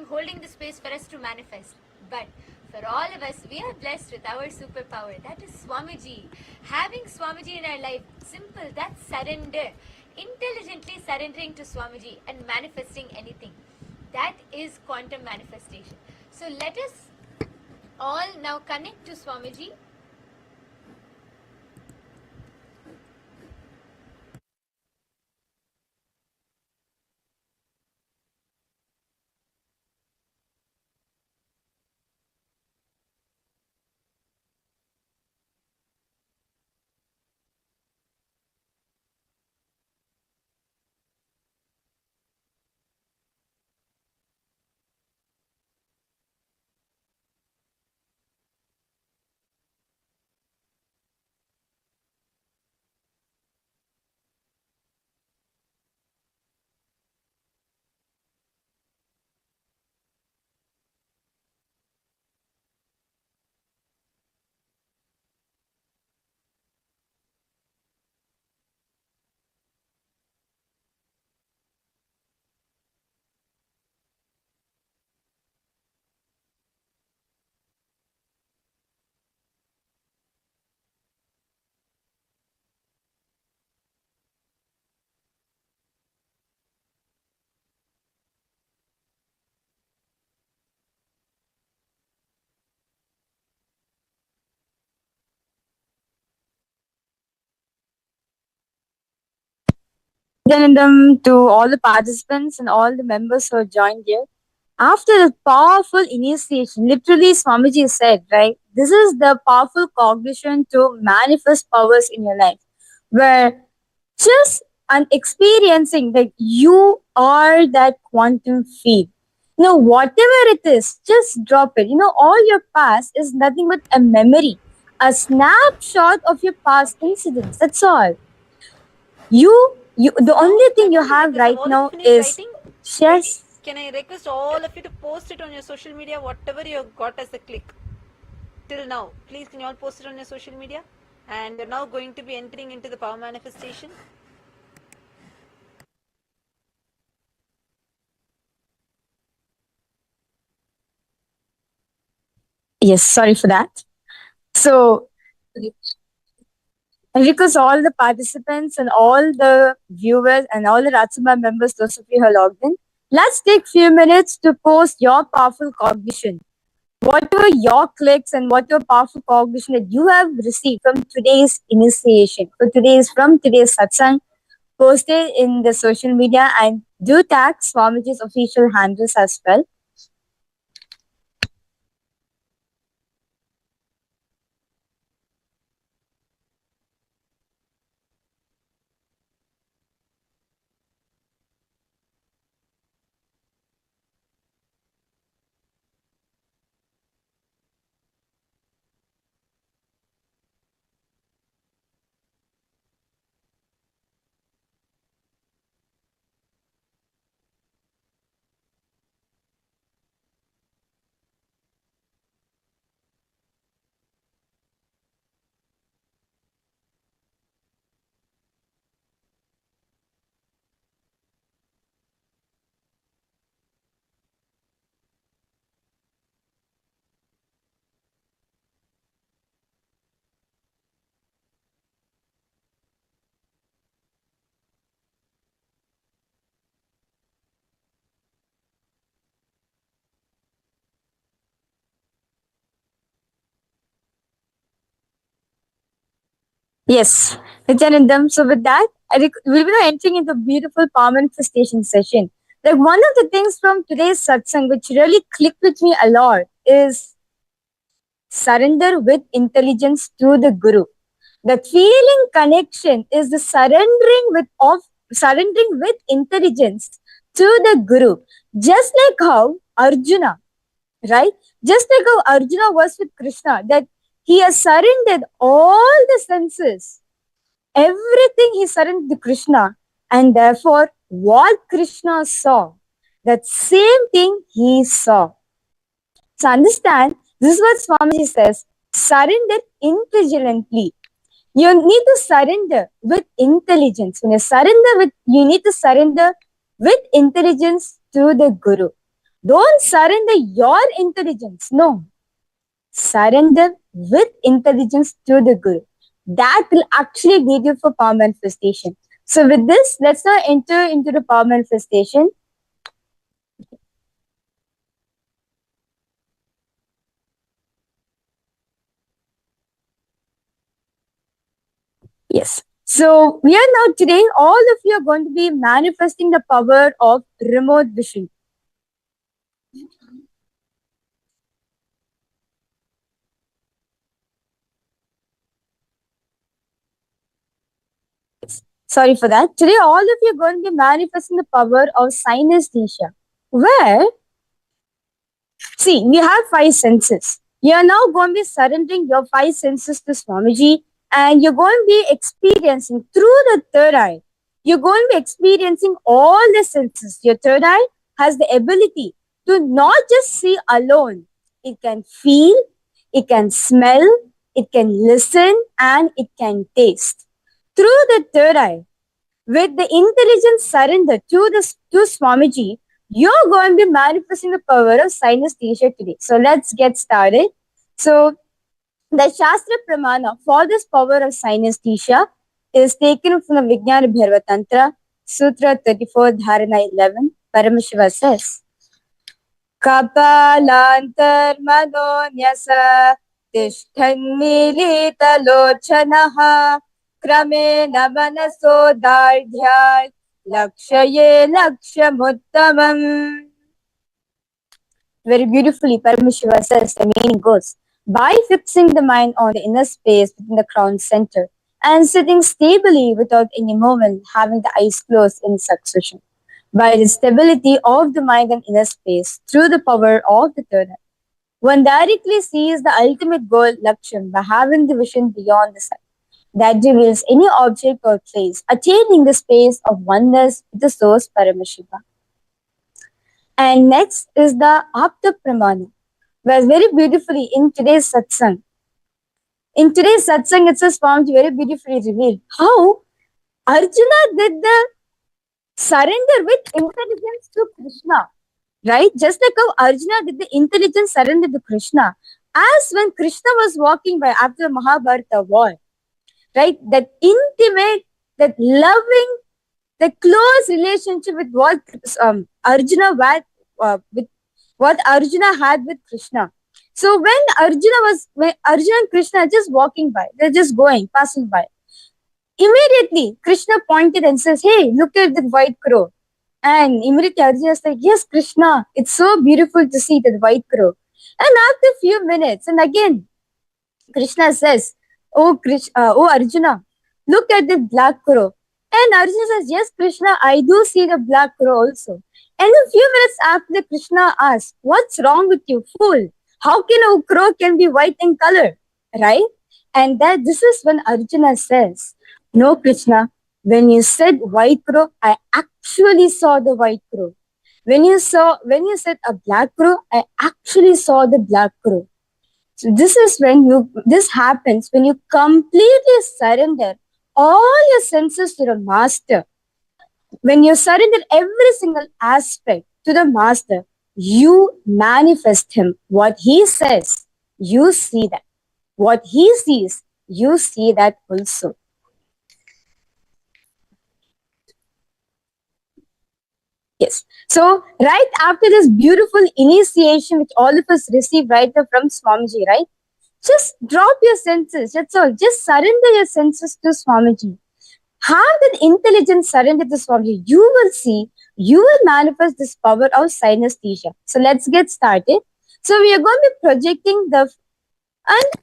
holding the space for us to manifest. But for all of us, we are blessed with our superpower, that is Swamiji. Having Swamiji in our life, simple, that's surrender. Intelligently surrendering to Swamiji and manifesting anything. That is quantum manifestation. So let us all now connect to Swamiji. Nityanandam to all the participants and all the members who have joined here. After the powerful initiation, literally Swamiji said, right, this is the powerful cognition to manifest powers in your life, where just and experiencing that you are that quantum field. Whatever it is, just drop it. All your past is nothing but a memory, a snapshot of your past incidents. That's all. The only thing you have right now is just. Can I request all of you to post it on your social media, whatever you got as a click till now? Please, can you all post it on your social media? And we're now going to be entering into the power manifestation. Yes, sorry for that. So, because all the participants and all the viewers and all the Ratsabha members, those of you who are logged in, let's take few minutes to post your powerful cognition. Whatever your clicks and whatever powerful cognition that you have received from today's initiation, from today's satsang, post it in the social media and do tag Swamiji's official handles as well. Yes, Nityanandam. So with that, we'll be now entering into a beautiful power manifestation session. Like one of the things from today's satsang which really clicked with me a lot is surrender with intelligence to the Guru. The feeling connection is the surrendering with intelligence to the Guru. Just like how Arjuna, right? Just like how Arjuna was with Krishna, that he has surrendered all the senses. Everything he surrendered to Krishna. And therefore, what Krishna saw, that same thing he saw. So understand, this is what Swamiji says, surrender intelligently. You need to surrender with intelligence. When you need to surrender with intelligence to the Guru. Don't surrender your intelligence. No. Surrender with intelligence to the Guru. That will actually lead you for power manifestation. So with this, let's now enter into the power manifestation. Yes. So we are now today, all of you are going to be manifesting the power of remote vision. Sorry for that. Today, all of you are going to be manifesting the power of synesthesia. Where, see, we have 5 senses. You are now going to be surrendering your 5 senses to Swamiji, and you're going to be experiencing through the third eye. You're going to be experiencing all the senses. Your third eye has the ability to not just see alone. It can feel, it can smell, it can listen, and it can taste. Through the third eye, with the intelligence surrender to Swamiji, you're going to be manifesting the power of synesthesia today. So let's get started. So the Shastra Pramana for this power of synesthesia is taken from the Vijnana Bhairava Tantra, Sutra 34, Dharana 11. Paramashiva says, Kapalantar Madonyasa Tishtan Milita Lochanaha Kramena Manaso Dardhyal Lakshaye Lakshamuttamam. Very beautifully, Paramashiva says, the meaning goes, by fixing the mind on the inner space within the crown center, and sitting stably without any movement, having the eyes closed in succession. By the stability of the mind and inner space through the power of the third eye, one directly sees the ultimate goal, Laksham, by having the vision beyond the sight that reveals any object or place, attaining the space of oneness with the source Paramashiva. And next is the Apta Pramana, where very beautifully in today's Satsang. In today's Satsang, it is found very beautifully revealed how Arjuna did the surrender with intelligence to Krishna. Right? Just like how Arjuna did the intelligence surrender to Krishna. As when Krishna was walking by after the Mahabharata war, right? That intimate, that loving, the close relationship with what Arjuna had with Krishna. So when Arjuna and Krishna are just walking by, they're just passing by. Immediately, Krishna pointed and says, "Hey, look at the white crow." And immediately Arjuna is like, "Yes, Krishna, it's so beautiful to see that white crow." And after a few minutes, and again, Krishna says, "Oh Arjuna, look at the black crow." And Arjuna says, "Yes, Krishna, I do see the black crow also." And a few minutes after, Krishna asks, "What's wrong with you, fool? How can a crow can be white in color?" Right? And this is when Arjuna says, "No, Krishna, when you said white crow, I actually saw the white crow. When you said a black crow, I actually saw the black crow." So this happens when you completely surrender all your senses to the master. When you surrender every single aspect to the master, you manifest him. What he says, you see that. What he sees, you see that also. Yes. So right after this beautiful initiation which all of us receive right now from Swamiji, right? Just drop your senses. That's all. Just surrender your senses to Swamiji. Have that intelligence surrender to Swamiji. You will see, you will manifest this power of synesthesia. So let's get started. So we are going to be projecting an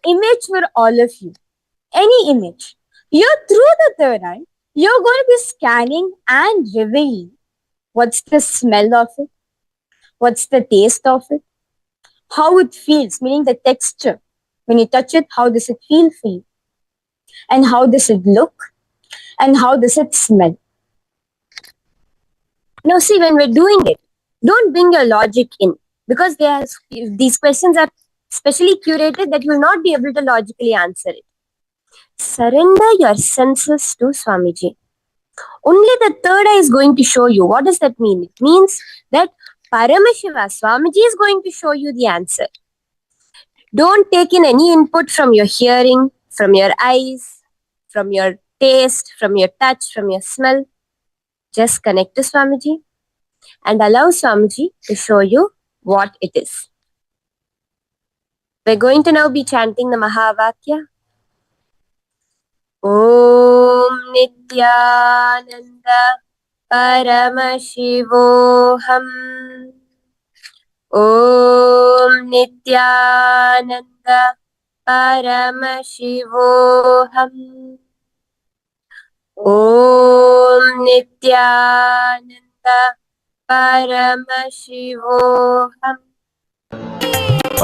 image for all of you. Any image. You're through the third eye. You're going to be scanning and revealing. What's the smell of it? What's the taste of it? How it feels, meaning the texture. When you touch it, how does it feel for you? And how does it look? And how does it smell? Now see, when we're doing it, don't bring your logic in. Because these questions are specially curated that you will not be able to logically answer it. Surrender your senses to Swamiji. Only the third eye is going to show you. What does that mean? It means that Paramashiva, Swamiji is going to show you the answer. Don't take in any input from your hearing, from your eyes, from your taste, from your touch, from your smell. Just connect to Swamiji and allow Swamiji to show you what it is. We're going to now be chanting the Mahavakya. Om Nityananda Paramashivoham. Om Nityananda Paramashivoham. Om Nityananda Paramashivoham.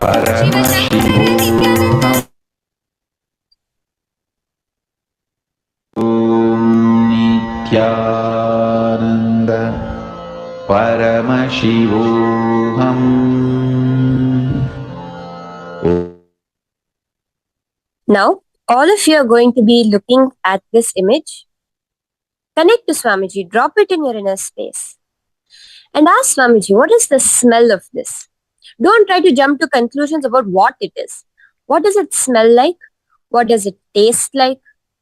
Paramashivoham. Om Nityananda Paramashivoham. Now, all of you are going to be looking at this image. Connect to Swamiji, drop it in your inner space. And ask Swamiji, what is the smell of this? Don't try to jump to conclusions about what it is. What does it smell like? What does it taste like?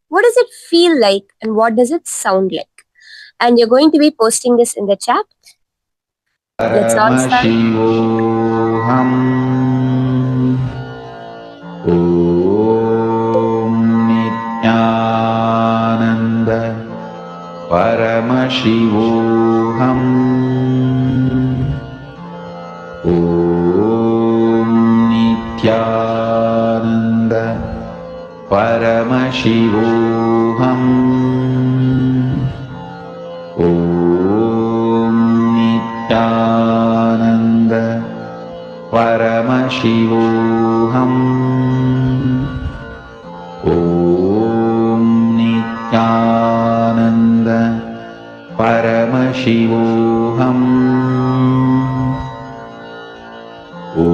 What does it feel like? And what does it sound like? And you're going to be posting this in the chat. Let's all start. Paramashivoham. Om Nityananda Paramashivoham. Om Nityananda Paramashivoham. ॐ नित्यानन्द परमशिवोऽहम् ॐ नित्यानन्द परमशिवोऽहम् ॐ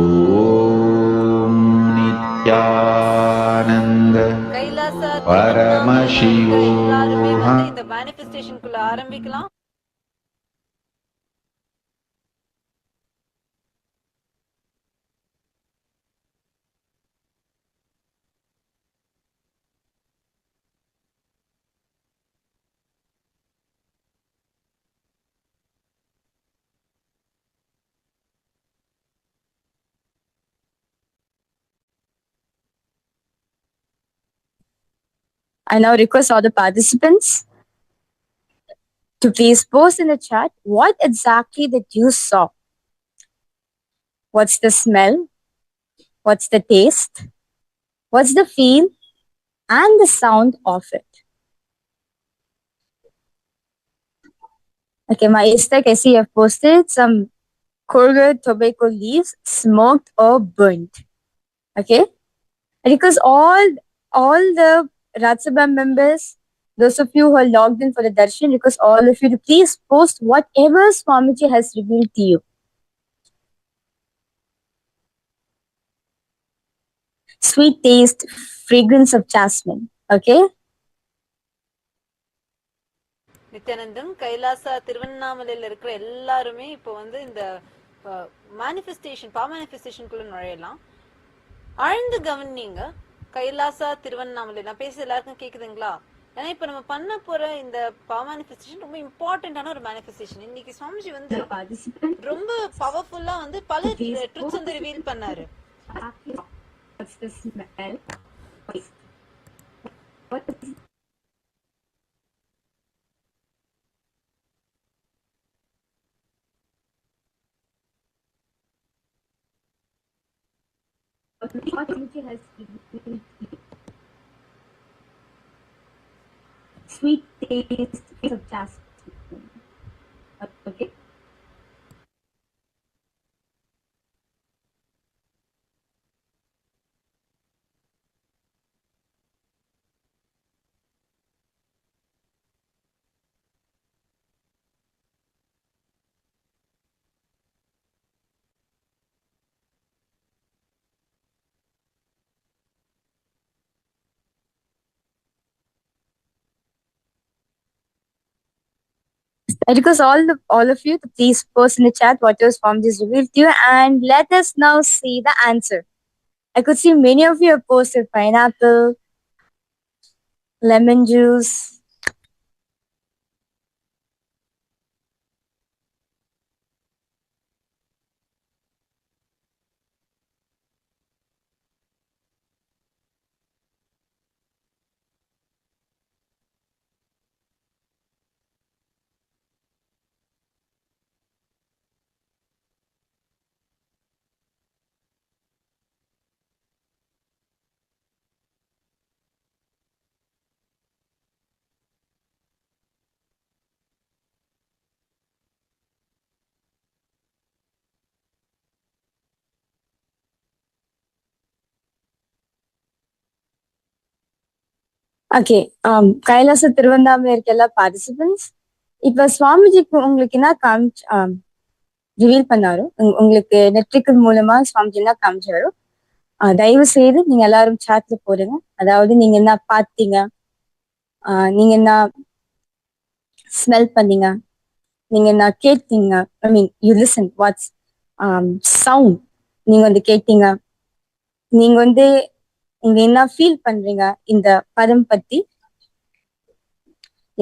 नित्यानन्द கைலாசா பரமசிவோஹம். எல்லாருமே வந்து இந்த மேனிஃபெஸ்டேஷனுக்குள்ள ஆரம்பிக்கலாம். I now request all the participants to please post in the chat what exactly that you saw. What's the smell? What's the taste? What's the feel? And the sound of it. Okay, my Istak, I see you have posted some Kruger tobacco leaves, smoked or burnt. Okay? Because all the Ratsabha members, those of you who are logged in for the darshan, request all of you to please post whatever Swamiji has revealed to you. Sweet taste, fragrance of jasmine. Okay? Nithyanandam Kailasa திருவண்ணாமலையில இருக்கிற எல்லாருமே இப்போ வந்து இந்த manifestation மேனிஃபெஸ்டேஷனுக்குள்ள நுழையலாம். ஆழ்ந்து கவனிங்க. கைலாசா திருவண்ணாமலை நான் பேசுறது எல்லாருக்கும் கேக்குதுங்களா? ஏன்னா இப்ப நம்ம பண்ண போற இந்த மேனிஃபெஸ்டேஷன் ரொம்ப இம்பார்ட்டன்டான ஒரு மேனிஃபெஸ்டேஷன். இன்னைக்கு சுவாமிஜி வந்து ரொம்ப பவர்ஃபுல்லா வந்து பல ட்ரூத்ஸ் வந்து ரிவீல் பண்ணாரு. Sweet taste of jasmine. Okay. I request all of you to please post in the chat what your Swamiji is revealed to you, and let us now see the answer. I could see many of you have posted pineapple, lemon juice. Okay, கைலாச திருவண்ணாமலை இருக்க எல்லா participants, இப்ப சுவாமிஜிக்கு உங்களுக்கு என்ன reveal பண்ணாரோ, உங்களுக்கு நெட்ரிக்கல் மூலமா சுவாமிஜி என்ன காமிச்சாரோ, தயவு செய்து நீங்க எல்லாரும் சாட்ல போடுங்க. அதாவது நீங்க என்ன பார்த்தீங்க, நீங்க என்ன ஸ்மெல் பண்ணீங்க, நீங்க என்ன கேட்டீங்க, I mean you listen what's sound நீங்க வந்து கேட்டீங்க, நீங்க வந்து நீங்க என்ன ஃபீல் பண்றீங்க இந்த பதம் பத்தி.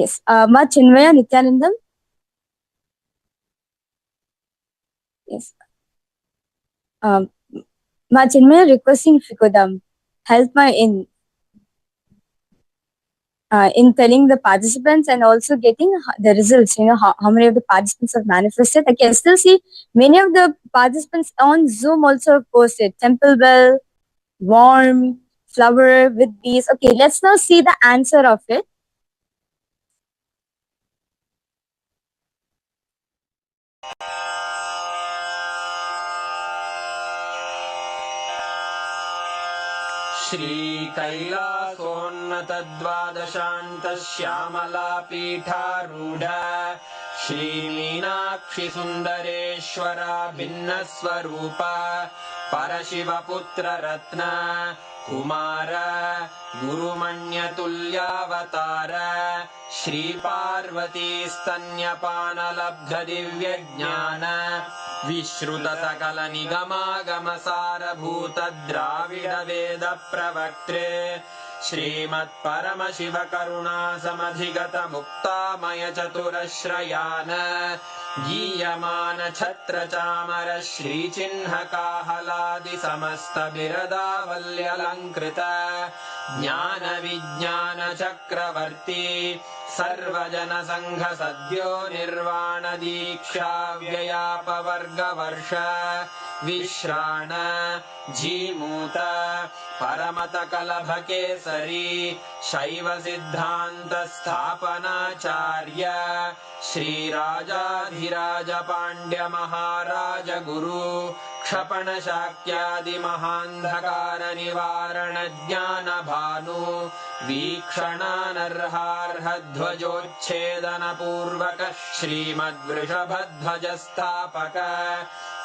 Yes, Ma Chinmaya Nityanandam. Yes, Ma Chinmaya, requesting if you could help me in telling the participants and also getting the results, you know, how many of the participants have manifested. I can still see many of the participants on Zoom also have posted temple bell, warm, flower with bees. Okay, let's now see the answer of it. श्रीकैलासोन्नतद्वादशान्तश्यामलापीठारूढ श्रीमीनाक्षि सुन्दरेश्वरा भिन्नस्वरूप परशिवपुत्ररत्न कुमार गुरुमण्यतुल्यावतार श्रीपार्वतीस्तन्यपानलब्धदिव्यज्ञान विश्रुतसकलनिगमागमसारभूतद्राविडवेदप्रवक्त्रे श्रीमत्परमशिवकरुणासमधिगतमुक्तामयचतुरश्रयान् गीयमान छत्रचामर श्रीचिह्नकाहलादिसमस्तबिरदावल्यलङ्कृत ज्ञानविज्ञानचक्रवर्ती सर्वजनसङ्घसद्यो निर्वाणदीक्षा व्ययापवर्गवर्ष विश्राण जीमूत परमतकलभकेसरी शैवसिद्धान्तस्थापनाचार्य श्रीराजाधिराजपाण्ड्यमहाराज गुरु क्षपणशाक्यादिमहान्धकारनिवारणज्ञानभानु वीक्षणानर्हार्हध्वजोच्छेदनपूर्वक श्रीमद्वृषभध्वजस्थापक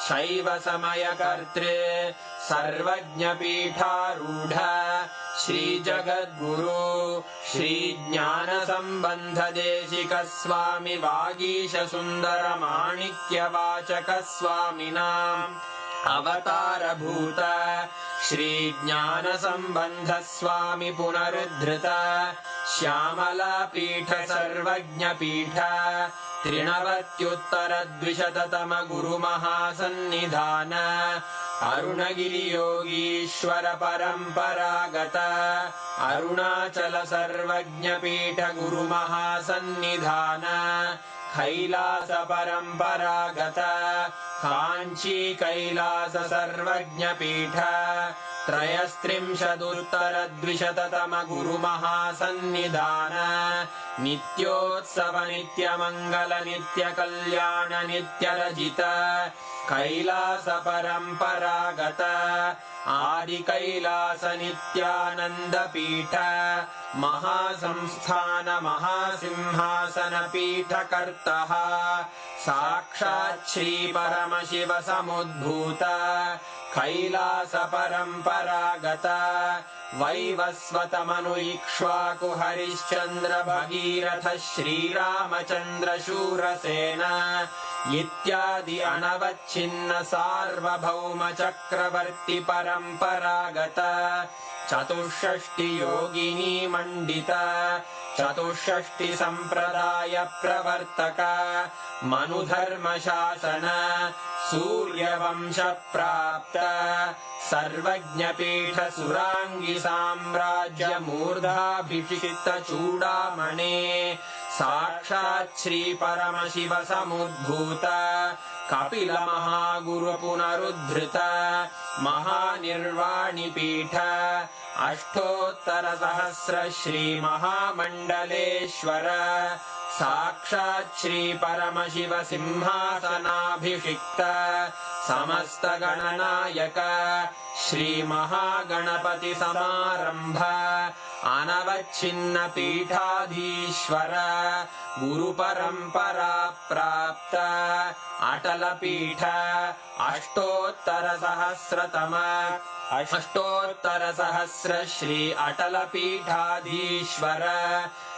शैवसमयकर्त्रे सर्वज्ञपीठारूढ श्रीजगद्गुरु श्रीज्ञानसम्बन्धदेशिकस्वामि वागीशसुन्दरमाणिक्यवाचकस्वामिनाम् अवतारभूत श्रीज्ञानसम्बन्धस्वामि पुनरुद्धृत श्यामलापीठ सर्वज्ञपीठ त्रिनवत्युत्तरद्विशततम गुरुमहासन्निधान अरुणगिरियोगीश्वर परम्परागत अरुणाचल सर्वज्ञपीठ गुरुमहासन्निधान कैलास परम्परागत काञ्ची कैलास सर्वज्ञपीठ त्रयस्त्रिंशदुत्तरद्विशततम गुरुमहासन्निधान नित्योत्सव नित्यमङ्गल नित्यकल्याण नित्यरजित कैलास परम्परागत आदिकैलास नित्यानन्दपीठ महासंस्थान महासिंहासन पीठकर्तः साक्षात् श्री परमशिव समुद्भूत कैलास परम्परागत वैवस्वतमनु इक्ष्वाकु हरिश्चन्द्र भगीरथ श्रीरामचन्द्र शूरसेन इत्यादि अनवच्छिन्न सार्वभौम चक्रवर्ति परम्परागत चतुष्षष्टि योगिनी मण्डित चतुष्षष्टि सम्प्रदाय प्रवर्तक मनुधर्मशासन सूर्यवंश प्राप्त सर्वज्ञपीठ सुराङ्गी साम्राज्य मूर्धाभिषिक्त चूडामणे साक्षात् श्री परमशिव समुद्भूत कपिल महागुरु पुनरुद्धृत महानिर्वाणिपीठ अष्टोत्तर सहस्र श्री महामण्डलेश्वर साक्षात् श्री परमशिव सिंहासनाभिषिक्त समस्त गणनायक श्री महागणपति समारंभ अनवच्छिन्न पीठाधीश्वर गुरु परंपरा प्राप्त अटल पीठ अष्टोत्तर सहस्र श्री अटल पीठाधीश्वर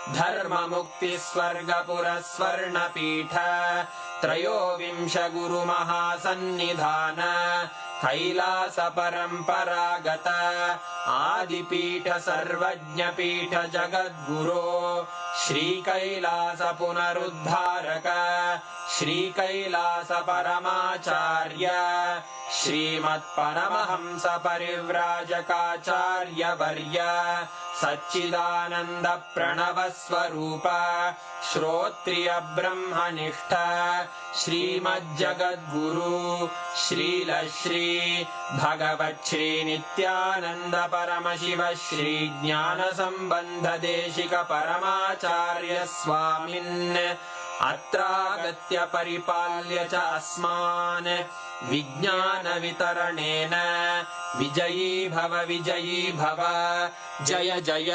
धर्म मुक्ति स्वर्गपुर स्वर्ण पीठ त्रयोविंश गुरु महासन्निधान कैलास परम्परागत आदिपीठ सर्वज्ञपीठ जगद्गुरो श्री कैलास पुनरुद्धारक श्री कैलास परमाचार्य श्रीमत्परमहंस परिव्राजकाचार्य वर्य सच्चिदानंद प्रणव स्वरूप श्रोत्रिय ब्रह्मनिष्ठ श्रीमज्जगद्गुरु श्रील श्री भगवत् श्री नित्यानंद परमशिव श्री ज्ञान संबंध देशिक परमाचार्य स्वामिन् अत्रागत्य परिपाल्य च अस्मान् विज्ञानवितरणेन विजयी भव जय जय।